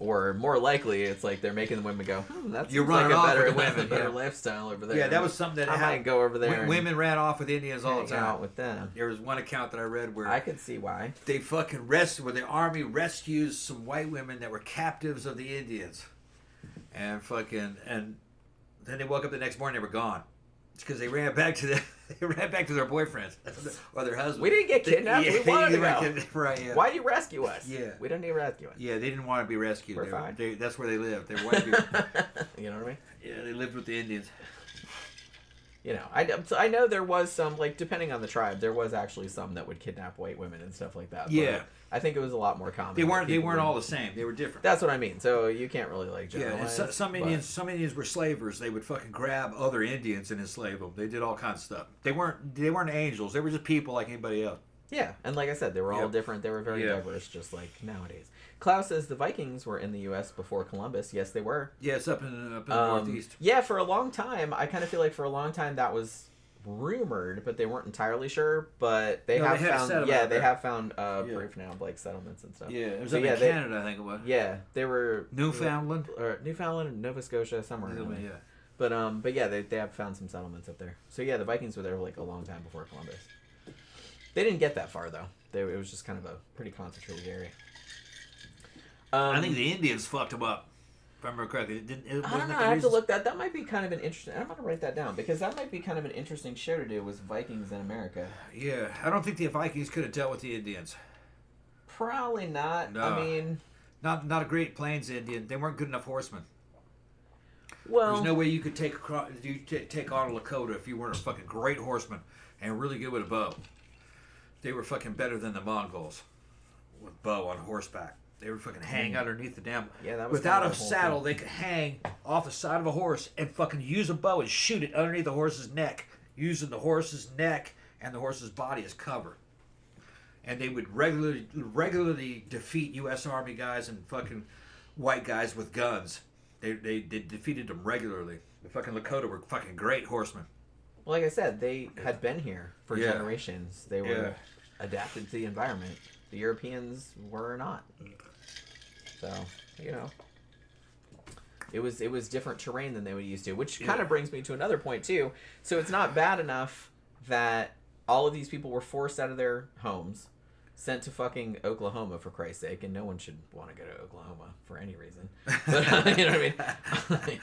C: Or more likely, it's like they're making the women go, that
D: You're
C: seems
D: running
C: like
D: off
C: a better,
D: with the women,
C: better
D: yeah.
C: lifestyle over there.
D: Yeah, that was something that
C: I
D: happened.
C: might go over there.
D: Women ran off with Indians all the
C: hang out
D: time.
C: with them.
D: There was one account that I read where
C: I could see why.
D: they fucking where the army rescues some white women that were captives of the Indians, and then they woke up the next morning, they were gone. It's because they ran back to their boyfriends or their husbands.
C: We didn't get kidnapped.
D: Yeah,
C: we wanted to go.
D: Right, yeah.
C: Why do you rescue us?
D: Yeah.
C: We don't need rescuing.
D: Yeah, they didn't want to be rescued.
C: We're fine.
D: That's where they lived. They were white people.
C: You know what I mean?
D: Yeah, they lived with the Indians.
C: You know, I know there was some, like, depending on the tribe, there was actually some that would kidnap white women and stuff like that.
D: Yeah.
C: But I think it was a lot more common.
D: They weren't all the same. They were different.
C: That's what I mean. So you can't really, like,
D: Yeah,
C: generalize.
D: and some Indians were slavers. They would fucking grab other Indians and enslave them. They did all kinds of stuff. They weren't angels. They were just people like anybody else.
C: Yeah, and like I said, they were all different. They were very diverse, just like nowadays. Klaus says the Vikings were in the U.S. before Columbus. Yes, they were.
D: Yeah, it's up in the Northeast.
C: Yeah, for a long time. I kind of feel like for a long time that was rumored, but they weren't entirely sure. But they have found proof now, like settlements and stuff.
D: Yeah, it was up in Canada, I think it was.
C: Yeah, they were
D: Newfoundland
C: and Nova Scotia, somewhere around there.
D: Yeah.
C: But yeah, they have found some settlements up there. So yeah, the Vikings were there like a long time before Columbus. They didn't get that far though. It was just kind of a pretty concentrated area.
D: I think the Indians fucked them up. If I remember correctly,
C: I don't know. I have to look that. That might be kind of an interesting. I'm gonna write that down because that might be kind of an interesting show to do. Was Vikings in America?
D: Yeah, I don't think the Vikings could have dealt with the Indians.
C: Probably not.
D: No.
C: I mean,
D: not a Great Plains Indian. They weren't good enough horsemen.
C: Well,
D: there's no way you could take on a Lakota if you weren't a fucking great horseman and really good with a bow. They were fucking better than the Mongols with bow on horseback. They would fucking hang underneath the damn...
C: Yeah, that was
D: without
C: kind
D: a
C: of the whole
D: saddle,
C: thing.
D: they could hang off the side of a horse and fucking use a bow and shoot it underneath the horse's neck, using the horse's neck and the horse's body as cover. And they would regularly defeat U.S. Army guys and fucking white guys with guns. They defeated them regularly. The fucking Lakota were fucking great horsemen.
C: Well, like I said, they had been here for generations. They were adapted to the environment. The Europeans were not. So, you know, it was different terrain than they were used to, which kind of brings me to another point too. So it's not bad enough that all of these people were forced out of their homes, sent to fucking Oklahoma for Christ's sake, and no one should want to go to Oklahoma for any reason. But, you know what I mean?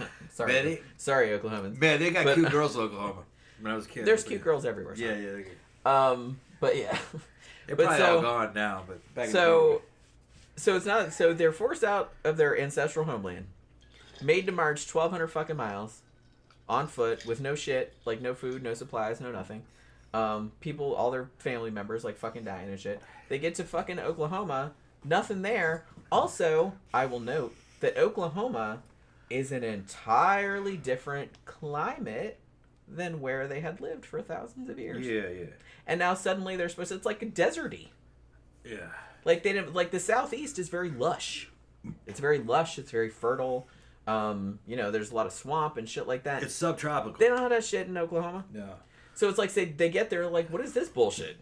C: Sorry, Oklahomans.
D: Man, they got cute girls in Oklahoma when I was a kid.
C: There's cute girls everywhere. So.
D: Yeah, they're good.
C: But yeah.
D: They're probably all gone now, but back in the day.
C: So it's not. So they're forced out of their ancestral homeland, made to march 1,200 fucking miles, on foot with no shit, like no food, no supplies, no nothing. People, all their family members, like fucking dying and shit. They get to fucking Oklahoma, nothing there. Also, I will note that Oklahoma is an entirely different climate than where they had lived for thousands of years.
D: Yeah.
C: And now suddenly they're supposed to, it's like a deserty.
D: Yeah.
C: Like they didn't, like the Southeast is very lush. It's very lush. It's very fertile. You know, there's a lot of swamp and shit like that.
D: It's subtropical.
C: They don't have that shit in Oklahoma.
D: No.
C: So it's like they get there like, what is this bullshit?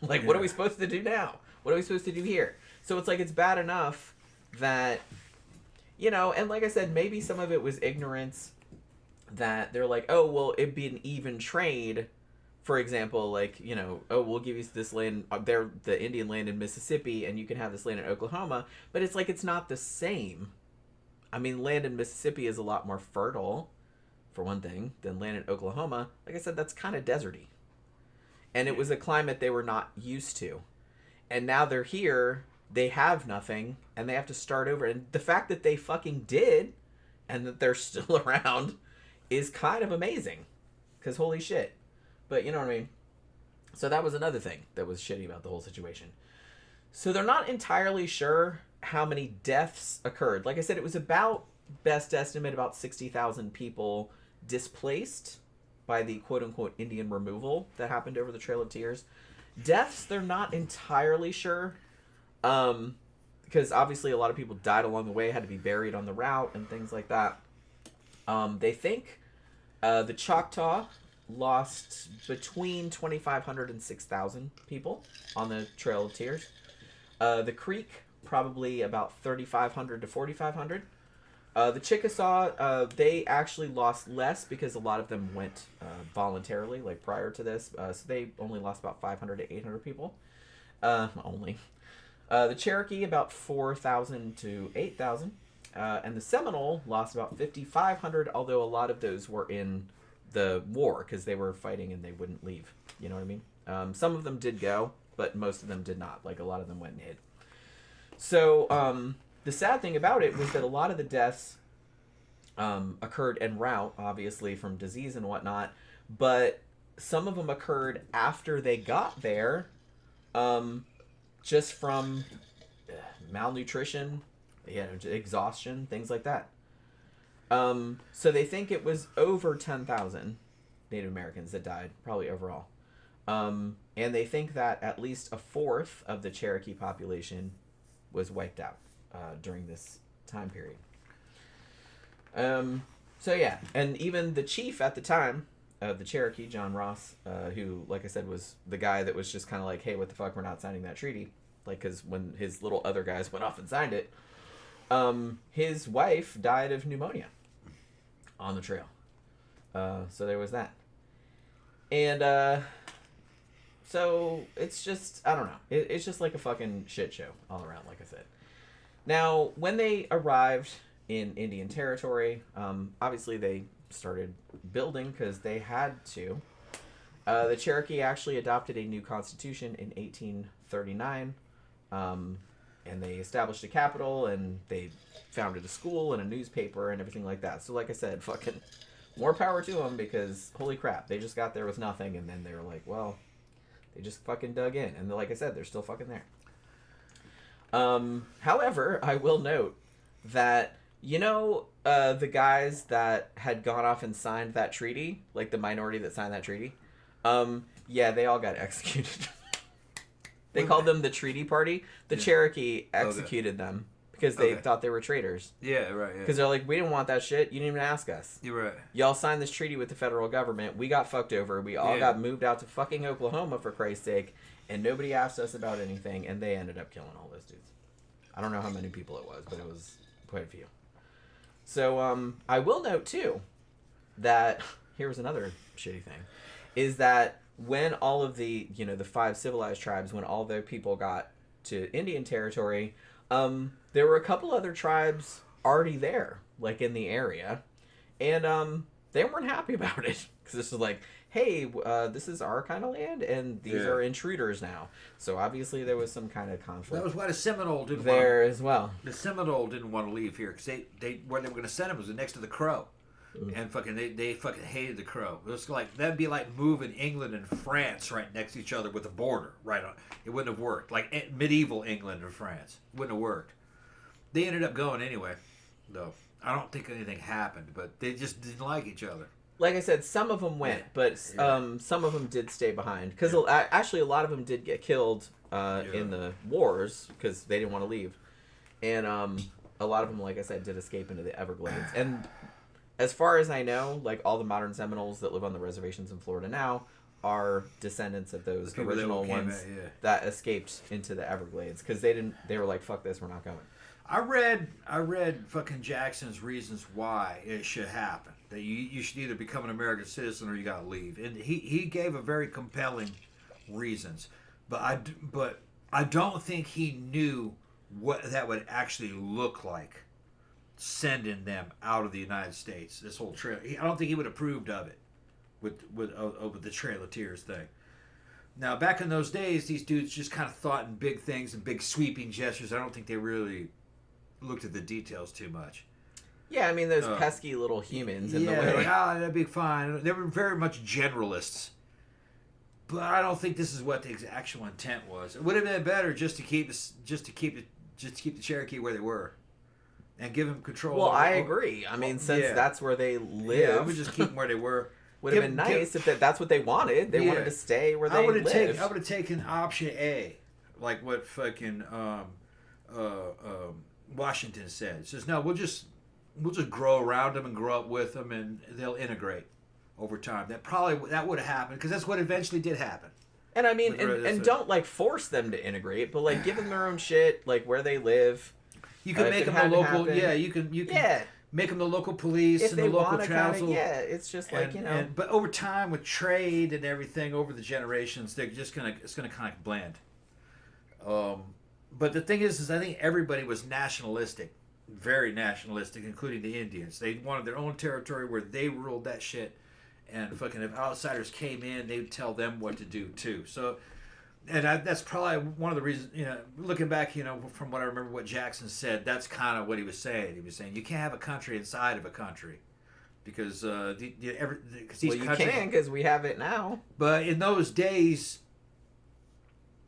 C: Like, what are we supposed to do now? What are we supposed to do here? So it's like it's bad enough that, you know, and like I said, maybe some of it was ignorance that they're like, oh, well, it'd be an even trade. For example, like, you know, oh, we'll give you this land, the Indian land in Mississippi, and you can have this land in Oklahoma. But it's like it's not the same. I mean, land in Mississippi is a lot more fertile, for one thing, than land in Oklahoma. Like I said, that's kind of deserty. And it was a climate they were not used to. And now they're here, they have nothing, and they have to start over. And the fact that they fucking did, and that they're still around, is kind of amazing. Because holy shit. But you know what I mean? So that was another thing that was shitty about the whole situation. So they're not entirely sure how many deaths occurred. Like I said, it was about, best estimate, about 60,000 people displaced by the quote-unquote Indian removal that happened over the Trail of Tears. Deaths, they're not entirely sure. Because obviously a lot of people died along the way, had to be buried on the route and things like that. They think the Choctaw lost between 2,500 and 6,000 people on the Trail of Tears. The Creek probably about 3,500 to 4,500. The Chickasaw, they actually lost less because a lot of them went voluntarily, like prior to this. So they only lost about 500 to 800 people. Only. The Cherokee, about 4,000 to 8,000. And the Seminole lost about 5,500, although a lot of those were in the war because they were fighting and they wouldn't leave. You know what I mean? Some of them did go, but most of them did not. Like, a lot of them went and hid. So, the sad thing about it was that a lot of the deaths occurred en route, obviously, from disease and whatnot, but some of them occurred after they got there, just from malnutrition, exhaustion, things like that. So they think it was over 10,000 Native Americans that died, probably overall. And they think that at least a fourth of the Cherokee population was wiped out during this time period. So yeah, and even the chief at the time of the Cherokee, John Ross, who, like I said, was the guy that was just kind of like, hey, what the fuck, we're not signing that treaty. Like, because when his little other guys went off and signed it, his wife died of pneumonia on the trail. So there was that. And so it's just, I don't know. It's just like a fucking shit show all around, like I said. Now, when they arrived in Indian Territory, obviously they started building because they had to. The Cherokee actually adopted a new constitution in 1839, and they established a capital, and they founded a school and a newspaper and everything like that. So, like I said, fucking more power to them, because holy crap, they just got there with nothing, and then they were like, well, they just fucking dug in, and like I said, they're still fucking there. However, I will note that, you know, the guys that had gone off and signed that treaty, like the minority that signed that treaty, yeah, they all got executed. They called them the Treaty Party. The Cherokee executed them because they thought they were traitors.
D: Yeah, right.
C: Because they're like, we didn't want that shit. You didn't even ask us.
D: You're right.
C: Y'all signed this treaty with the federal government. We got fucked over. We all got moved out to fucking Oklahoma, for Christ's sake, and nobody asked us about anything, and they ended up killing all those dudes. I don't know how many people it was, but it was quite a few. So, I will note, too, that here was another shitty thing, is that when all of the, you know, the 5 civilized tribes, when all their people got to Indian Territory, there were a couple other tribes already there, like in the area, and they weren't happy about it, because this was like, hey, this is our kind of land, and these are intruders now. So obviously there was some kind of conflict.
D: That was why the Seminole didn't
C: there as well.
D: The Seminole didn't want to leave here because they where they were going to send them was next to the Crow. And fucking they fucking hated the Crow. It was like, that'd be like moving England and France right next to each other with a border right on. It wouldn't have worked. Like medieval England and France. It wouldn't have worked. They ended up going anyway, though. I don't think anything happened, but they just didn't like each other.
C: Like I said, some of them went, but some of them did stay behind. Because actually a lot of them did get killed in the wars because they didn't want to leave. And a lot of them, like I said, did escape into the Everglades. And as far as I know, like, all the modern Seminoles that live on the reservations in Florida now are descendants of those original ones that escaped into the Everglades, because they were like, fuck this, we're not going.
D: I read fucking Jackson's reasons why it should happen. That you should either become an American citizen or you gotta leave. And he gave a very compelling reasons. But I don't think he knew what that would actually look like, sending them out of the United States. This whole trail, I don't think he would have approved of it with the Trail of Tears thing. Now, back in those days, these dudes just kind of thought in big things and big sweeping gestures. I don't think they really looked at the details too much.
C: Yeah, I mean, those pesky little humans in the way.
D: Like, that'd be fine. They were very much generalists. But I don't think this is what the actual intent was. It would have been better just to keep the Cherokee where they were. And give them control.
C: Well, I agree. I mean, since that's where they live.
D: Yeah, I would just keep them where they were.
C: Would have been nice if that's what they wanted. They wanted to stay where they lived.
D: I would have taken option A, like what fucking Washington said. It says, no, we'll just grow around them and grow up with them, and they'll integrate over time. That would have happened, because that's what eventually did happen.
C: And I mean, and don't like force them to integrate, but like give them their own shit, like where they live.
D: You can make them the local. Yeah, you can. Make them the local police
C: if
D: and the local
C: council. Yeah, it's just like
D: but over time with trade and everything, over the generations, they're just it's gonna kind of blend. But the thing is I think everybody was nationalistic, very nationalistic, including the Indians. They wanted their own territory where they ruled that shit, and fucking if outsiders came in, they would tell them what to do too. So. And that's probably one of the reasons, looking back, from what I remember what Jackson said, that's kind of what he was saying. He was saying, you can't have a country inside of a country because you
C: can because we have it now.
D: But in those days,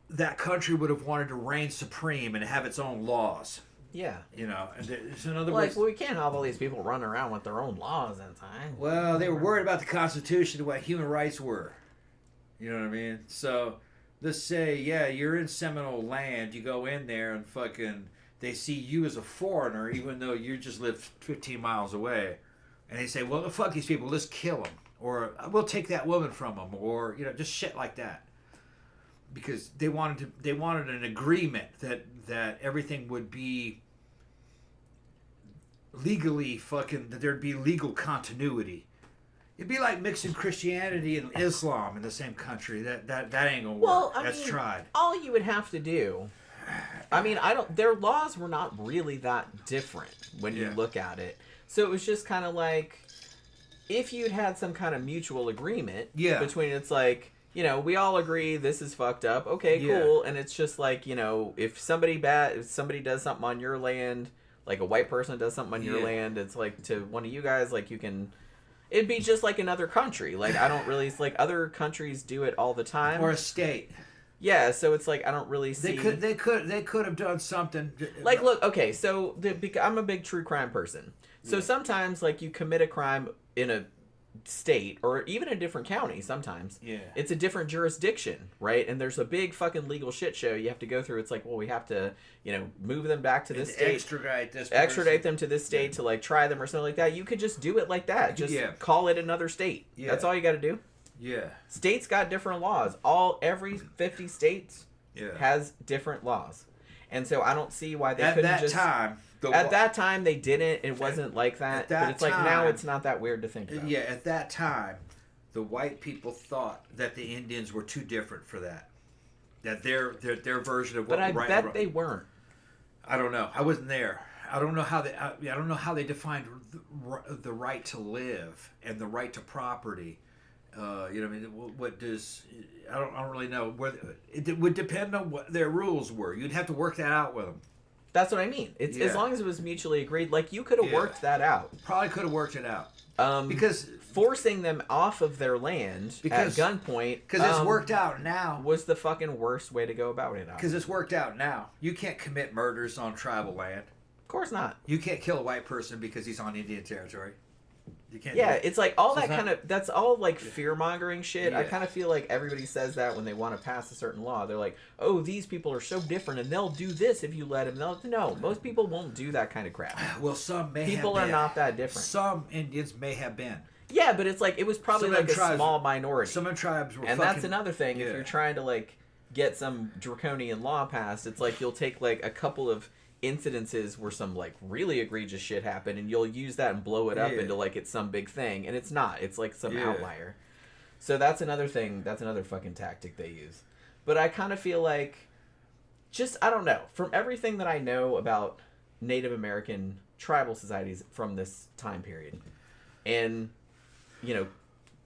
D: that country would have wanted to reign supreme and have its own laws.
C: Yeah.
D: And so in other words...
C: we can't have all these people run around with their own laws in time.
D: Well, they were worried about the Constitution and what human rights were. You know what I mean? So... Let's say, you're in Seminole land. You go in there and fucking, they see you as a foreigner, even though you just live 15 miles away, and they say, "Well, fuck these people. Let's kill them, or we'll take that woman from them, or just shit like that." Because they wanted an agreement that everything would be legally that there'd be legal continuity. It'd be like mixing Christianity and Islam in the same country. That ain't gonna work. That's tried.
C: All you would have to do, their laws were not really that different when you look at it. So it was just kind of like, if you'd had some kind of mutual agreement between, it's like, we all agree this is fucked up. Okay, cool. And it's just like, if somebody does something on your land, like a white person does something on your land, it's like to one of you guys, like you can... It'd be just like another country. Like, I don't really... Like, other countries do it all the time.
D: Or a state.
C: Yeah, so it's like, I don't really see...
D: They could have done something...
C: Like, look, okay, so I'm a big true crime person. So sometimes, like, you commit a crime in a state, or even a different county sometimes. Yeah. It's a different jurisdiction, right? And there's a big fucking legal shit show you have to go through. It's like, well, we have to, move them back to this state. Extradite them to this state to, like, try them or something like that. You could just do it like that. Just call it another state. Yeah. That's all you got to do. Yeah. States got different laws. Every 50 states has different laws. And so I don't see why they couldn't just... At that time, they didn't. It wasn't like that. But it's like now it's not that weird to think about.
D: Yeah, at that time, the white people thought that the Indians were too different for that. That their version of what.
C: But I bet they weren't.
D: I don't know. I wasn't there. I don't know how they. I don't know how they defined the right to live and the right to property. What does? I don't really know. It would depend on what their rules were. You'd have to work that out with them.
C: That's what I mean. It's as long as it was mutually agreed. Like, you could have worked that out.
D: Probably could have worked it out.
C: Because forcing them off of their land at gunpoint,
D: because it's worked out now,
C: was the fucking worst way to go about it.
D: Because it's worked out now. You can't commit murders on tribal land.
C: Of course not.
D: You can't kill a white person because he's on Indian territory. You can't.
C: Yeah, it's like all that kind of. That's all like fear mongering shit. Yeah. I kind of feel like everybody says that when they want to pass a certain law. They're like, "Oh, these people are so different, and they'll do this if you let them." No, most people won't do that kind of crap.
D: Well, some may.
C: People are not that different.
D: Some Indians may have been.
C: Yeah, but it's like it was probably like a small minority.
D: Some of the tribes were.
C: And that's another thing. If you're trying to like get some draconian law passed, it's like you'll take like a couple of incidences where some like really egregious shit happened, and you'll use that and blow it up into like it's some big thing, and it's not. It's like some outlier. So that's another thing. That's another fucking tactic they use. But I kind of feel like, I don't know. From everything that I know about Native American tribal societies from this time period, and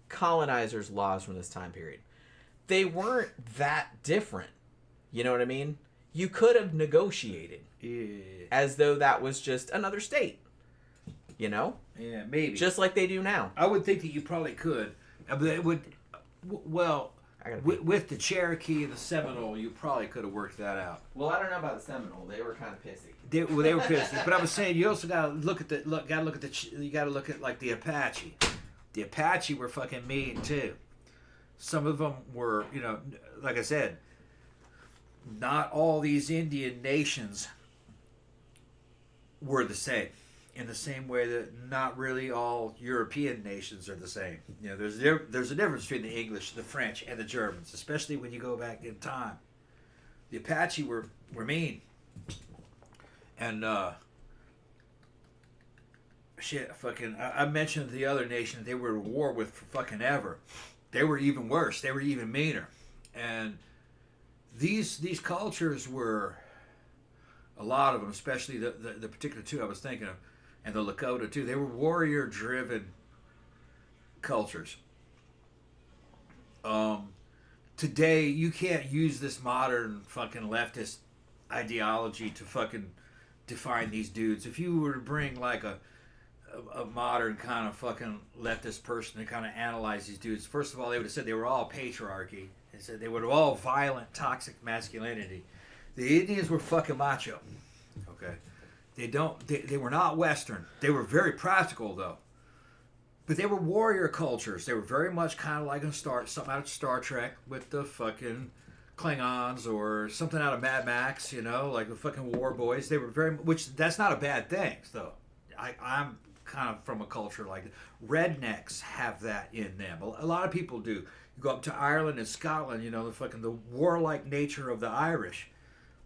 C: colonizers' laws from this time period, they weren't that different. You know what I mean? You could have negotiated as though that was just another state. Yeah,
D: maybe.
C: Just like they do now.
D: I would think that you probably could. But it would, with the Cherokee and the Seminole, you probably could have worked that out.
C: Well, I don't know about the Seminole. They were kind of pissy.
D: They were pissy. But I was saying, you also got to look at like the Apache. The Apache were fucking mean too. Some of them were, like I said, not all these Indian nations were the same. in the same way that not really all European nations are the same. You know, there's a difference between the English, the French, and the Germans, especially when you go back in time. The Apache were mean, and I mentioned the other nation they were at war with for fucking ever. They were even worse. They were even meaner, and these cultures were, a lot of them, especially the particular two I was thinking of, and the Lakota too. They were warrior-driven cultures. Today, you can't use this modern fucking leftist ideology to fucking define these dudes. If you were to bring like a modern kind of fucking leftist person to kind of analyze these dudes, first of all, they would have said they were all patriarchy. They said they were all violent, toxic masculinity. The Indians were fucking macho. Okay. They were not Western. They were very practical though. But they were warrior cultures. They were very much kind of like something out of Star Trek with the fucking Klingons, or something out of Mad Max, you know, like the fucking war boys. They were which that's not a bad thing though. I'm kind of from a culture like that. Rednecks have that in them. A lot of people do. You go up to Ireland and Scotland, you know, the warlike nature of the Irish,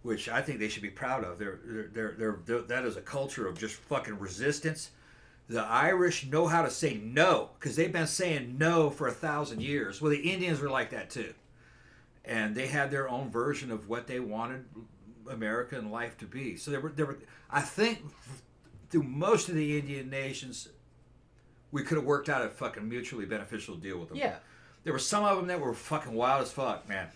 D: which I think they should be proud of. That is a culture of just fucking resistance. The Irish know how to say no, because they've been saying no for 1,000 years. Well, the Indians were like that too, and they had their own version of what they wanted American life to be. So there were. I think through most of the Indian nations, we could have worked out a fucking mutually beneficial deal with them.
C: Yeah.
D: There were some of them that were fucking wild as fuck, man.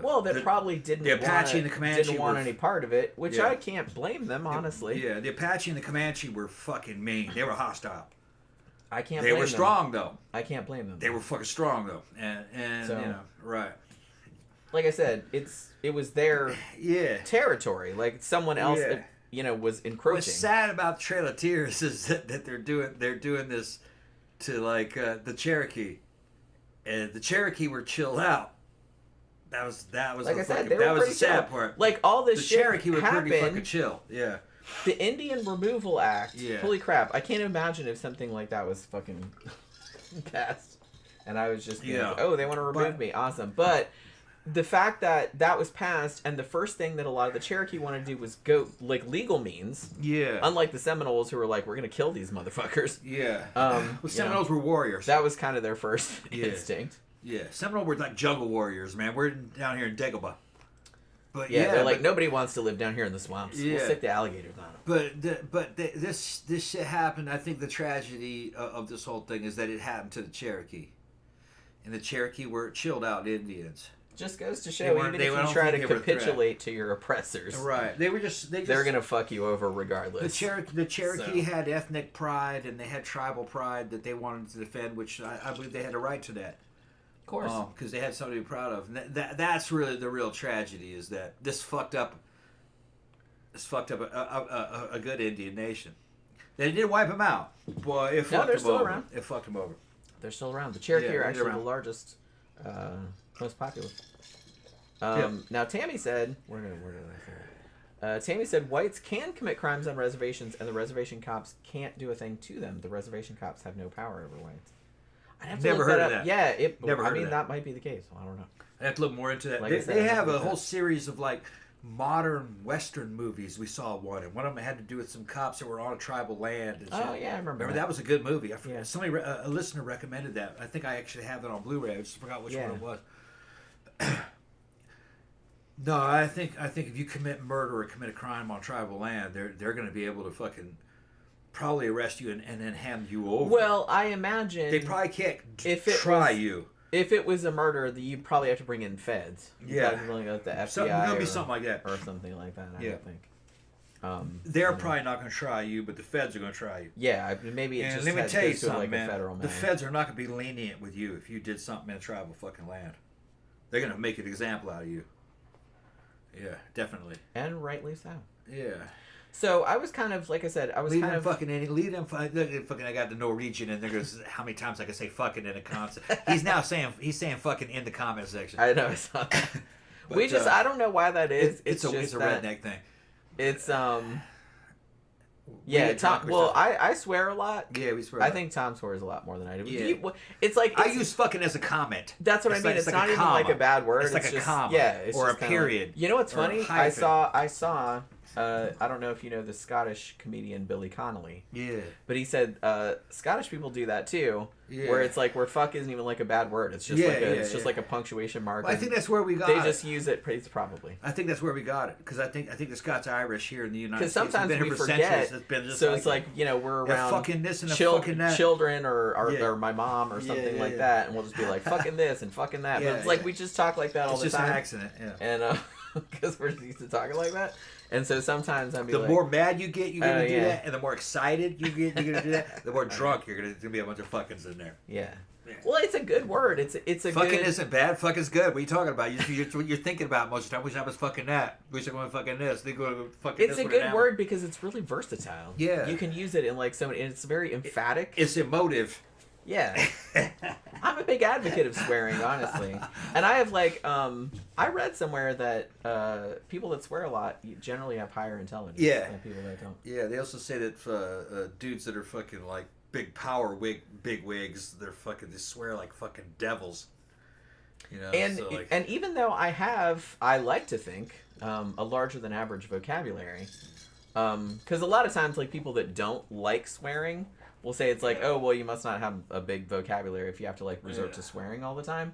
C: Probably didn't.
D: The Apache and the Comanche
C: didn't want any part of it, which I can't blame them, honestly.
D: Yeah, the Apache and the Comanche were fucking mean. They were hostile.
C: I can't.
D: They were strong though.
C: I can't blame them.
D: They were fucking strong though, and so, you know, right.
C: Like I said, it was their territory. Like someone else, you know, was encroaching.
D: What's sad about the Trail of Tears is that they're doing this to like the Cherokee, and the Cherokee were chilled out. That was
C: like I said,
D: that was the sad
C: chill.
D: part.
C: Like all this
D: the
C: shit
D: Cherokee were
C: happened.
D: Pretty fucking chill. Yeah.
C: The Indian Removal Act.
D: Yeah.
C: Holy crap! I can't imagine if something like that was fucking passed, and I was just like, oh, they want to remove me. Awesome, but the fact that that was passed, and the first thing that a lot of the Cherokee wanted to do was go like legal means.
D: Yeah.
C: Unlike the Seminoles, who were like, we're gonna kill these motherfuckers.
D: Yeah. Well, Seminoles were warriors.
C: That was kind of their first instinct.
D: Yeah, Seminole were like jungle warriors, man. We're down here in Dagobah. But
C: they're like, nobody wants to live down here in the swamps.
D: Yeah.
C: We'll stick the alligators on them.
D: But this shit happened. I think the tragedy of this whole thing is that it happened to the Cherokee, and the Cherokee were chilled out Indians.
C: Just goes to show, even if you try to capitulate to your oppressors,
D: right? They're
C: gonna fuck you over regardless.
D: The Cherokee had ethnic pride and they had tribal pride that they wanted to defend, which I believe they had a right to that.
C: Of course,
D: because they had something to be proud of. And that's really the real tragedy, is that this fucked up a good Indian nation. They didn't wipe them out. Boy, it fucked them over. Around. It fucked them over.
C: They're still around. The Cherokee are actually the largest, most popular. Now Tammy said, where did I say it? Tammy said whites can commit crimes on reservations, and the reservation cops can't do a thing to them. The reservation cops have no power over whites. I'd have to
D: never heard of that.
C: Yeah,
D: never heard
C: I mean,
D: of
C: that might be the case. Well, I don't know.
D: I have to look more into that.
C: Like
D: they have a whole series of like modern Western movies. We saw one, and one of them had to do with some cops that were on a tribal land. And
C: oh yeah, I remember.
D: That was a good movie. Somebody, a listener, recommended that. I think I actually have it on Blu-ray. I just forgot which one it was. No, I think if you commit murder or commit a crime on tribal land, they're going to be able to fucking probably arrest you and then hand you over.
C: Well, I imagine
D: they probably can't try you.
C: If it was a murder, you'd probably have to bring in feds.
D: Yeah,
C: like the FBI.
D: It's going to be something like that,
C: or something like that. I don't think.
D: They're probably not going to try you, but the feds are going to try you.
C: Yeah, maybe it just.
D: Let me tell you something,
C: like
D: man.
C: A federal
D: the feds are not going to be lenient with you if you did something in a tribal fucking land. They're going to make an example out of you. Yeah, definitely.
C: And rightly so.
D: Yeah.
C: So I was kind of, like I said, I got the Norwegian in there. How many times I can say fucking in a concept? He's saying fucking in the comment section. I know. I saw that. But, I don't know why that is.
D: It's a redneck thing.
C: It's Yeah, Tom. Well, I swear a lot.
D: Yeah, we swear.
C: I think Tom swears a lot more than I do.
D: Yeah.
C: It's like
D: I use fucking as a comment.
C: That's what I mean. It's not even like a bad word.
D: It's like a
C: just,
D: comma.
C: Yeah, it's
D: or
C: just
D: a period.
C: Like, you know what's funny? I saw. I don't know if you know the Scottish comedian Billy Connolly.
D: Yeah.
C: But he said Scottish people do that too.
D: Yeah.
C: Where it's like where fuck isn't even like a bad word. It's just just like a punctuation mark.
D: Well, I think that's where we got
C: it.
D: They
C: just use it probably.
D: I think that's where we got it because I think the Scots Irish here in the United States
C: because sometimes we forget. So it's like we're around
D: fucking this and fucking that.
C: Children or my mom or something like that, and we'll just be like fucking this and fucking that. But it's like we just talk like that all the time.
D: It's just an accident.
C: Yeah. And because we're used to talking like that. And so sometimes I'm
D: the more mad you get, you're gonna do that, and the more excited you get, you're gonna do that. The more drunk you're gonna be a bunch of fuckings in there.
C: Yeah. Well, it's a good word. It's a
D: fucking
C: good...
D: isn't bad. Fucking's good. What are you talking about? You're thinking about most of the time. Wish I was fucking that. Wish I was fucking this. Think fucking.
C: It's a good word because it's really versatile.
D: Yeah.
C: You can use it in like so many. And it's very emphatic.
D: It's emotive.
C: Yeah. I'm a big advocate of swearing, honestly. And I have I read somewhere that people that swear a lot generally have higher intelligence than people that don't.
D: Yeah, they also say that dudes that are fucking like big power big wigs, they swear like fucking devils. You know,
C: and even though I like to think a larger than average vocabulary, because a lot of times like people that don't like swearing will say it's like, oh, well, you must not have a big vocabulary if you have to like resort to swearing all the time.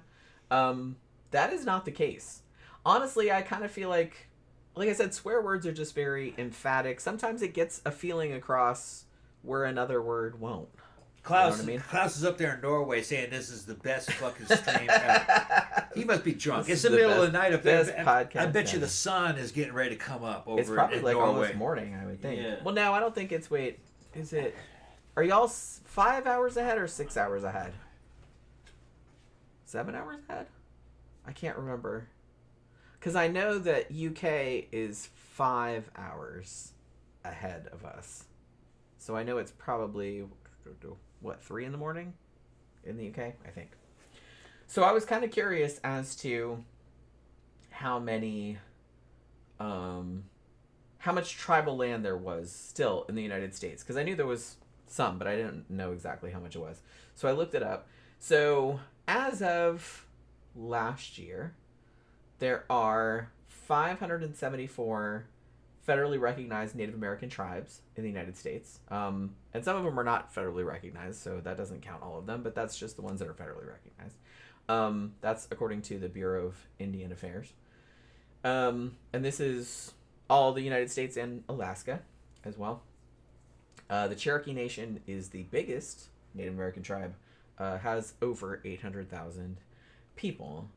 C: That is not the case. Honestly, I kind of feel like I said, swear words are just very emphatic. Sometimes it gets a feeling across where another word won't.
D: Klaus,
C: you know what I mean?
D: Klaus is up there in Norway saying this is the best fucking stream ever. He must be drunk. It's the middle of the night up there. I bet you the sun is getting ready to come up over in Norway.
C: It's probably like almost morning, I would think. Yeah. Well, no, I don't think it's, is it... Are y'all 5 hours ahead or 6 hours ahead? 7 hours ahead? I can't remember. Because I know that UK is 5 hours ahead of us. So I know it's probably, 3 in the morning in the UK? I think. So I was kind of curious as to how much tribal land there was still in the United States. Because I knew there was some, but I didn't know exactly how much it was. So I looked it up. So as of last year, there are 574 federally recognized Native American tribes in the United States. And some of them are not federally recognized, so that doesn't count all of them, but that's just the ones that are federally recognized. That's according to the Bureau of Indian Affairs. And this is all the United States and Alaska as well. The Cherokee Nation is the biggest Native American tribe, has over 800,000 people.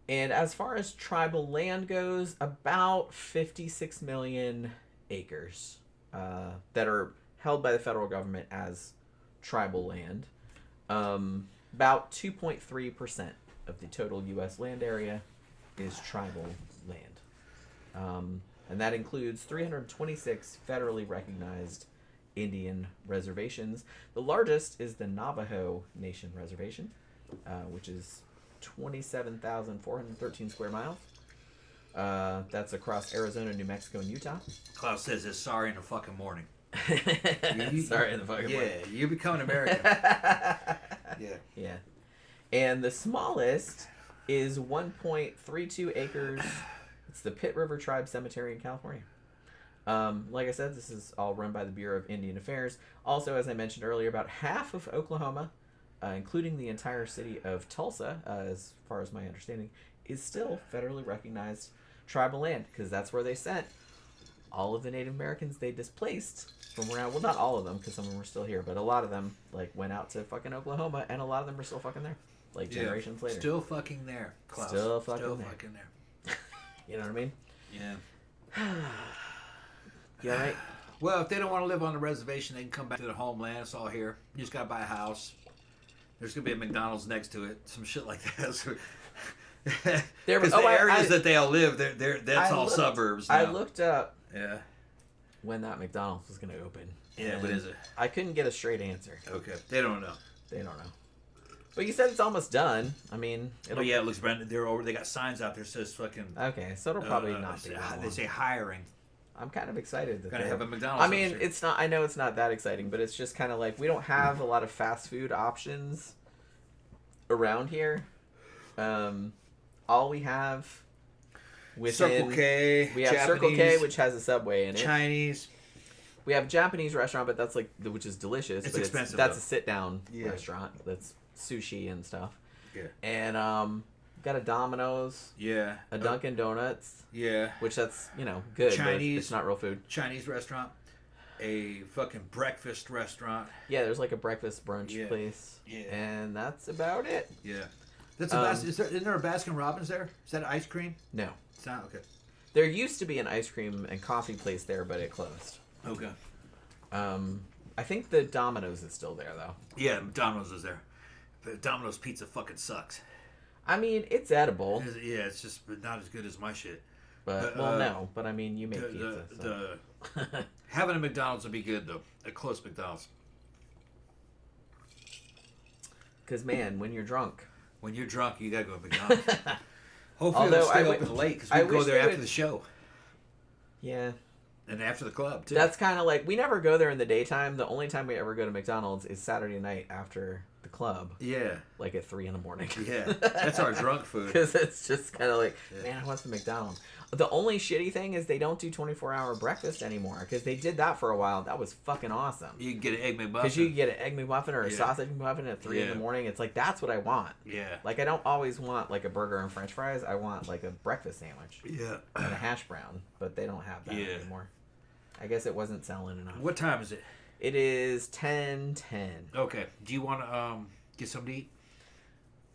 C: And as far as tribal land goes, about 56 million acres that are held by the federal government as tribal land. About 2.3% of the total U.S. land area is tribal land. And that includes 326 federally recognized Indian reservations. The largest is the Navajo Nation Reservation, which is 27,413 square miles. That's across Arizona, New Mexico, and Utah.
D: Klaus says it's sorry in the fucking morning.
C: Sorry in the fucking morning.
D: Yeah, you're becoming American.
C: Yeah. And the smallest is 1.32 acres. It's the Pitt River Tribe Cemetery in California. Like I said, this is all run by the Bureau of Indian Affairs. Also, as I mentioned earlier, about half of Oklahoma, including the entire city of Tulsa, as far as my understanding, is still federally recognized tribal land, because that's where they sent all of the Native Americans they displaced from around. Well, not all of them, because some of them are still here, but a lot of them went out to fucking Oklahoma, and a lot of them are still fucking there, generations later.
D: Still fucking there, Klaus.
C: Still fucking there. You know what I mean?
D: Yeah.
C: You all right?
D: Well, if they don't want to live on the reservation, they can come back to their homeland. It's all here. You just got to buy a house. There's going to be a McDonald's next to it. Some shit like that. Because the areas that they all live, that's all suburbs now.
C: I looked up
D: Yeah.
C: when that McDonald's was going to open.
D: Yeah, what is it?
C: I couldn't get a straight answer.
D: Okay. They don't know.
C: They don't know. But you said it's almost done. I mean,
D: oh yeah, it looks brand. They're over. They got signs out there that says fucking.
C: Okay, so it'll probably not be.
D: They say hiring.
C: I'm kind of excited that
D: Gotta
C: they
D: have a McDonald's.
C: I mean,
D: upstairs.
C: it's not. I know it's not that exciting, but it's just kind of like we don't have a lot of fast food options around here. All we have within
D: Circle K.
C: we have
D: Japanese,
C: Circle K, which has a Subway in it.
D: Chinese.
C: We have a Japanese restaurant, but that's like which is delicious.
D: It's
C: but
D: expensive.
C: That's
D: though.
C: a sit-down
D: Yeah.
C: restaurant. That's sushi and stuff.
D: Yeah.
C: And got a Domino's,
D: Yeah.
C: a Dunkin' Donuts,
D: Yeah.
C: which that's good.
D: Chinese.
C: But it's not real food.
D: Chinese restaurant. A fucking breakfast restaurant.
C: Yeah, there's like a breakfast brunch
D: Yeah.
C: place.
D: Yeah.
C: And that's about it.
D: Yeah. That's a isn't there a Baskin Robbins there? Is that ice cream?
C: No.
D: It's not? Okay.
C: There used to be an ice cream and coffee place there, but it closed.
D: Okay.
C: I think the Domino's is still there though.
D: Yeah, Domino's is there. But Domino's pizza fucking sucks.
C: I mean, it's edible,
D: Yeah, it's just not as good as my shit.
C: but no. But I mean, you make pizza.
D: Having a McDonald's would be good though. A close McDonald's.
C: Because man, when you're drunk,
D: When you're drunk, you gotta go to McDonald's. Hopefully
C: Although
D: they'll stay
C: I
D: open late because
C: I
D: we go
C: wish
D: there
C: they
D: after
C: would-
D: the show
C: yeah,
D: and after the club too.
C: that's kind of like we never go there in the daytime. The only time we ever go to McDonald's is Saturday night after the club,
D: yeah,
C: like at 3 a.m.
D: yeah. That's our drunk food.
C: Because it's just kind of like, man, I want some McDonald's. The only shitty thing is they don't do 24-hour breakfast anymore. Because they did that for a while. That was fucking awesome.
D: You can get an egg McMuffin.
C: Because you can get an egg McMuffin or a
D: Yeah.
C: sausage McMuffin at 3 in the morning. It's like, that's what I want.
D: Yeah.
C: Like, I don't always want, like, a burger and french fries. I want, like, a breakfast sandwich.
D: Yeah.
C: And a hash brown. But they don't have that anymore. I guess it wasn't selling enough.
D: What time is it?
C: It is 10:10.
D: Okay. Do you want to get something to eat?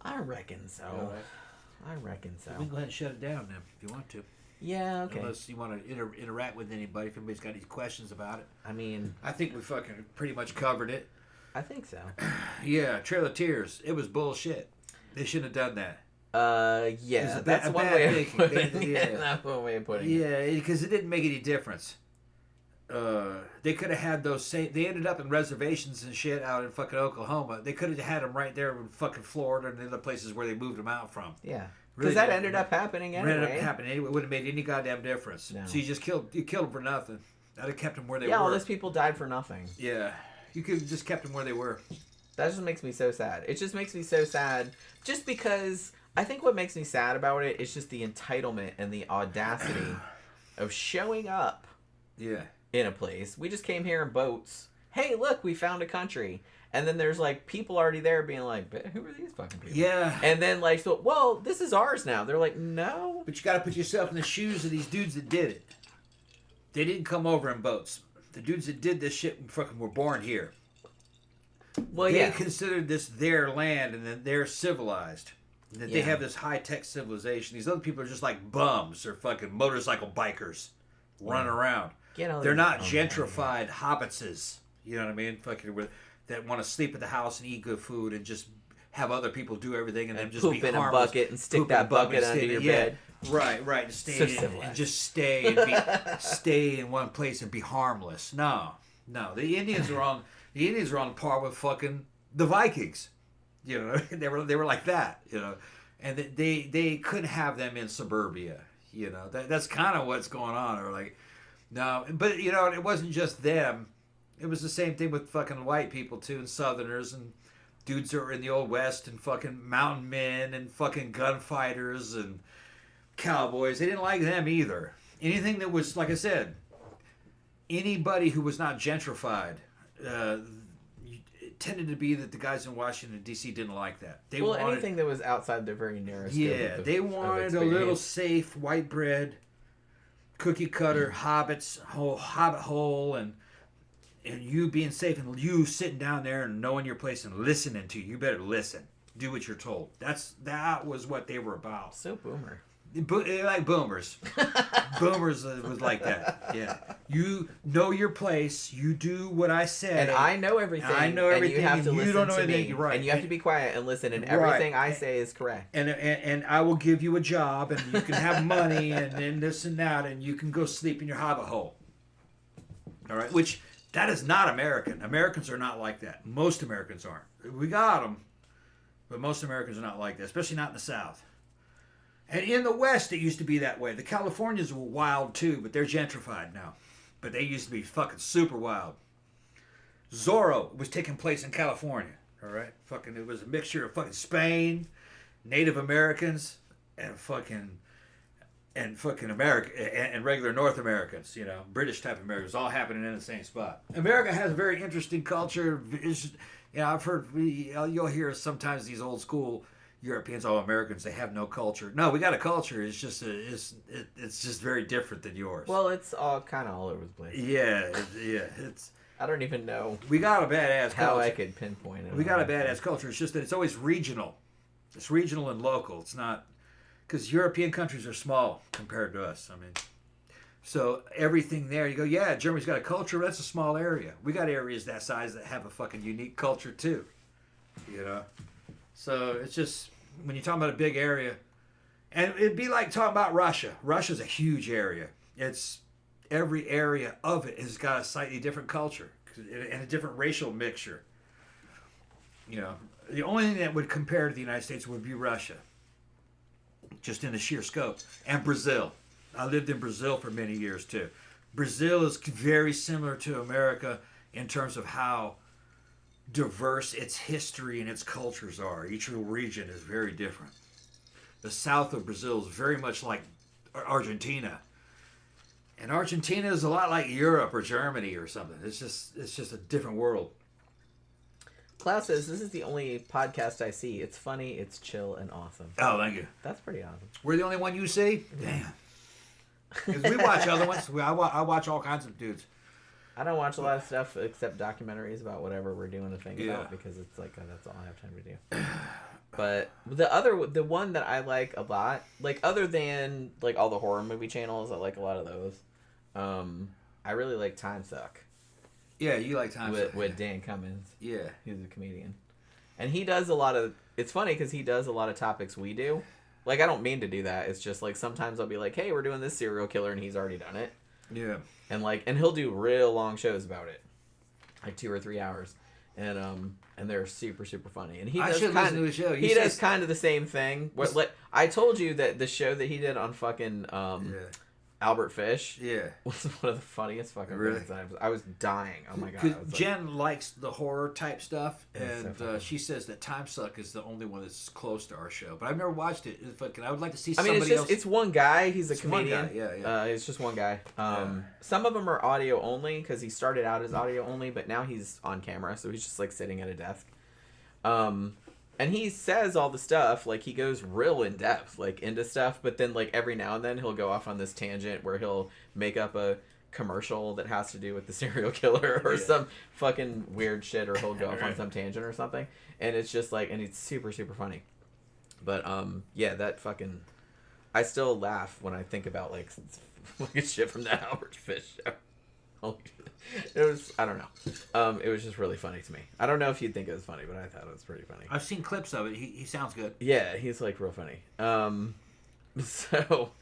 C: I reckon so.
D: All right.
C: I reckon so.
D: We can go ahead and shut it down then if you want to.
C: Yeah, okay.
D: Unless you want to interact with anybody, if anybody's got any questions about it.
C: I mean,
D: I think we fucking pretty much covered it.
C: I think so.
D: Yeah, Trail of Tears. It was bullshit. They shouldn't have done that.
C: Yeah,
D: It's
C: that's
D: a
C: one
D: bad
C: way of
D: thinking.
C: putting it.
D: Yeah.
C: That's one way of putting it.
D: Yeah, because it didn't make any difference. They could have had those same. They ended up in reservations and shit out in fucking Oklahoma. They could have had them right there in fucking Florida and the other places where they moved them out from.
C: Yeah,
D: Really
C: because that
D: did.
C: ended up happening anyway.
D: Ended up happening anyway. It wouldn't have made any goddamn difference.
C: No.
D: So you killed them for nothing. I'd have kept them where they
C: Yeah,
D: were.
C: all those people died for nothing.
D: Yeah, you could have just kept them where they were.
C: That just makes me so sad. It just makes me so sad just because I think what makes me sad about it is just the entitlement and the audacity of showing up
D: Yeah.
C: in a place. We just came here in boats. Hey, look, we found a country. And then there's like people already there being like, who are these fucking people?
D: Yeah.
C: And then like, so, well, this is ours now. They're like, no.
D: But you got to put yourself in the shoes of these dudes that did it. They didn't come over in boats. The dudes that did this shit fucking were born here.
C: Well,
D: They
C: yeah.
D: considered this their land and that they're civilized. And that they
C: Yeah.
D: have this high-tech civilization. These other people are just like bums or fucking motorcycle bikers running around.
C: Get all
D: They're
C: these-
D: not
C: oh,
D: gentrified hobbitses. You know what I mean? Fucking that want to sleep at the house and eat good food and just have other people do everything and then just
C: poop
D: be
C: in a
D: harmless.
C: bucket and stick
D: Poop in a
C: that bucket
D: and
C: under
D: stay-
C: your
D: yeah.
C: bed.
D: Right. To stay
C: So
D: in, and
C: civilized.
D: just stay and be, stay in one place and be harmless. No. The Indians are on par with fucking the Vikings. You know, they were like that. You know, and they couldn't have them in suburbia. You know, that's kind of what's going on. Or like, no, but you know, it wasn't just them. It was the same thing with fucking white people too, and Southerners and dudes that were in the old West and fucking mountain men and fucking gunfighters and cowboys. They didn't like them either. Anything that was, like I said, anybody who was not gentrified, it tended to be that the guys in Washington D.C. didn't like that. They wanted,
C: anything that was outside their very narrow scope of
D: they wanted a little
C: experience.
D: safe white bread, cookie cutter hobbits, hobbit hole, and you being safe and you sitting down there and knowing your place and listening to you. You better listen. Do what you're told. That was what they were about.
C: So boomer.
D: They're like boomers. Boomers was like that. Yeah. You know your place. You do what I say.
C: And I know everything.
D: I know everything,
C: And you have
D: and
C: to
D: you
C: listen
D: don't know
C: to
D: anything,
C: me.
D: right.
C: And you have to be quiet and listen. And
D: Right.
C: everything I say is correct.
D: And I will give you a job, and you can have money, and this and that, and you can go sleep in your hobbit hole. All right? Which, that is not American. Americans are not like that. Most Americans aren't. We got them, but most Americans are not like that, especially not in the South. And in the West, it used to be that way. The Californians were wild too, but they're gentrified now. But they used to be fucking super wild. Zorro was taking place in California. All right, fucking, it was a mixture of fucking Spain, Native Americans, and fucking America and regular North Americans. You know, British type Americans, all happening in the same spot. America has a very interesting culture. I've heard you'll hear sometimes these old school Europeans, Americans, they have no culture. No, we got a culture. It's just it's just very different than yours.
C: Well, it's all kind of all over the place.
D: Yeah, it's.
C: I don't even know.
D: We got a badass culture.
C: How I could pinpoint it.
D: We got a badass culture. It's just that it's always regional. It's regional and local. It's not because European countries are small compared to us. I mean, so everything there, you go, yeah, Germany's got a culture. But that's a small area. We got areas that size that have a fucking unique culture too. You know, so it's just when you're talking about a big area, and it'd be like talking about Russia. Russia's a huge area. It's every area of it has got a slightly different culture and a different racial mixture. You know, the only thing that would compare to the United States would be Russia, just in the sheer scope, and Brazil. I lived in Brazil for many years too. Brazil is very similar to America in terms of how diverse its history and its cultures are. Each region is very different. The south of Brazil is very much like Argentina. And Argentina is a lot like Europe or Germany or something. It's just a different world.
C: Klaus says, this is the only podcast I see. It's funny, it's chill, and awesome.
D: Oh, thank you.
C: That's pretty awesome.
D: We're the only one you see? Damn. Because we watch other ones. I watch all kinds of dudes.
C: I don't watch a lot of stuff except documentaries about whatever we're doing a thing about because it's like that's all I have time to do. But the one that I like a lot, like other than like all the horror movie channels, I like a lot of those. I really like Time Suck.
D: Yeah, you like Time Suck
C: with Dan Cummins.
D: Yeah,
C: he's a comedian, and he does a lot of. It's funny because he does a lot of topics we do. Like I don't mean to do that. It's just like sometimes I'll be like, "Hey, we're doing this serial killer," and he's already done it.
D: Yeah.
C: And he'll do real long shows about it, like 2 or 3 hours, and they're super super funny. And he does kind of he does kind of the same thing. I told you that the show that he did on fucking Albert Fish was one of the funniest fucking things I was dying. Oh my god!
D: Jen likes the horror type stuff, and she says that Time Suck is the only one that's close to our show. But I've never watched it. I would like to see somebody else.
C: It's one guy. He's a comedian.
D: One guy.
C: It's just one guy. Some of them are audio only because he started out as audio only, but now he's on camera, so he's just like sitting at a desk. And he says all the stuff, like he goes real in depth, like into stuff, but then like every now and then he'll go off on this tangent where he'll make up a commercial that has to do with the serial killer or some fucking weird shit, or he'll go off on some tangent or something. And it's just like, and it's super, super funny. But that fucking, I still laugh when I think about like shit from that Albert Fish show. It was, I don't know. It was just really funny to me. I don't know if you'd think it was funny, but I thought it was pretty funny.
D: I've seen clips of it. He sounds good.
C: Yeah, he's like real funny. So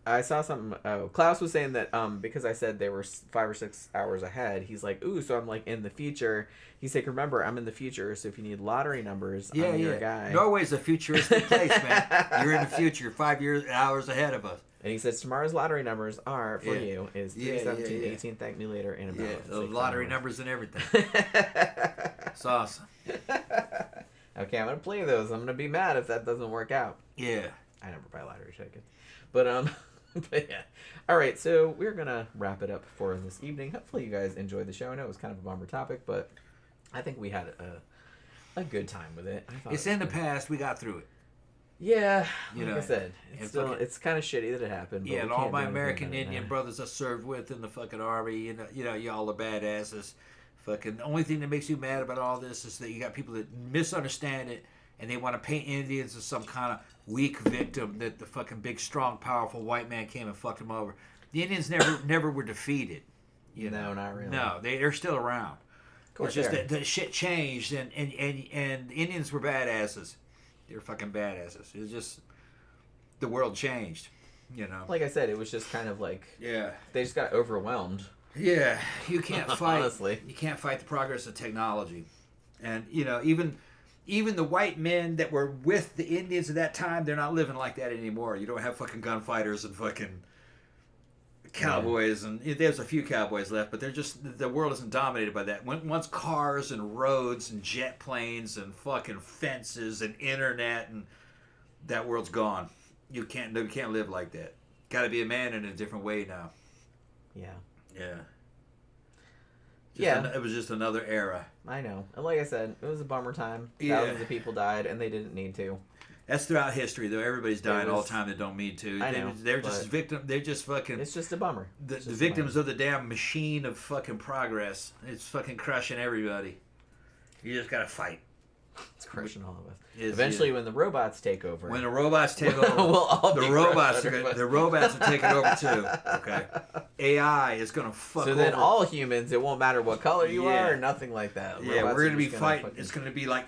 C: I saw something. Oh, Klaus was saying that because I said they were 5 or 6 hours ahead, he's like, ooh, so I'm like in the future. He's like, remember, I'm in the future, so if you need lottery numbers, I'm your guy.
D: Norway's a futuristic place, man. You're in the future, 5 hours ahead of us.
C: And he says tomorrow's lottery numbers are for you is 317, 18, thank me later, and about.
D: Yeah, the lottery numbers and everything. It's awesome.
C: Okay, I'm gonna play those. I'm gonna be mad if that doesn't work out.
D: Yeah.
C: I never buy lottery tickets, but but yeah. All right, so we're gonna wrap it up for this evening. Hopefully you guys enjoyed the show. I know it was kind of a bummer topic, but I think we had a good time with it.
D: It's in the past. We got through it.
C: Yeah, like I said, it's kind of shitty that it happened. But
D: and all my American Indian brothers I served with in the fucking army, y'all are badasses. Fucking the only thing that makes you mad about all this is that you got people that misunderstand it and they want to paint Indians as some kind of weak victim that the fucking big, strong, powerful white man came and fucked them over. The Indians never were defeated.
C: No, not really.
D: No, they're still around.
C: Of course,
D: it's just that the shit changed and Indians were badasses. They're fucking badasses. It was just the world changed,
C: Like I said, it was just kind of like they just got overwhelmed.
D: Yeah, you can't fight.
C: Honestly,
D: you can't fight the progress of technology, and even even the white men that were with the Indians at that time, they're not living like that anymore. You don't have fucking gunfighters and fucking cowboys, and there's a few cowboys left, but they're just, the world isn't dominated by that. Once cars and roads and jet planes and fucking fences and internet, and that world's gone. You can't live like that. Got to be a man in a different way now.
C: Yeah.
D: It was just another era.
C: I know. And like I said, it was a bummer time. Thousands of people died, and they didn't need to.
D: That's throughout history, though. Everybody's dying all the time that don't need to.
C: I know,
D: they're just victim. They're just fucking.
C: It's just a bummer.
D: The victims of the damn machine of fucking progress. It's fucking crushing everybody. You just gotta fight.
C: It's crushing all of us. Eventually, when the robots take over.
D: When the robots take over,
C: we'll all
D: the robots are taking over too. Okay, AI is gonna fuck.
C: So then, all humans, it won't matter what color you are, or nothing like that.
D: Yeah, robots we're gonna be fighting. It's gonna be like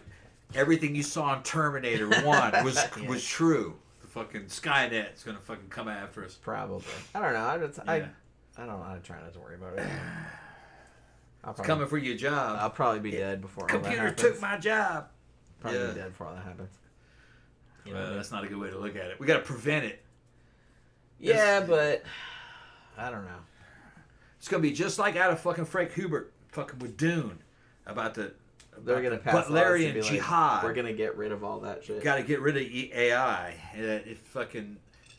D: everything you saw in Terminator 1 was true. The fucking Skynet is gonna fucking come after us.
C: Probably. I don't know. I don't know. I try not to worry about it.
D: It's coming for your job.
C: I'll probably be dead before all that happens.
D: Computer took my job.
C: Probably be dead before all that happens.
D: That's not a good way to look at it. We got to prevent it.
C: Yeah, but I don't know.
D: It's gonna be just like out of fucking Frank Hubert, fucking with Dune, about the.
C: They're gonna pass
D: Butlerian and jihad.
C: We're gonna get rid of all that shit.
D: Got to get rid of AI. If fucking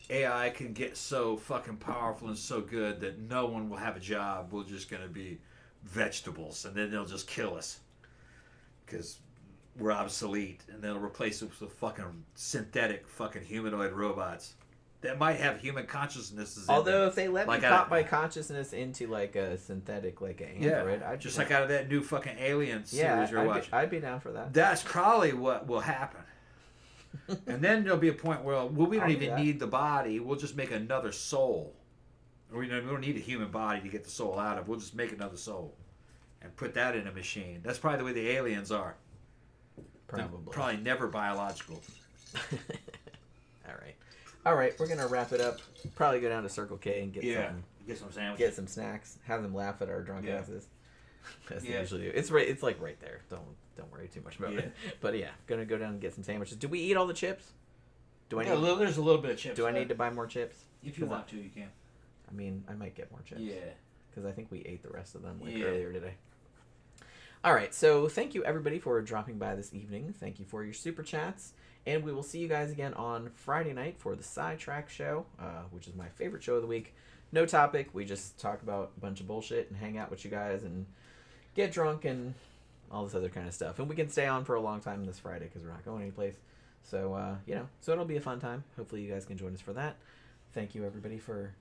D: AI can get so fucking powerful and so good that no one will have a job, we're just gonna be vegetables, and then they'll just kill us because we're obsolete, and they'll replace us with fucking synthetic fucking humanoid robots that might have human consciousnesses.
C: Although if they let me pop my consciousness into like a synthetic, like an android,
D: I'd just like out of that new fucking Alien series you're watching.
C: I'd be down for that.
D: That's probably what will happen. And then there'll be a point where we don't even need the body. We'll just make another soul. We don't need a human body to get the soul out of. We'll just make another soul and put that in a machine. That's probably the way the aliens are.
C: Probably.
D: They're probably never biological.
C: All right, we're gonna wrap it up. Probably go down to Circle K and get
D: some sandwiches,
C: get some snacks, have them laugh at our drunk asses. As they usually do. It's like right there. Don't worry too much about it. But yeah, gonna go down and get some sandwiches. Do we eat all the chips?
D: There's a little bit of chips.
C: Do I need to buy more chips?
D: If you want to, you can.
C: I mean, I might get more chips.
D: Yeah.
C: Because I think we ate the rest of them earlier today. All right, so thank you everybody for dropping by this evening. Thank you for your super chats. And we will see you guys again on Friday night for the Sidetrack Show, which is my favorite show of the week. No topic. We just talk about a bunch of bullshit and hang out with you guys and get drunk and all this other kind of stuff. And we can stay on for a long time this Friday because we're not going anyplace. So, so it'll be a fun time. Hopefully you guys can join us for that. Thank you everybody for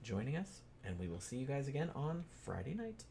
C: joining us. And we will see you guys again on Friday night.